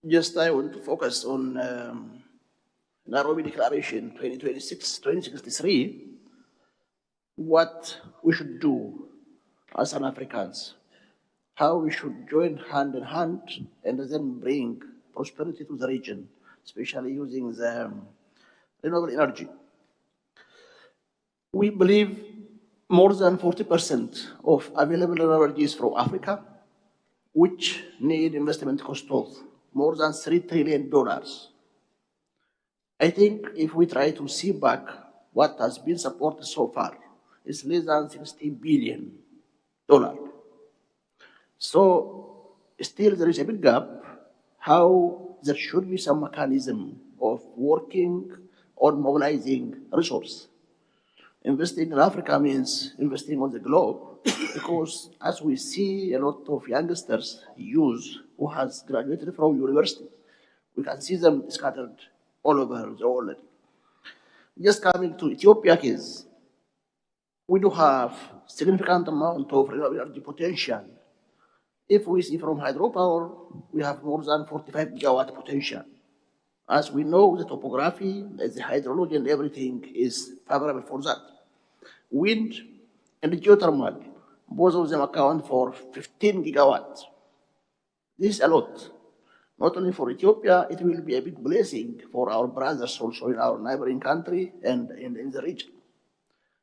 Just I want to focus on Nairobi Declaration 2026-2063, what we should do as Pan-Africans, how we should join hand in hand and then bring prosperity to the region, especially using the renewable energy. We believe more than 40% of available renewable energy is from Africa, which need investment cost of more than $3 trillion. I think if we try to see back what has been supported so far, it's less than $60 billion. So still there is a big gap how there should be some mechanism of working on mobilizing resources. Investing in Africa means investing on the globe because as we see a lot of youngsters youth who has graduated from university, we can see them scattered all over the world. Just coming to Ethiopia case, we do have significant amount of renewable energy potential. If we see from hydropower, we have more than 45 gigawatt potential. As we know, the topography, the hydrology and everything is favorable for that. Wind and geothermal, both of them account for 15 gigawatts. This is a lot. Not only for Ethiopia, it will be a big blessing for our brothers also in our neighboring country and in the region.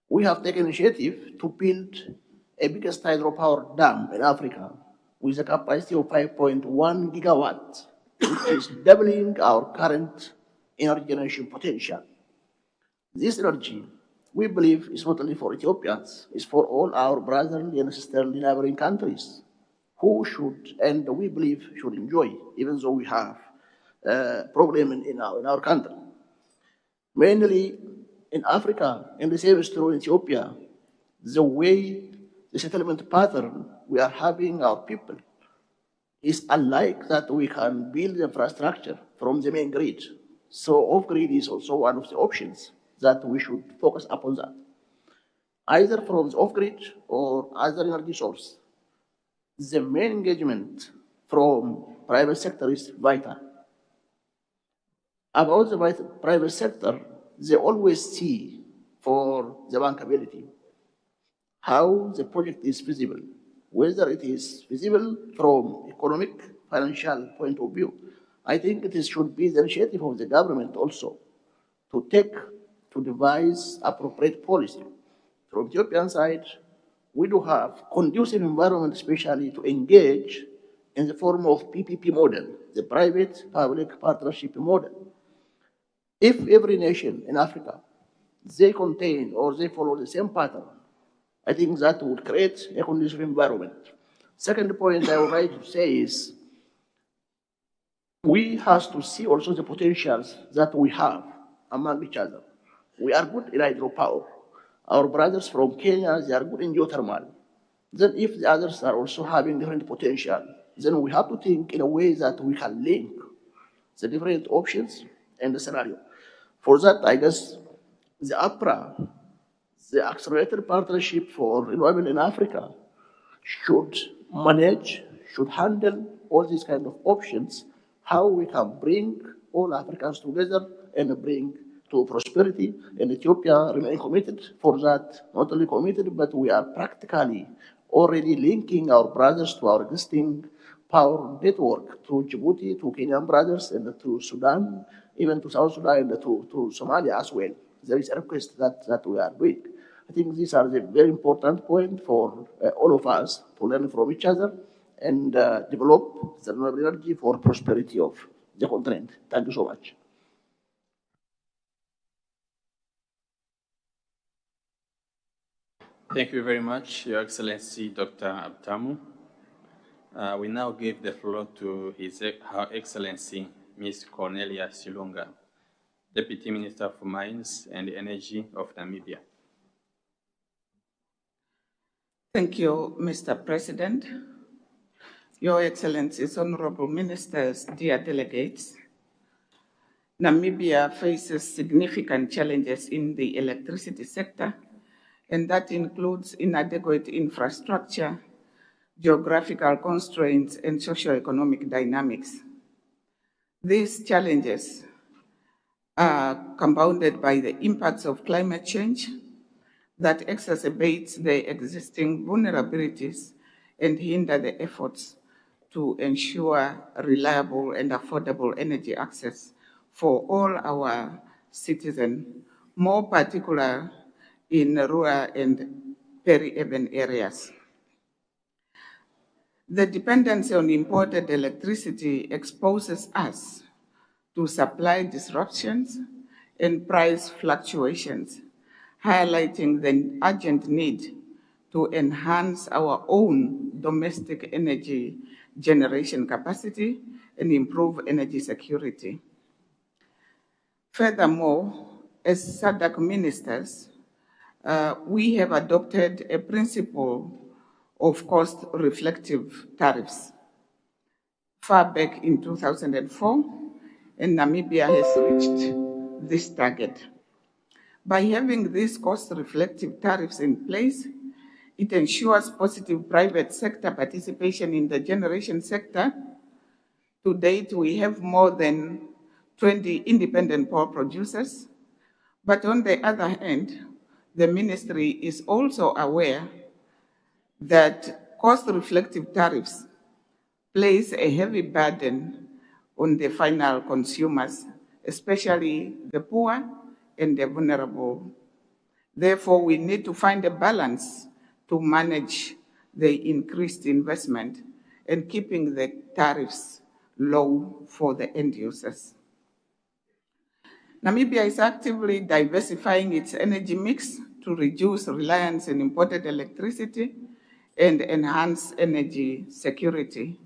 We have taken initiative to build a biggest hydropower dam in Africa with a capacity of 5.1 gigawatts, which is doubling our current energy generation potential. This energy, we believe, is not only for Ethiopians, it's for all our brotherly and sisterly neighboring countries who should, and we believe, should enjoy, even though we have problem in our country. Mainly in Africa, and the same is true in Ethiopia, the way the settlement pattern we are having our people is unlike that we can build infrastructure from the main grid. So off-grid is also one of the options that we should focus upon that. Either from the off-grid or other energy source. The main engagement from private sector is vital. About the private sector, they always see for the bankability, how the project is feasible, whether it is feasible from economic, financial point of view. I think it should be the initiative of the government also to devise appropriate policy. From Ethiopian side, we do have conducive environment, especially to engage in the form of PPP model, the private-public partnership model. If every nation in Africa, they contain or they follow the same pattern, I think that would create a conducive environment. Second point I would like to say is, we have to see also the potentials that we have among each other. We are good in hydropower. Our brothers from Kenya, they are good in geothermal. Then if the others are also having different potential, then we have to think in a way that we can link the different options and the scenario. For that, I guess the APPA, the Accelerated Partnership for Renewable in Africa, should manage, should handle all these kind of options, how we can bring all Africans together and bring to prosperity, and Ethiopia remain committed for that. Not only committed, but we are practically already linking our brothers to our existing power network, to Djibouti, to Kenyan brothers, and to Sudan, even to South Sudan, and to Somalia as well. There is a request that we are doing. I think these are the very important points for all of us to learn from each other and develop the renewable energy for prosperity of the continent. Thank you so much. Thank you very much, Your Excellency, Dr. Abtamu. We now give the floor to Her Excellency, Ms. Cornelia Silunga, Deputy Minister for Mines and Energy of Namibia. Thank you, Mr. President. Your Excellencies, Honorable Ministers, dear delegates, Namibia faces significant challenges in the electricity sector, and that includes inadequate infrastructure, geographical constraints, and socioeconomic dynamics. These challenges are compounded by the impacts of climate change that exacerbates the existing vulnerabilities and hinder the efforts to ensure reliable and affordable energy access for all our citizens, more particular in rural and peri-urban areas. The dependency on imported electricity exposes us to supply disruptions and price fluctuations, highlighting the urgent need to enhance our own domestic energy generation capacity and improve energy security. Furthermore, as SADC ministers, we have adopted a principle of cost-reflective tariffs far back in 2004, and Namibia has reached this target. By having these cost-reflective tariffs in place, it ensures positive private sector participation in the generation sector. To date, we have more than 20 independent power producers, but on the other hand, the ministry is also aware that cost-reflective tariffs place a heavy burden on the final consumers, especially the poor and the vulnerable. Therefore, we need to find a balance to manage the increased investment and keeping the tariffs low for the end users. Namibia is actively diversifying its energy mix to reduce reliance on imported electricity and enhance energy security.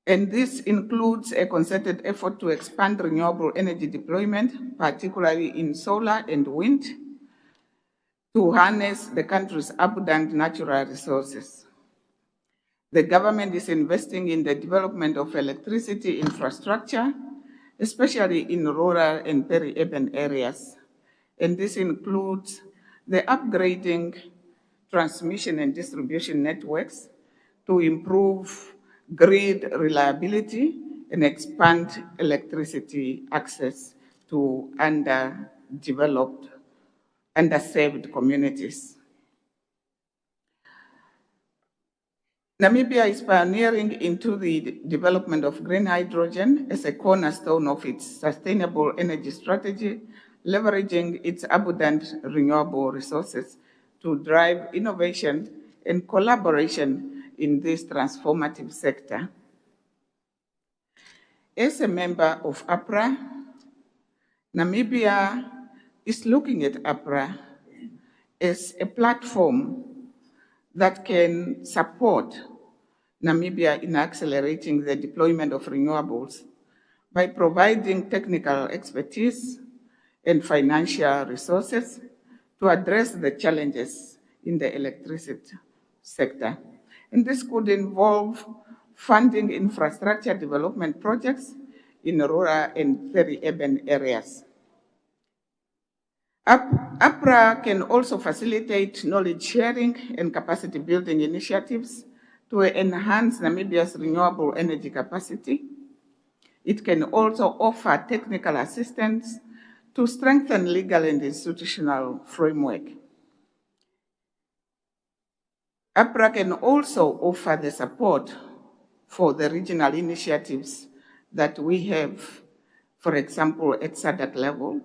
And this includes a concerted effort to expand renewable energy deployment, particularly in solar and wind, to harness the country's abundant natural resources. The government is investing in the development of electricity infrastructure, especially in rural and peri-urban areas. And this includes the upgrading transmission and distribution networks to improve grid reliability and expand electricity access to underdeveloped, underserved communities. Namibia is pioneering into the development of green hydrogen as a cornerstone of its sustainable energy strategy, leveraging its abundant renewable resources to drive innovation and collaboration in this transformative sector. As a member of APPA, Namibia is looking at APPA as a platform that can support Namibia in accelerating the deployment of renewables by providing technical expertise and financial resources to address the challenges in the electricity sector. And this could involve funding infrastructure development projects in rural and peri-urban areas. APPA can also facilitate knowledge sharing and capacity building initiatives to enhance Namibia's renewable energy capacity. It can also offer technical assistance to strengthen legal and institutional framework. APPA can also offer the support for the regional initiatives that we have, for example, at SADC level,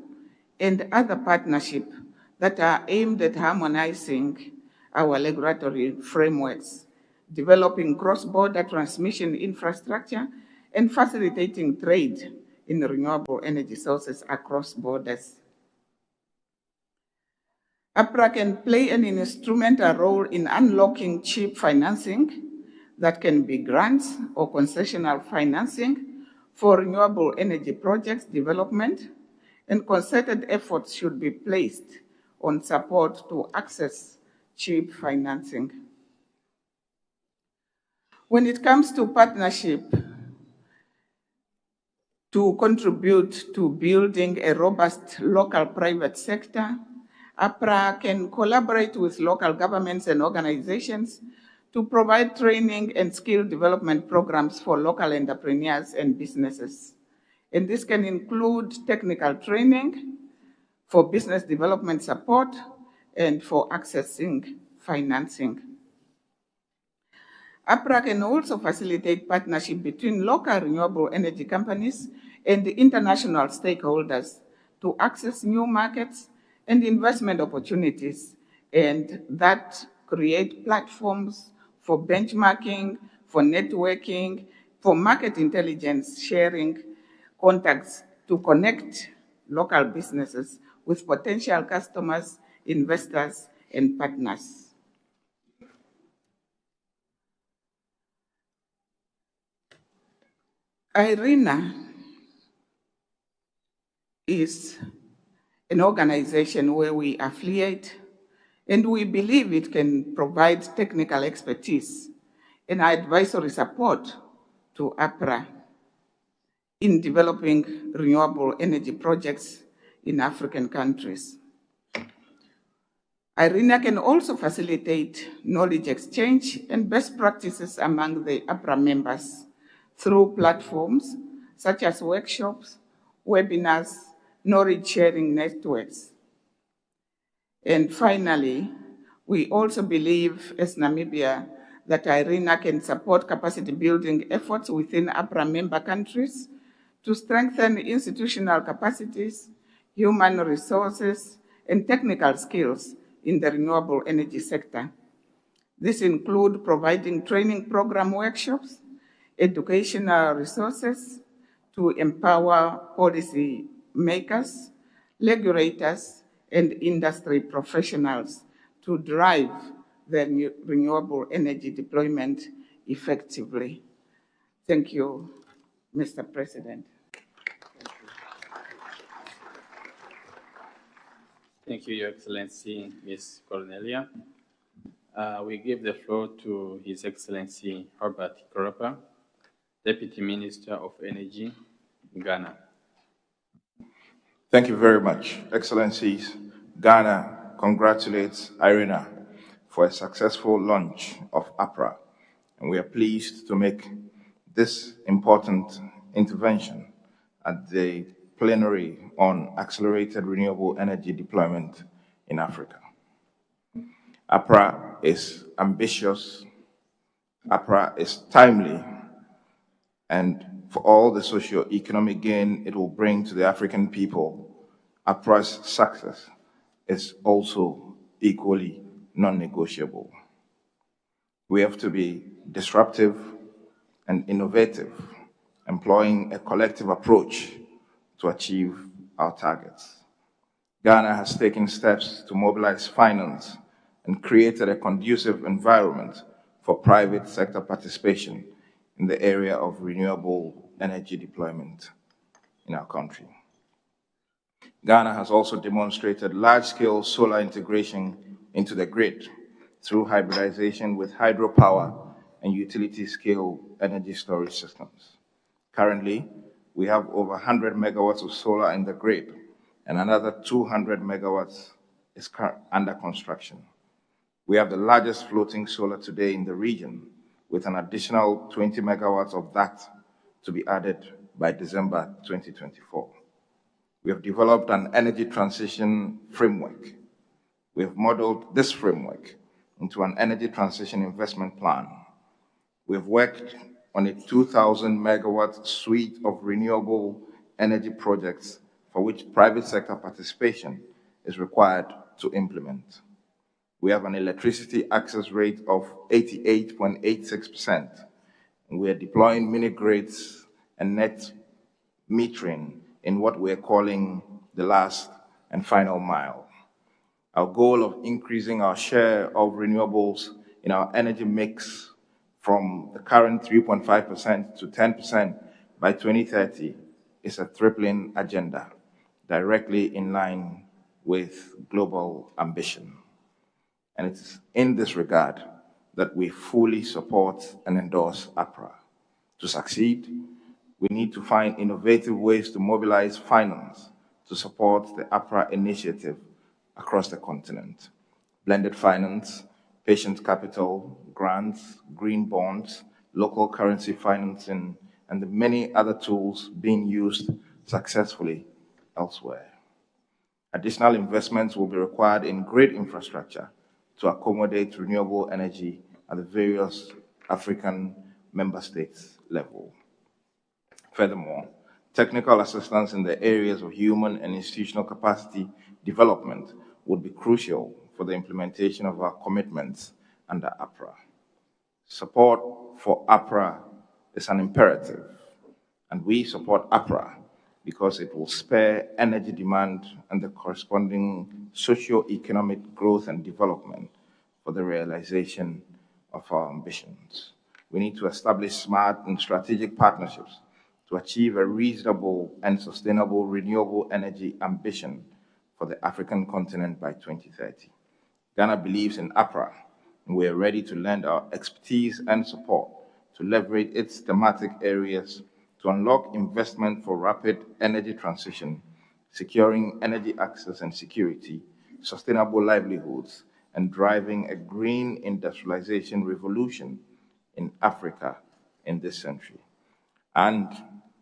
and other partnerships that are aimed at harmonizing our regulatory frameworks, developing cross-border transmission infrastructure, and facilitating trade in renewable energy sources across borders. APPA can play an instrumental role in unlocking cheap financing that can be grants or concessional financing for renewable energy projects development, and concerted efforts should be placed on support to access cheap financing. When it comes to partnership to contribute to building a robust local private sector, APPA can collaborate with local governments and organizations to provide training and skill development programs for local entrepreneurs and businesses. And this can include technical training for business development support and for accessing financing. APPA can also facilitate partnership between local renewable energy companies and the international stakeholders to access new markets and investment opportunities, and that create platforms for benchmarking, for networking, for market intelligence sharing, contacts to connect local businesses with potential customers, investors, and partners. IRENA is an organization where we affiliate, and we believe it can provide technical expertise and advisory support to APPA in developing renewable energy projects in African countries. IRENA can also facilitate knowledge exchange and best practices among the APPA members through platforms such as workshops, webinars, knowledge sharing networks. And finally, we also believe as Namibia that IRENA can support capacity building efforts within APPA member countries to strengthen institutional capacities, human resources, and technical skills in the renewable energy sector. This includes providing training program workshops, educational resources to empower policy makers, regulators, and industry professionals to drive the renewable energy deployment effectively. Thank you, Mr. President. Thank you, Your Excellency, Ms. Cornelia. We give the floor to His Excellency Herbert Koropa, Deputy Minister of Energy, Ghana. Thank you very much, Excellencies. Ghana congratulates IRENA for a successful launch of APPA, and we are pleased to make this important intervention at the Plenary on accelerated renewable energy deployment in Africa. APPA is ambitious, APPA is timely, and for all the socio-economic gain it will bring to the African people, APPA's success is also equally non-negotiable. We have to be disruptive and innovative, employing a collective approach to achieve our targets. Ghana has taken steps to mobilize finance and created a conducive environment for private sector participation in the area of renewable energy deployment in our country. Ghana has also demonstrated large-scale solar integration into the grid through hybridization with hydropower and utility-scale energy storage systems. Currently, we have over 100 megawatts of solar in the grid, and another 200 megawatts is under construction. We have the largest floating solar today in the region, with an additional 20 megawatts of that to be added by December 2024. We have developed an energy transition framework. We have modeled this framework into an energy transition investment plan. We have worked on a 2,000 megawatt suite of renewable energy projects for which private sector participation is required to implement. We have an electricity access rate of 88.86%, and we are deploying mini-grids and net metering in what we're calling the last and final mile. Our goal of increasing our share of renewables in our energy mix from the current 3.5% to 10% by 2030 is a tripling agenda, directly in line with global ambition. And it's in this regard that we fully support and endorse APPA. To succeed, we need to find innovative ways to mobilize finance to support the APPA initiative across the continent. Blended finance, patient capital, grants, green bonds, local currency financing, and the many other tools being used successfully elsewhere. Additional investments will be required in grid infrastructure to accommodate renewable energy at the various African member states level. Furthermore, technical assistance in the areas of human and institutional capacity development would be crucial for the implementation of our commitments under APPA. Support for APPA is an imperative, and we support APPA because it will spur energy demand and the corresponding socio-economic growth and development for the realization of our ambitions. We need to establish smart and strategic partnerships to achieve a reasonable and sustainable renewable energy ambition for the African continent by 2030. Ghana believes in APPA, and we are ready to lend our expertise and support to leverage its thematic areas to unlock investment for rapid energy transition, securing energy access and security, sustainable livelihoods, and driving a green industrialization revolution in Africa in this century. And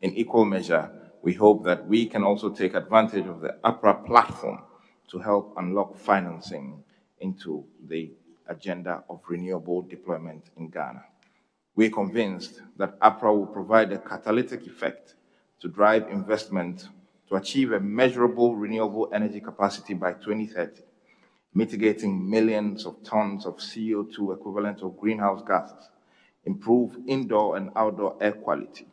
in equal measure, we hope that we can also take advantage of the APPA platform to help unlock financing into the agenda of renewable deployment in Ghana. We're convinced that APPA will provide a catalytic effect to drive investment to achieve a measurable renewable energy capacity by 2030, mitigating millions of tons of CO2 equivalent of greenhouse gases, improve indoor and outdoor air quality,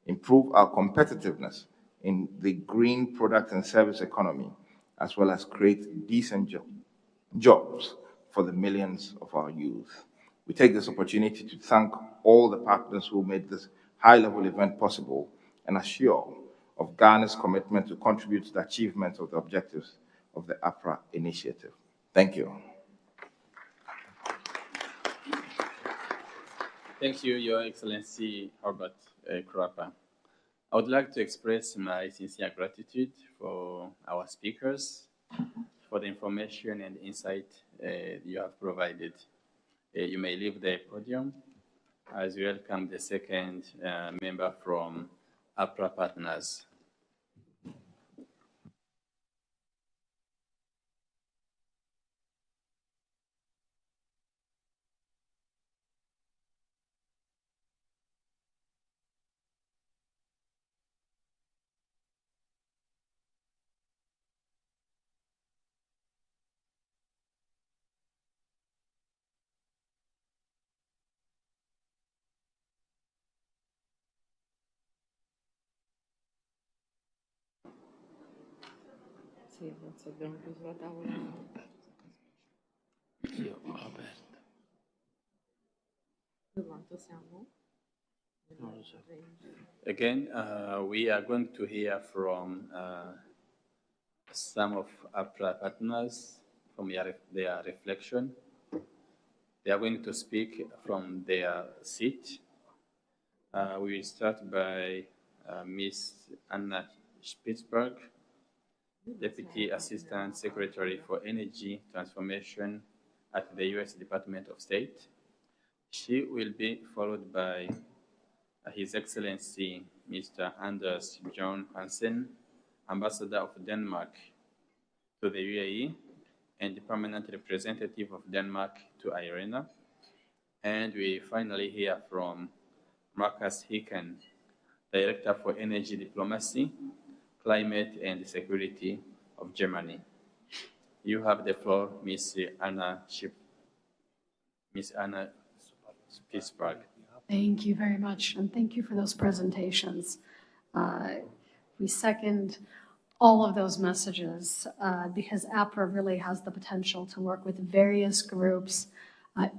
improve our competitiveness in the green product and service economy, as well as create decent jobs for the millions of our youth. We take this opportunity to thank all the partners who made this high-level event possible and assure of Ghana's commitment to contribute to the achievement of the objectives of the APPA initiative. Thank you. Thank you, Your Excellency Herbert Kurapa. I would like to express my sincere gratitude for our speakers, for the information and insight you have provided. You may leave the podium as we welcome the second member from APPA Partners. Again, we are going to hear from some of APPA partners from their reflection. They are going to speak from their seat. We will start by Ms. Anna Spitzberg, Deputy Assistant Secretary for Energy Transformation at the U.S. Department of State. She will be followed by His Excellency Mr. Anders John Hansen, Ambassador of Denmark to the UAE and the Permanent Representative of Denmark to IRENA. And we finally hear from Marcus Hicken, Director for Energy Diplomacy, Climate and Security of Germany. You have the floor, Ms. Anna Spitzberg. Thank you very much, and thank you for those presentations. We second all of those messages because APPA really has the potential to work with various groups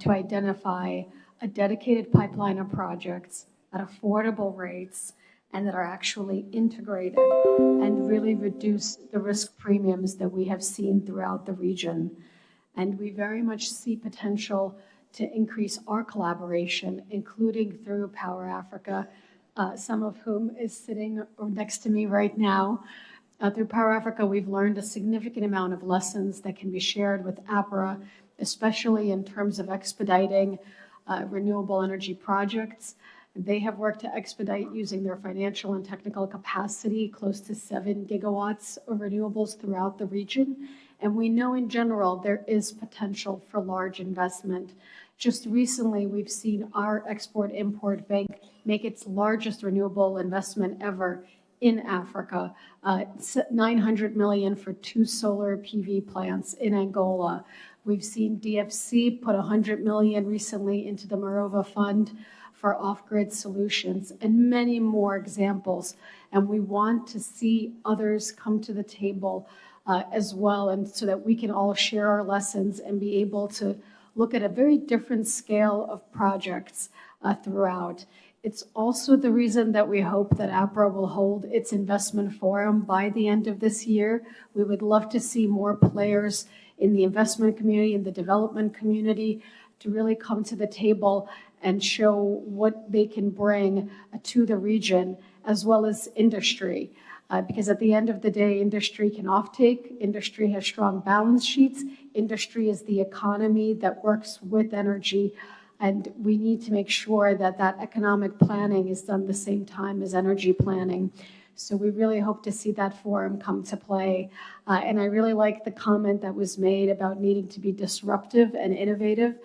to identify a dedicated pipeline of projects at affordable rates and that are actually integrated and really reduce the risk premiums that we have seen throughout the region. And we very much see potential to increase our collaboration, including through Power Africa, some of whom is sitting next to me right now. Through Power Africa, we've learned a significant amount of lessons that can be shared with APPA, especially in terms of expediting renewable energy projects. They have worked to expedite using their financial and technical capacity, close to 7 gigawatts of renewables throughout the region. And we know in general there is potential for large investment Just recently, we've seen our Export-Import Bank make its largest renewable investment ever in Africa, 900 million for 2 solar PV plants in Angola. We've seen DFC put 100 million recently into the Morova Fund for off-grid solutions, and many more examples. And we want to see others come to the table as well, and so that we can all share our lessons and be able to look at a very different scale of projects throughout. It's also the reason that we hope that APPA will hold its investment forum by the end of this year. We would love to see more players in the investment community, in the development community, to really come to the table and show what they can bring to the region, as well as industry. Because at the end of the day, industry can offtake, industry has strong balance sheets, industry is the economy that works with energy, and we need to make sure that that economic planning is done at the same time as energy planning. So we really hope to see that forum come to play. And I really like the comment that was made about needing to be disruptive and innovative.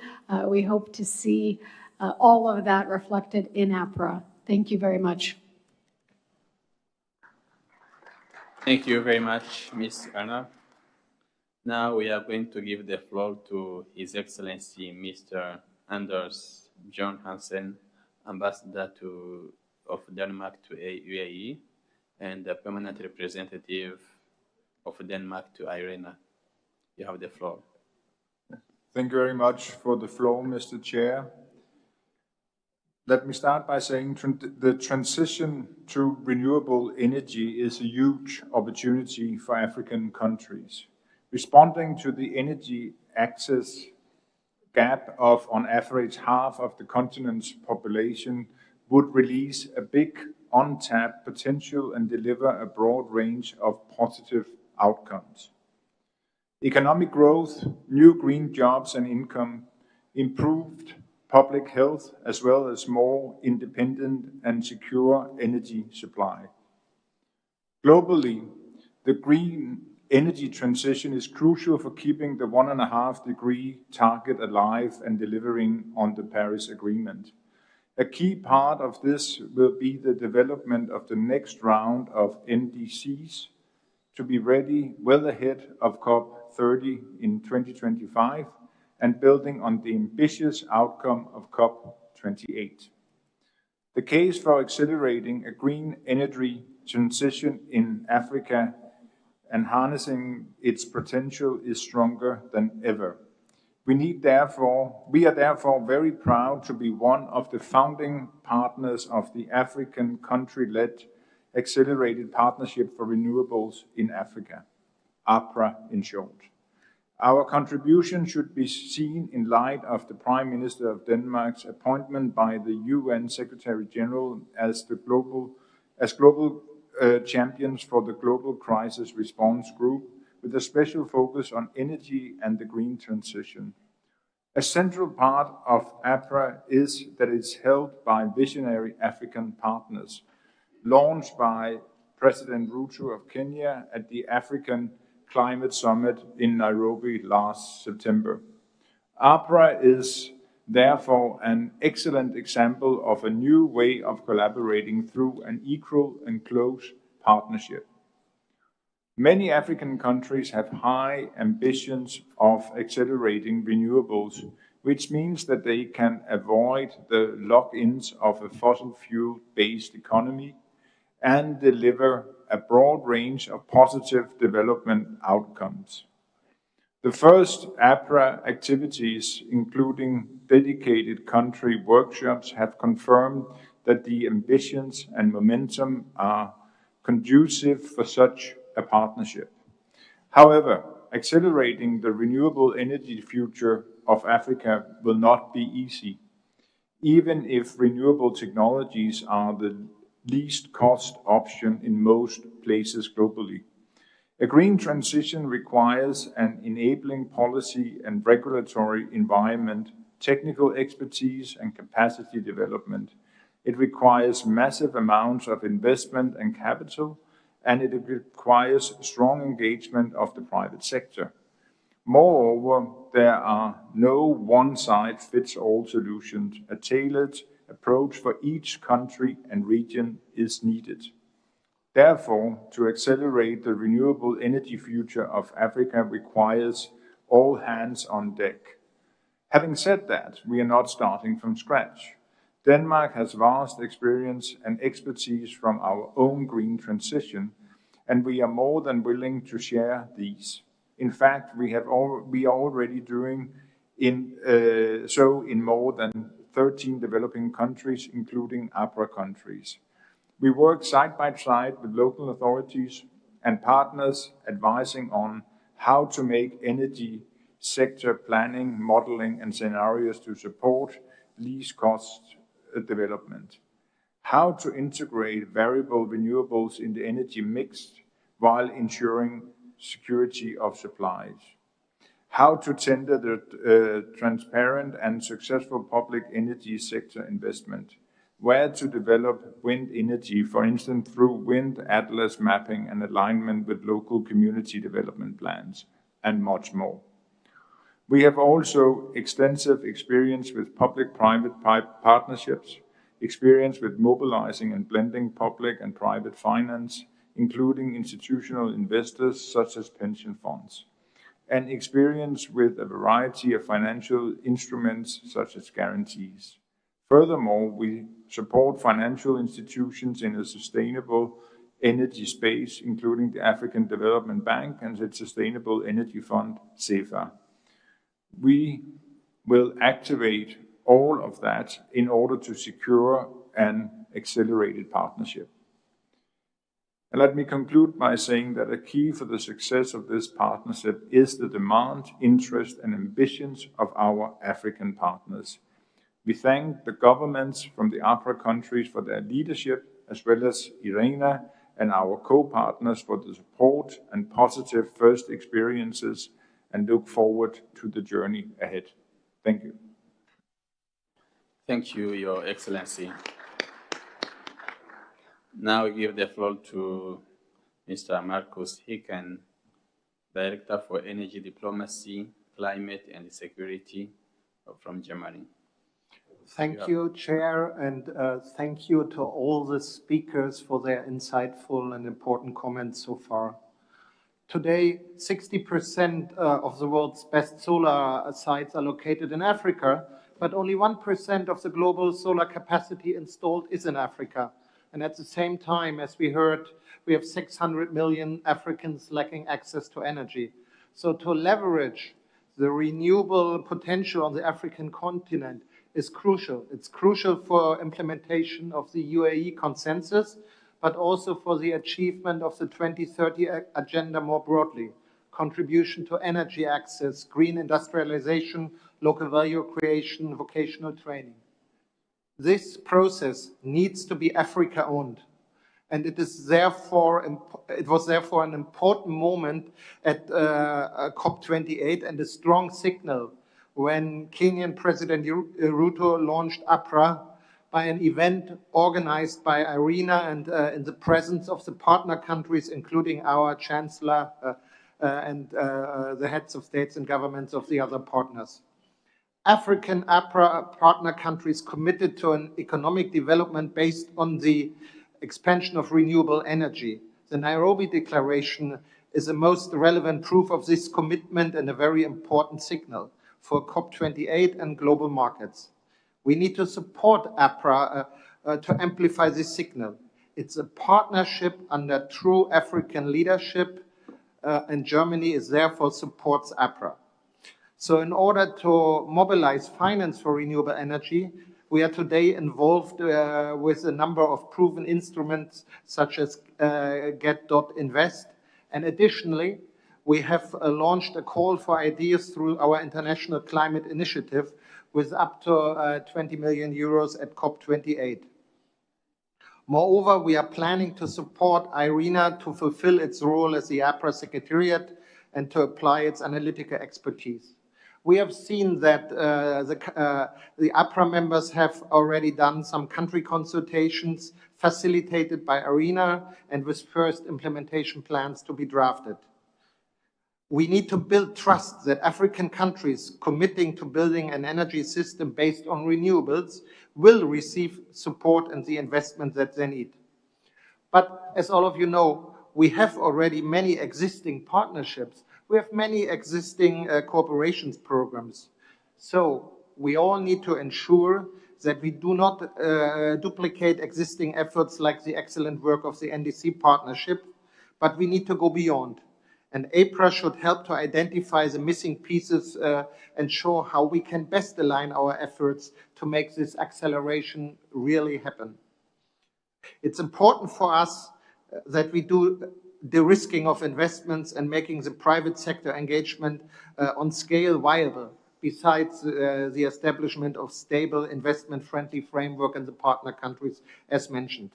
We hope to see all of that reflected in APPA. Thank you very much. Thank you very much, Ms. Anna. Now we are going to give the floor to His Excellency Mr. Anders John Hansen, Ambassador of Denmark to UAE, and the Permanent Representative of Denmark to IRENA. You have the floor. Thank you very much for the floor, Mr. Chair. Let me start by saying the transition to renewable energy is a huge opportunity for African countries. Responding to the energy access gap of, on average, half of the continent's population would release a big untapped potential and deliver a broad range of positive outcomes. Economic growth, new green jobs and income, improved public health, as well as more independent and secure energy supply. Globally, the green energy transition is crucial for keeping the 1.5-degree target alive and delivering on the Paris Agreement. A key part of this will be the development of the next round of NDCs to be ready well ahead of COP30 in 2025 and building on the ambitious outcome of COP28. The case for accelerating a green energy transition in Africa and harnessing its potential is stronger than ever. We are therefore very proud to be one of the founding partners of the African country-led Accelerated Partnership for Renewables in Africa, APPA in short. Our contribution should be seen in light of the Prime Minister of Denmark's appointment by the UN Secretary General as global champions for the Global Crisis Response Group, with a special focus on energy and the green transition. A central part of APPA is that it's held by visionary African partners, launched by President Ruto of Kenya at the African Climate Summit in Nairobi last September. APPA is therefore an excellent example of a new way of collaborating through an equal and close partnership. Many African countries have high ambitions of accelerating renewables, which means that they can avoid the lock-ins of a fossil fuel-based economy and deliver a broad range of positive development outcomes. The first APPA activities, including dedicated country workshops, have confirmed that the ambitions and momentum are conducive for such a partnership. However, accelerating the renewable energy future of Africa will not be easy, even if renewable technologies are the least cost option in most places globally. A green transition requires an enabling policy and regulatory environment, technical expertise and capacity development. It requires massive amounts of investment and capital, and it requires strong engagement of the private sector. Moreover, there are no one-size-fits-all solutions. A tailored approach for each country and region is needed. Therefore, to accelerate the renewable energy future of Africa requires all hands on deck. Having said that, we are not starting from scratch. Denmark has vast experience and expertise from our own green transition, and we are more than willing to share these. In fact, we are already doing so in more than 13 developing countries, including APPA countries. We work side by side with local authorities and partners advising on how to make energy sector planning, modeling, and scenarios to support least cost development. How to integrate variable renewables in the energy mix while ensuring security of supplies. How to tender the transparent and successful public energy sector investment. Where to develop wind energy, for instance, through wind atlas mapping and alignment with local community development plans, and much more. We have also extensive experience with public-private partnerships, experience with mobilizing and blending public and private finance, including institutional investors such as pension funds, and experience with a variety of financial instruments such as guarantees. Furthermore, we support financial institutions in a sustainable energy space, including the African Development Bank and its Sustainable Energy Fund, CEFA. We will activate all of that in order to secure an accelerated partnership. And let me conclude by saying that a key for the success of this partnership is the demand, interest, and ambitions of our African partners. We thank the governments from the APPA countries for their leadership, as well as IRENA and our co-partners for the support and positive first experiences, and look forward to the journey ahead. Thank you. Thank you, Your Excellency. Now I give the floor to Mr. Markus Hicken, Director for Energy Diplomacy, Climate and Security from Germany. Thank you, Chair, and thank you to all the speakers for their insightful and important comments so far. Today, 60% of the world's best solar sites are located in Africa, but only 1% of the global solar capacity installed is in Africa. And at the same time, as we heard, we have 600 million Africans lacking access to energy. So to leverage the renewable potential on the African continent is crucial. It's crucial for implementation of the UAE consensus, but also for the achievement of the 2030 agenda more broadly. Contribution to energy access, green industrialization, local value creation, vocational training. This process needs to be Africa-owned, and it was therefore an important moment at COP28 and a strong signal when Kenyan President Ruto launched APPA by an event organized by IRENA and in the presence of the partner countries, including our Chancellor and the heads of states and governments of the other partners. African APPA partner countries committed to an economic development based on the expansion of renewable energy. The Nairobi Declaration is the most relevant proof of this commitment and a very important signal for COP28 and global markets. We need to support APPA to amplify this signal. It's a partnership under true African leadership, and Germany is therefore supports APPA. So in order to mobilize finance for renewable energy, we are today involved with a number of proven instruments such as Get.Invest. And additionally, we have launched a call for ideas through our International Climate Initiative with up to 20 million euros at COP28. Moreover, we are planning to support IRENA to fulfill its role as the APPA Secretariat and to apply its analytical expertise. We have seen that the APPA members have already done some country consultations facilitated by IRENA and with first implementation plans to be drafted. We need to build trust that African countries committing to building an energy system based on renewables will receive support and the investment that they need. But as all of you know, we have already many existing partnerships. We have many existing cooperations programs. So we all need to ensure that we do not duplicate existing efforts like the excellent work of the NDC partnership, but we need to go beyond. And APPA should help to identify the missing pieces and show how we can best align our efforts to make this acceleration really happen. It's important for us that we do de-risking of investments and making the private sector engagement on scale viable, besides the establishment of stable investment-friendly framework in the partner countries, as mentioned.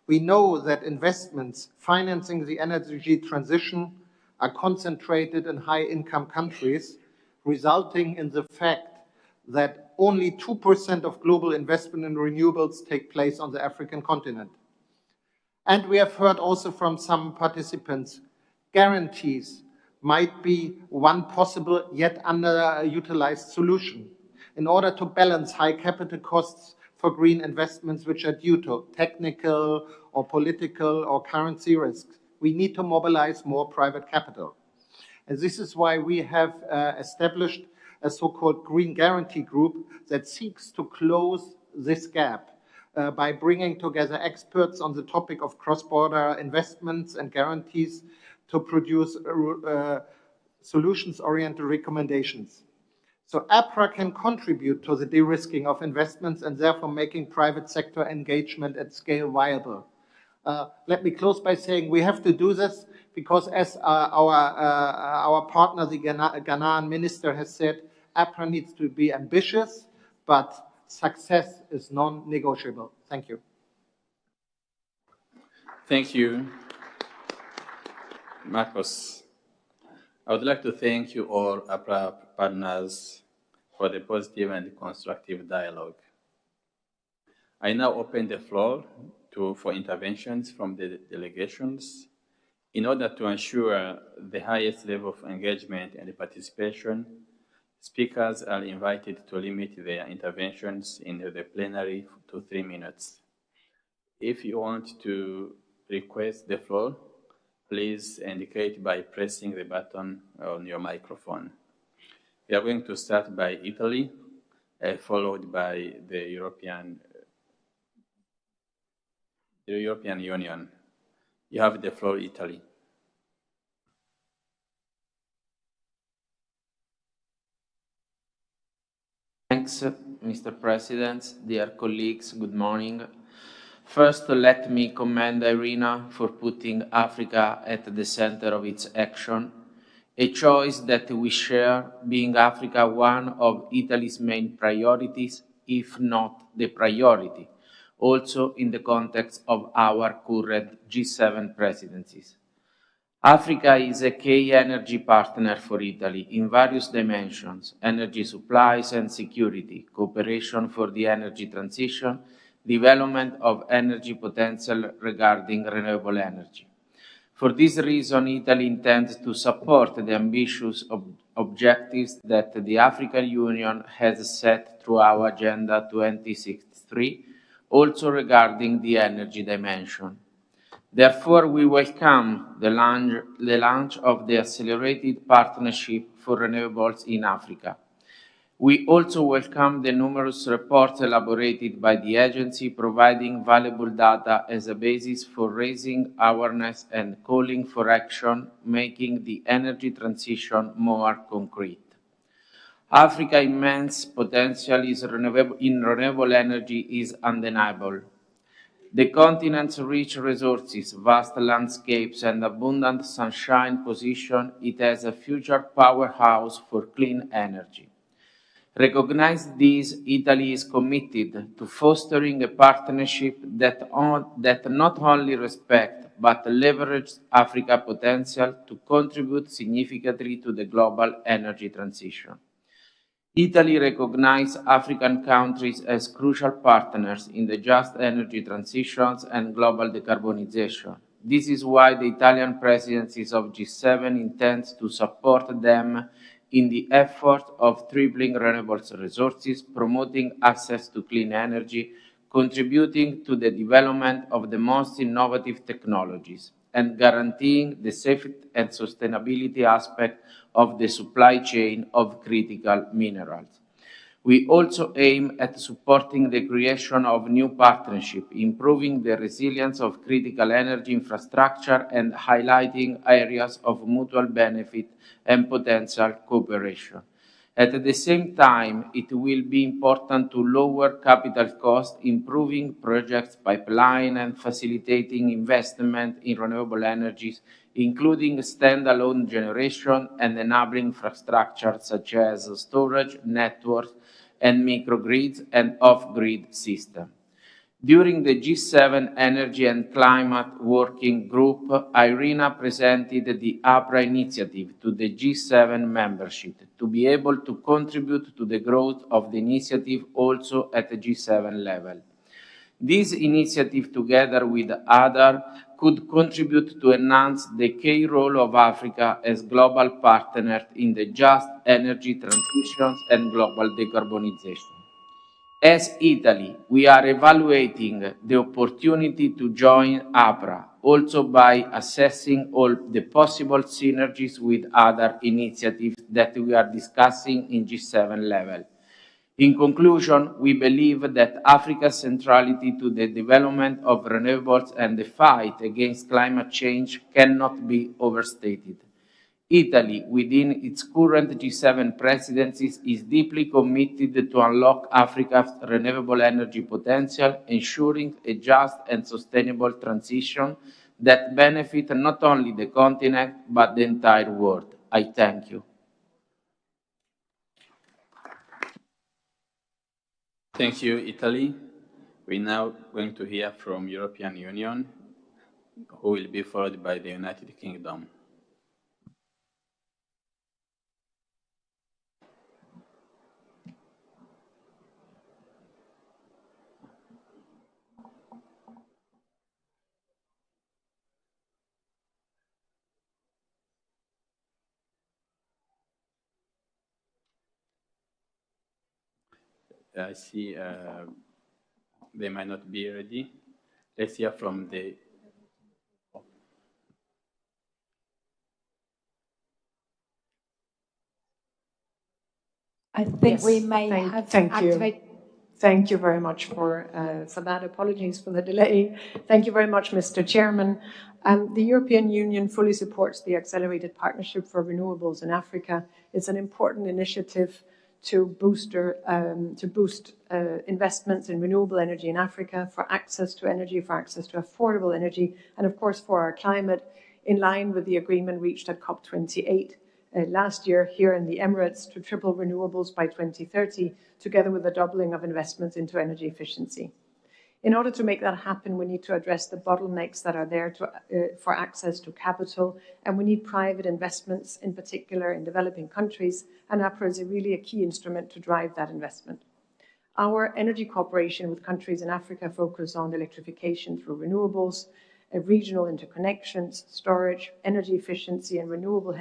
We know that investments financing the energy transition are concentrated in high-income countries, resulting in the fact that only 2% of global investment in renewables take place on the African continent. And we have heard also from some participants, guarantees might be one possible yet underutilized solution in order to balance high capital costs for green investments which are due to technical or political or currency risks. We need to mobilize more private capital. And this is why we have established a so-called Green Guarantee Group that seeks to close this gap by bringing together experts on the topic of cross-border investments and guarantees to produce solutions-oriented recommendations. So APPA can contribute to the de-risking of investments and therefore making private sector engagement at scale viable. Let me close by saying we have to do this because as our partner, the Ghanaian minister has said, APPA needs to be ambitious, but success is non-negotiable. Thank you. Thank you, Marcos. I would like to thank you all APPA partners for the positive and constructive dialogue. I now open the floor for interventions from the delegations. In order to ensure the highest level of engagement and participation, speakers are invited to limit their interventions in the plenary to 3 minutes. If you want to request the floor, please indicate by pressing the button on your microphone. We are going to start by Italy, followed by the European Union. You have the floor, Italy. Thanks, Mr. President, dear colleagues, good morning. First, let me commend IRENA for putting Africa at the center of its action, a choice that we share, being Africa one of Italy's main priorities, if not the priority, also in the context of our current G7 presidencies. Africa is a key energy partner for Italy in various dimensions: energy supplies and security, cooperation for the energy transition, development of energy potential regarding renewable energy. For this reason, Italy intends to support the ambitious objectives that the African Union has set through our Agenda 2063, also regarding the energy dimension. Therefore, we welcome the launch of the Accelerated Partnership for Renewables in Africa. We also welcome the numerous reports elaborated by the agency, providing valuable data as a basis for raising awareness and calling for action, making the energy transition more concrete. Africa's immense potential in renewable energy is undeniable. The continent's rich resources, vast landscapes, and abundant sunshine position it as a future powerhouse for clean energy. Recognize this, Italy is committed to fostering a partnership that not only respects but leverages Africa's potential to contribute significantly to the global energy transition. Italy recognizes African countries as crucial partners in the just energy transitions and global decarbonization. This is why the Italian presidencies of G7 intends to support them in the effort of tripling renewable resources, promoting access to clean energy, contributing to the development of the most innovative technologies, and guaranteeing the safety and sustainability aspect of the supply chain of critical minerals. We also aim at supporting the creation of new partnerships, improving the resilience of critical energy infrastructure, and highlighting areas of mutual benefit and potential cooperation. At the same time, it will be important to lower capital costs, improving projects pipeline, and facilitating investment in renewable energies, including standalone generation and enabling infrastructure such as storage, networks, and microgrids and off-grid systems. During the G7 Energy and Climate Working Group, IRENA presented the APPA initiative to the G7 membership to be able to contribute to the growth of the initiative also at the G7 level. This initiative, together with others, could contribute to enhance the key role of Africa as global partner in the just energy transitions and global decarbonization. As Italy, we are evaluating the opportunity to join APPA, also by assessing all the possible synergies with other initiatives that we are discussing in G7 level. In conclusion, we believe that Africa's centrality to the development of renewables and the fight against climate change cannot be overstated. Italy, within its current G7 presidencies, is deeply committed to unlock Africa's renewable energy potential, ensuring a just and sustainable transition that benefits not only the continent, but the entire world. I thank you. Thank you, Italy. We're now going to hear from European Union, who will be followed by the United Kingdom. I see they might not be ready. Let's hear from the... I think we may have to activate. Thank you very much for that. Apologies for the delay. Thank you very much, Mr. Chairman. The European Union fully supports the Accelerated Partnership for Renewables in Africa. It's an important initiative to boost investments in renewable energy in Africa, for access to energy, for access to affordable energy, and of course for our climate, in line with the agreement reached at COP28 last year here in the Emirates to triple renewables by 2030, together with the doubling of investments into energy efficiency. In order to make that happen, we need to address the bottlenecks that are there for access to capital, and we need private investments, in particular in developing countries, and APPA is really a key instrument to drive that investment. Our energy cooperation with countries in Africa focus on electrification through renewables, regional interconnections, storage, energy efficiency, and renewable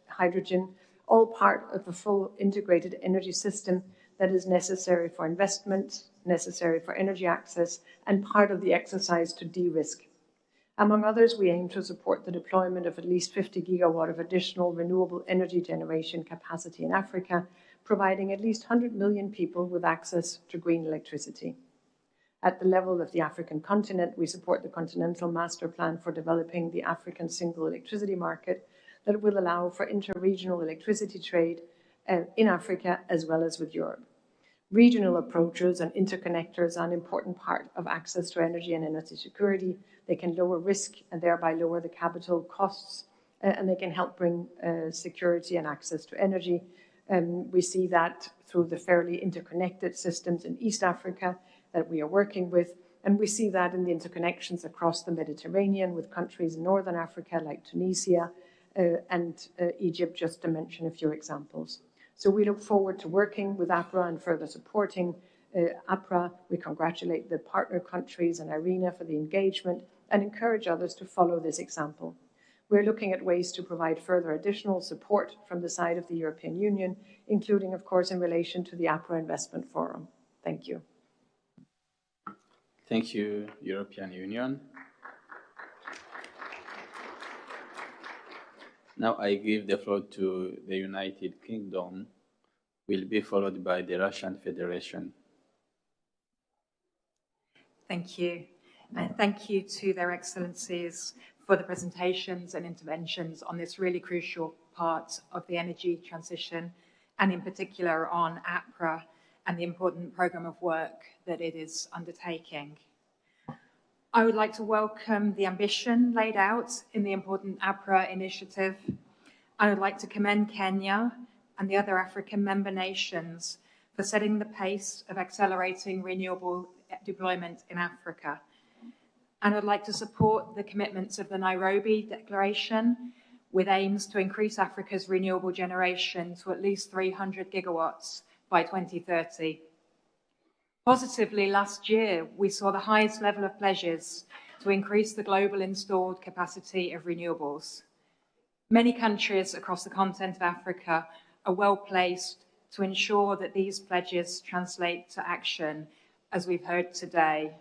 hydrogen, all part of a full integrated energy system that is necessary for investment, necessary for energy access, and part of the exercise to de-risk. Among others, we aim to support the deployment of at least 50 gigawatt of additional renewable energy generation capacity in Africa, providing at least 100 million people with access to green electricity. At the level of the African continent, we support the Continental Master Plan for developing the African single electricity market that will allow for inter-regional electricity trade in Africa as well as with Europe. Regional approaches and interconnectors are an important part of access to energy and energy security. They can lower risk and thereby lower the capital costs, and they can help bring security and access to energy. We see that through the fairly interconnected systems in East Africa that we are working with, and we see that in the interconnections across the Mediterranean with countries in Northern Africa like Tunisia and Egypt, just to mention a few examples. So we look forward to working with APPA and further supporting APPA. We congratulate the partner countries and IRENA for the engagement, and encourage others to follow this example. We're looking at ways to provide further additional support from the side of the European Union, including, of course, in relation to the APPA Investment Forum. Thank you. Thank you, European Union. Now I give the floor to the United Kingdom, will be followed by the Russian Federation. Thank you. And thank you to their excellencies for the presentations and interventions on this really crucial part of the energy transition, and in particular on APPA and the important program of work that it is undertaking. I would like to welcome the ambition laid out in the important APPA initiative. I would like to commend Kenya and the other African member nations for setting the pace of accelerating renewable deployment in Africa. And I'd like to support the commitments of the Nairobi Declaration with aims to increase Africa's renewable generation to at least 300 gigawatts by 2030. Positively, last year, we saw the highest level of pledges to increase the global installed capacity of renewables. Many countries across the continent of Africa are well placed to ensure that these pledges translate to action, as we've heard today.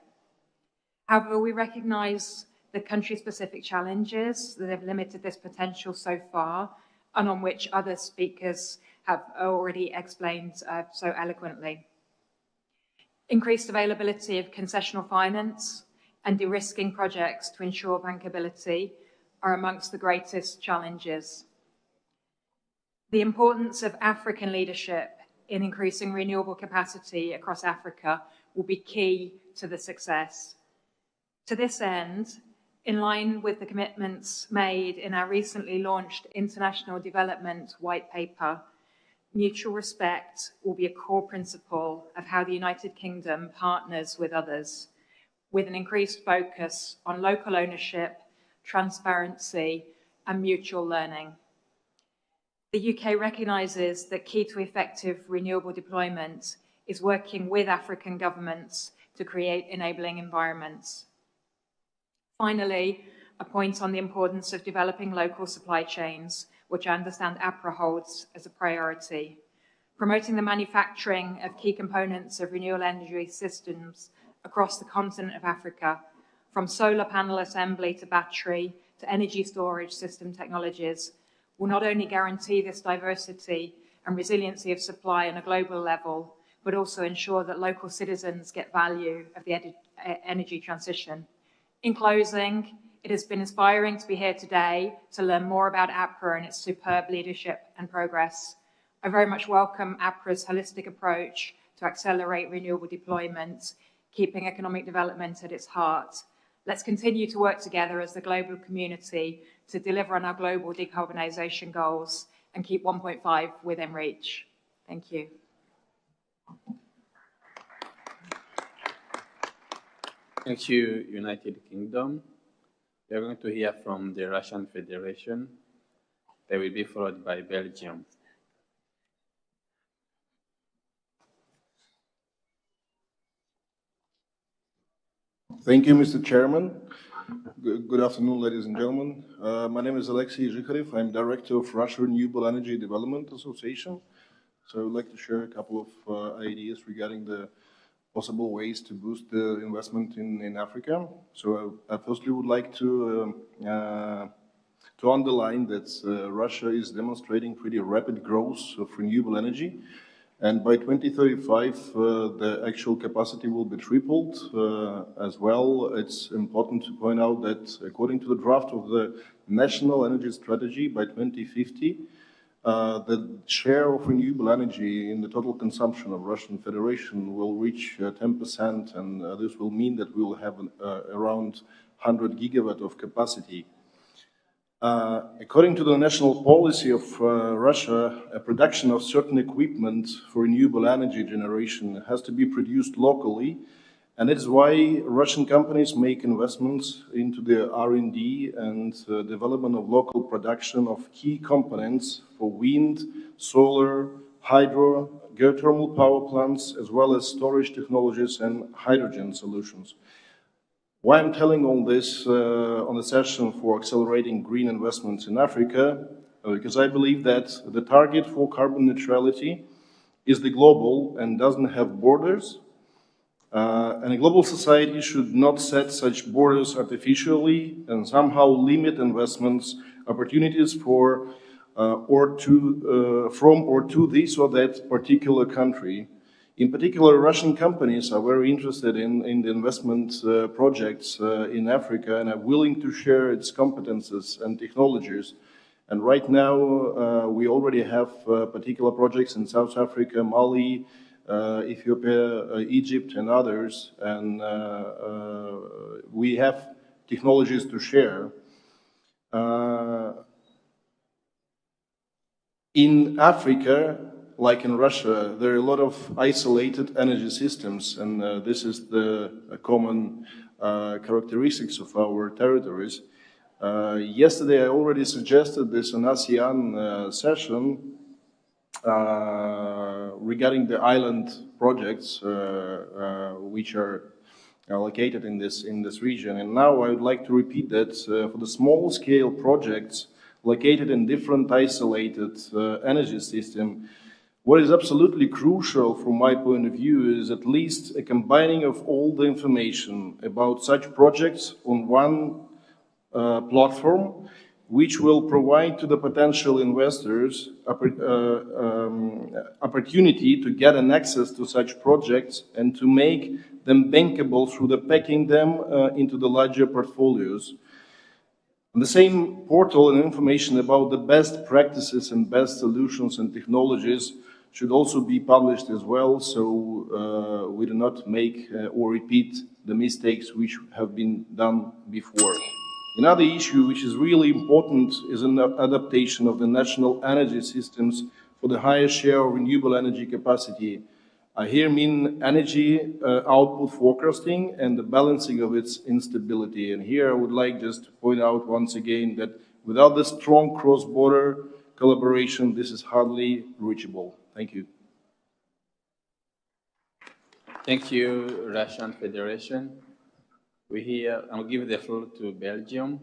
However, we recognise the country-specific challenges that have limited this potential so far, and on which other speakers have already explained so eloquently. Increased availability of concessional finance and de-risking projects to ensure bankability are amongst the greatest challenges. The importance of African leadership in increasing renewable capacity across Africa will be key to the success. To this end, in line with the commitments made in our recently launched International Development White Paper, mutual respect will be a core principle of how the United Kingdom partners with others, with an increased focus on local ownership, transparency, and mutual learning. The UK recognises that key to effective renewable deployment is working with African governments to create enabling environments. Finally, a point on the importance of developing local supply chains, which I understand APPA holds as a priority. Promoting the manufacturing of key components of renewable energy systems across the continent of Africa, from solar panel assembly to battery to energy storage system technologies, will not only guarantee this diversity and resiliency of supply on a global level, but also ensure that local citizens get value of the energy transition. In closing, it has been inspiring to be here today to learn more about APPA and its superb leadership and progress. I very much welcome APPA's holistic approach to accelerate renewable deployment, keeping economic development at its heart. Let's continue to work together as the global community to deliver on our global decarbonisation goals and keep 1.5 within reach. Thank you. Thank you, United Kingdom. We are going to hear from the Russian Federation. They will be followed by Belgium. Thank you, Mr. Chairman. Good afternoon, ladies and gentlemen. My name is Alexei Zhikharev. I'm Director of Russia Renewable Energy Development Association. So I would like to share a couple of ideas regarding the possible ways to boost the investment in Africa. So I firstly would like to underline that Russia is demonstrating pretty rapid growth of renewable energy. And by 2035, the actual capacity will be tripled as well. It's important to point out that according to the draft of the National Energy Strategy by 2050, the share of renewable energy in the total consumption of Russian Federation will reach 10%, and this will mean that we will have around 100 gigawatt of capacity. According to the national policy of Russia, a production of certain equipment for renewable energy generation has to be produced locally, and that is why Russian companies make investments into the R&D and development of local production of key components for wind, solar, hydro, geothermal power plants, as well as storage technologies and hydrogen solutions. Why I'm telling all this on the session for accelerating green investments in Africa? Because I believe that the target for carbon neutrality is the global and doesn't have borders. And a global society should not set such borders artificially and somehow limit investments opportunities for from or to this or that particular country. In particular, Russian companies are very interested in the investment projects in Africa and are willing to share its competences and technologies. And right now, we already have particular projects in South Africa, Mali, Ethiopia, Egypt, and others. And we have technologies to share. In Africa, like in Russia, there are a lot of isolated energy systems, and this is the common characteristics of our territories. Yesterday, I already suggested this in ASEAN session regarding the island projects which are located in this region. And now I would like to repeat that for the small-scale projects located in different isolated energy systems, what is absolutely crucial from my point of view is at least a combining of all the information about such projects on one platform, which will provide to the potential investors opportunity to get an access to such projects and to make them bankable through the packing them into the larger portfolios. And the same portal and information about the best practices and best solutions and technologies should also be published as well, so we do not make or repeat the mistakes which have been done before. Another issue which is really important is an adaptation of the national energy systems for the higher share of renewable energy capacity. I here mean energy output forecasting and the balancing of its instability. And here I would like just to point out once again that without the strong cross-border collaboration, this is hardly reachable. Thank you. Thank you, Russian Federation. I'll give the floor to Belgium.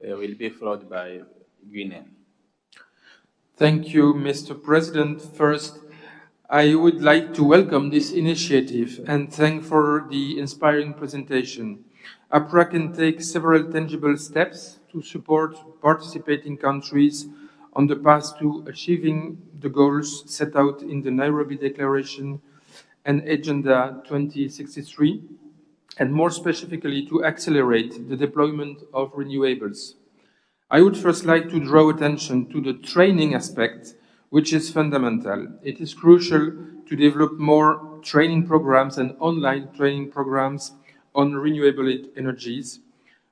Will be followed by Guinea. Thank you, Mr. President. First, I would like to welcome this initiative and thank for the inspiring presentation. APPA can take several tangible steps to support participating countries on the path to achieving the goals set out in the Nairobi Declaration and Agenda 2063, and more specifically to accelerate the deployment of renewables. I would first like to draw attention to the training aspect, which is fundamental. It is crucial to develop more training programs and online training programs on renewable energies,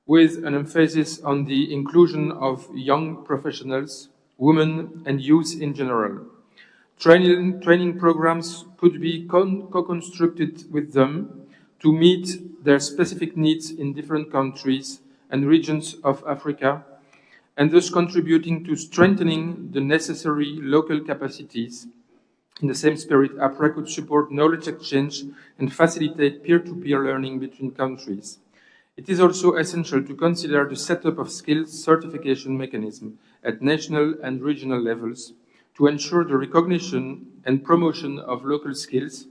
with an emphasis on the inclusion of young professionals, women, and youth in general. Training programs could be co-constructed with them to meet their specific needs in different countries and regions of Africa, and thus contributing to strengthening the necessary local capacities. In the same spirit, APPA could support knowledge exchange and facilitate peer-to-peer learning between countries. It is also essential to consider the setup of skills certification mechanism at national and regional levels to ensure the recognition and promotion of local skills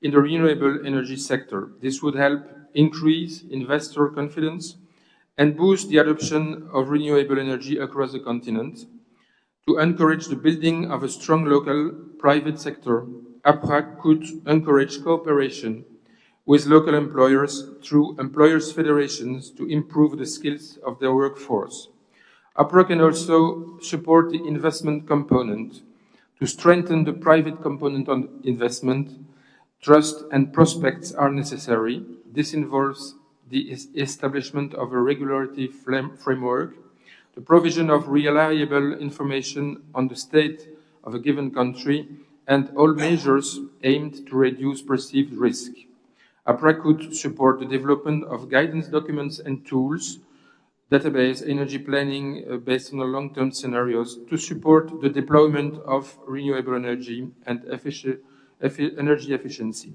in the renewable energy sector. This would help increase investor confidence and boost the adoption of renewable energy across the continent. To encourage the building of a strong local private sector, APPA could encourage cooperation with local employers through employers' federations to improve the skills of their workforce. APPA can also support the investment component to strengthen the private component on investment. Trust and prospects are necessary. This involves the establishment of a regulatory framework, the provision of reliable information on the state of a given country, and all measures aimed to reduce perceived risk. APPA could support the development of guidance documents and tools, database, energy planning based on long-term scenarios to support the deployment of renewable energy and energy efficiency.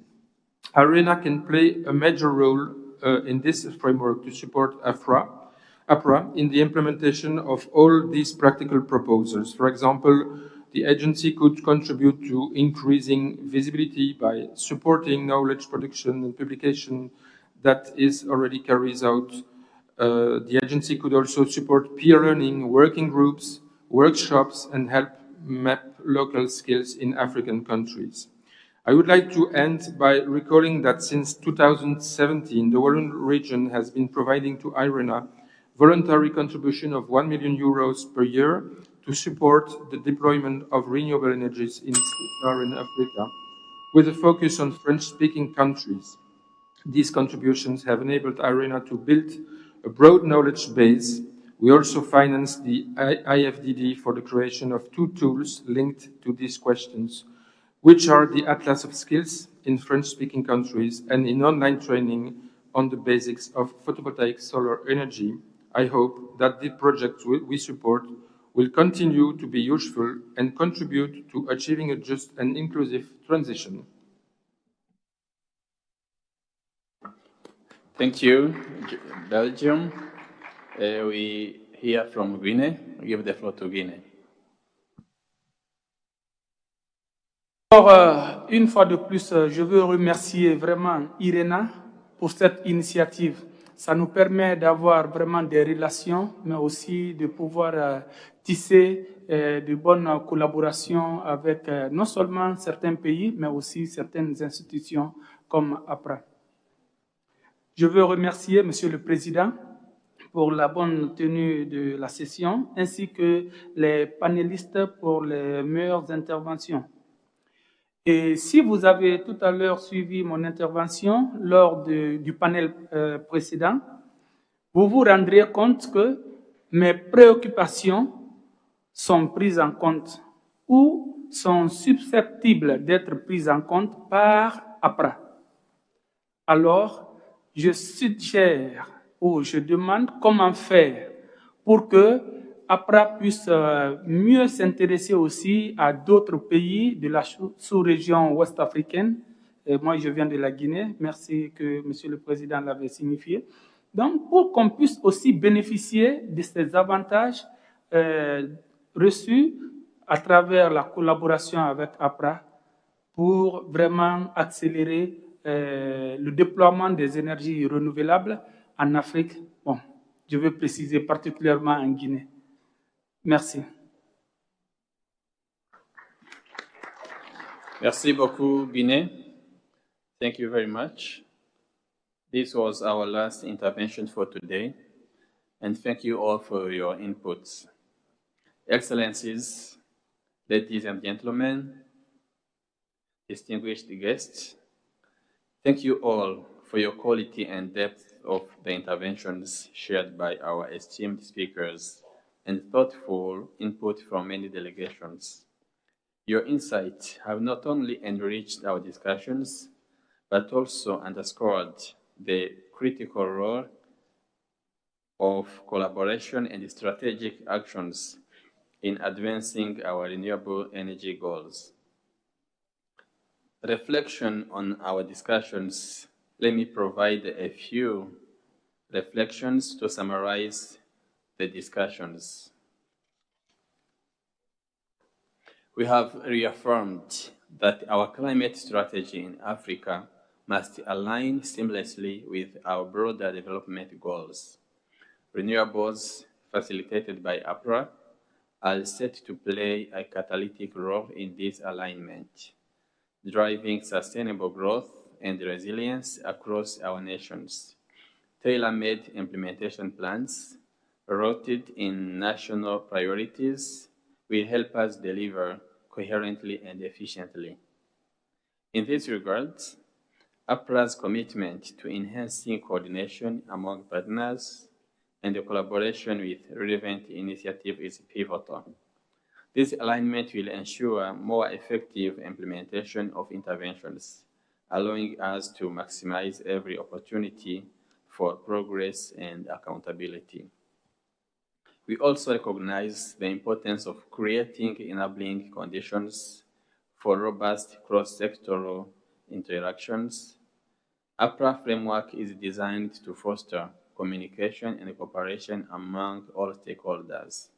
IRENA can play a major role in this framework to support APPA in the implementation of all these practical proposals. For example, the agency could contribute to increasing visibility by supporting knowledge production and publication that is already carried out. The agency could also support peer learning, working groups, workshops, and help map local skills in African countries. I would like to end by recalling that since 2017, the Walloon region has been providing to IRENA voluntary contribution of 1 million euros per year to support the deployment of renewable energies in Sub-Saharan Africa, with a focus on French-speaking countries. These contributions have enabled IRENA to build a broad knowledge base. We also financed the IFDD for the creation of 2 tools linked to these questions, which are the Atlas of Skills in French-speaking countries and in online training on the basics of photovoltaic solar energy. I hope that the projects we support will continue to be useful and contribute to achieving a just and inclusive transition. Thank you, Belgium. We hear from Guinea. I give the floor to Guinea. Alors, une fois de plus, je veux remercier vraiment IRENA pour cette initiative. Ça nous permet d'avoir vraiment des relations, mais aussi de pouvoir tisser de bonnes collaborations avec non seulement certains pays, mais aussi certaines institutions comme APPA. Je veux remercier Monsieur le Président pour la bonne tenue de la session, ainsi que les panélistes pour les meilleures interventions. Et si vous avez tout à l'heure suivi mon intervention lors du panel précédent, vous vous rendrez compte que mes préoccupations sont prises en compte ou sont susceptibles d'être prises en compte par APPA. Alors, je suggère ou je demande comment faire pour que APPA puisse mieux s'intéresser aussi à d'autres pays de la sous-région ouest-africaine. Moi, je viens de la Guinée. Merci que Monsieur le Président l'avait signifié. Donc, pour qu'on puisse aussi bénéficier de ces avantages reçus à travers la collaboration avec APPA pour vraiment accélérer le déploiement des énergies renouvelables en Afrique. Bon, je veux préciser particulièrement en Guinée. Merci. Merci beaucoup, Guinée. Thank you very much. This was our last intervention for today, and thank you all for your inputs. Excellencies, ladies and gentlemen, distinguished guests, thank you all for your quality and depth of the interventions shared by our esteemed speakers and thoughtful input from many delegations. Your insights have not only enriched our discussions, but also underscored the critical role of collaboration and strategic actions in advancing our renewable energy goals. Reflection on our discussions, let me provide a few reflections to summarize the discussions. We have reaffirmed that our climate strategy in Africa must align seamlessly with our broader development goals. Renewables facilitated by APPA are set to play a catalytic role in this alignment, driving sustainable growth and resilience across our nations. Tailor-made implementation plans rooted in national priorities will help us deliver coherently and efficiently. In this regard, APPA's commitment to enhancing coordination among partners and the collaboration with relevant initiatives is pivotal. This alignment will ensure more effective implementation of interventions, allowing us to maximize every opportunity for progress and accountability. We also recognize the importance of creating enabling conditions for robust cross-sectoral interactions APPA framework is designed to foster communication and cooperation among all stakeholders,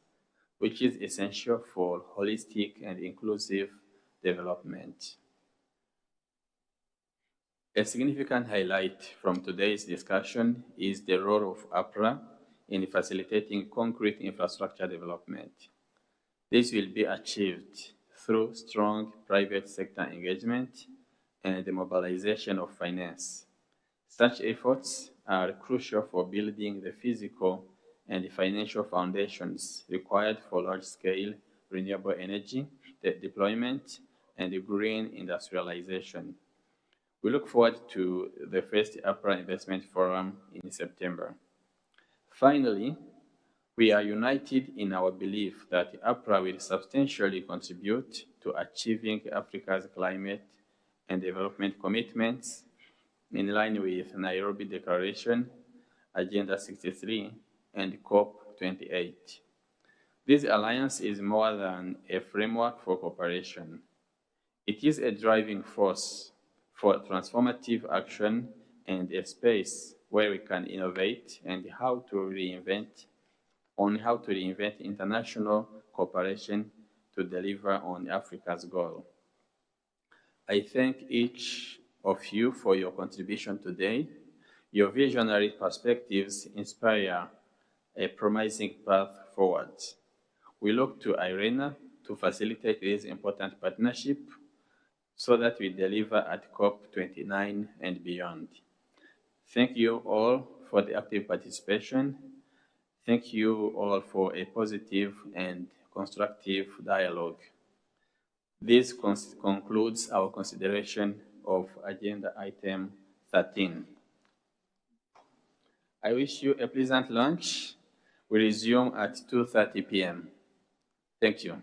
which is essential for holistic and inclusive development. A significant highlight from today's discussion is the role of APPA in facilitating concrete infrastructure development. This will be achieved through strong private sector engagement and the mobilization of finance. Such efforts are crucial for building the physical and the financial foundations required for large-scale renewable energy deployment and green industrialization. We look forward to the first APPA Investment Forum in September. Finally, we are united in our belief that APPA will substantially contribute to achieving Africa's climate and development commitments in line with Nairobi Declaration, Agenda 63, and COP28. This alliance is more than a framework for cooperation. It is a driving force for transformative action and a space where we can innovate and how to reinvent international cooperation to deliver on Africa's goal. I thank each of you for your contribution today. Your visionary perspectives inspire a promising path forward. We look to IRENA to facilitate this important partnership so that we deliver at COP29 and beyond. Thank you all for the active participation. Thank you all for a positive and constructive dialogue. This concludes our consideration of agenda item 13. I wish you a pleasant lunch. We resume at 2:30 p.m. Thank you.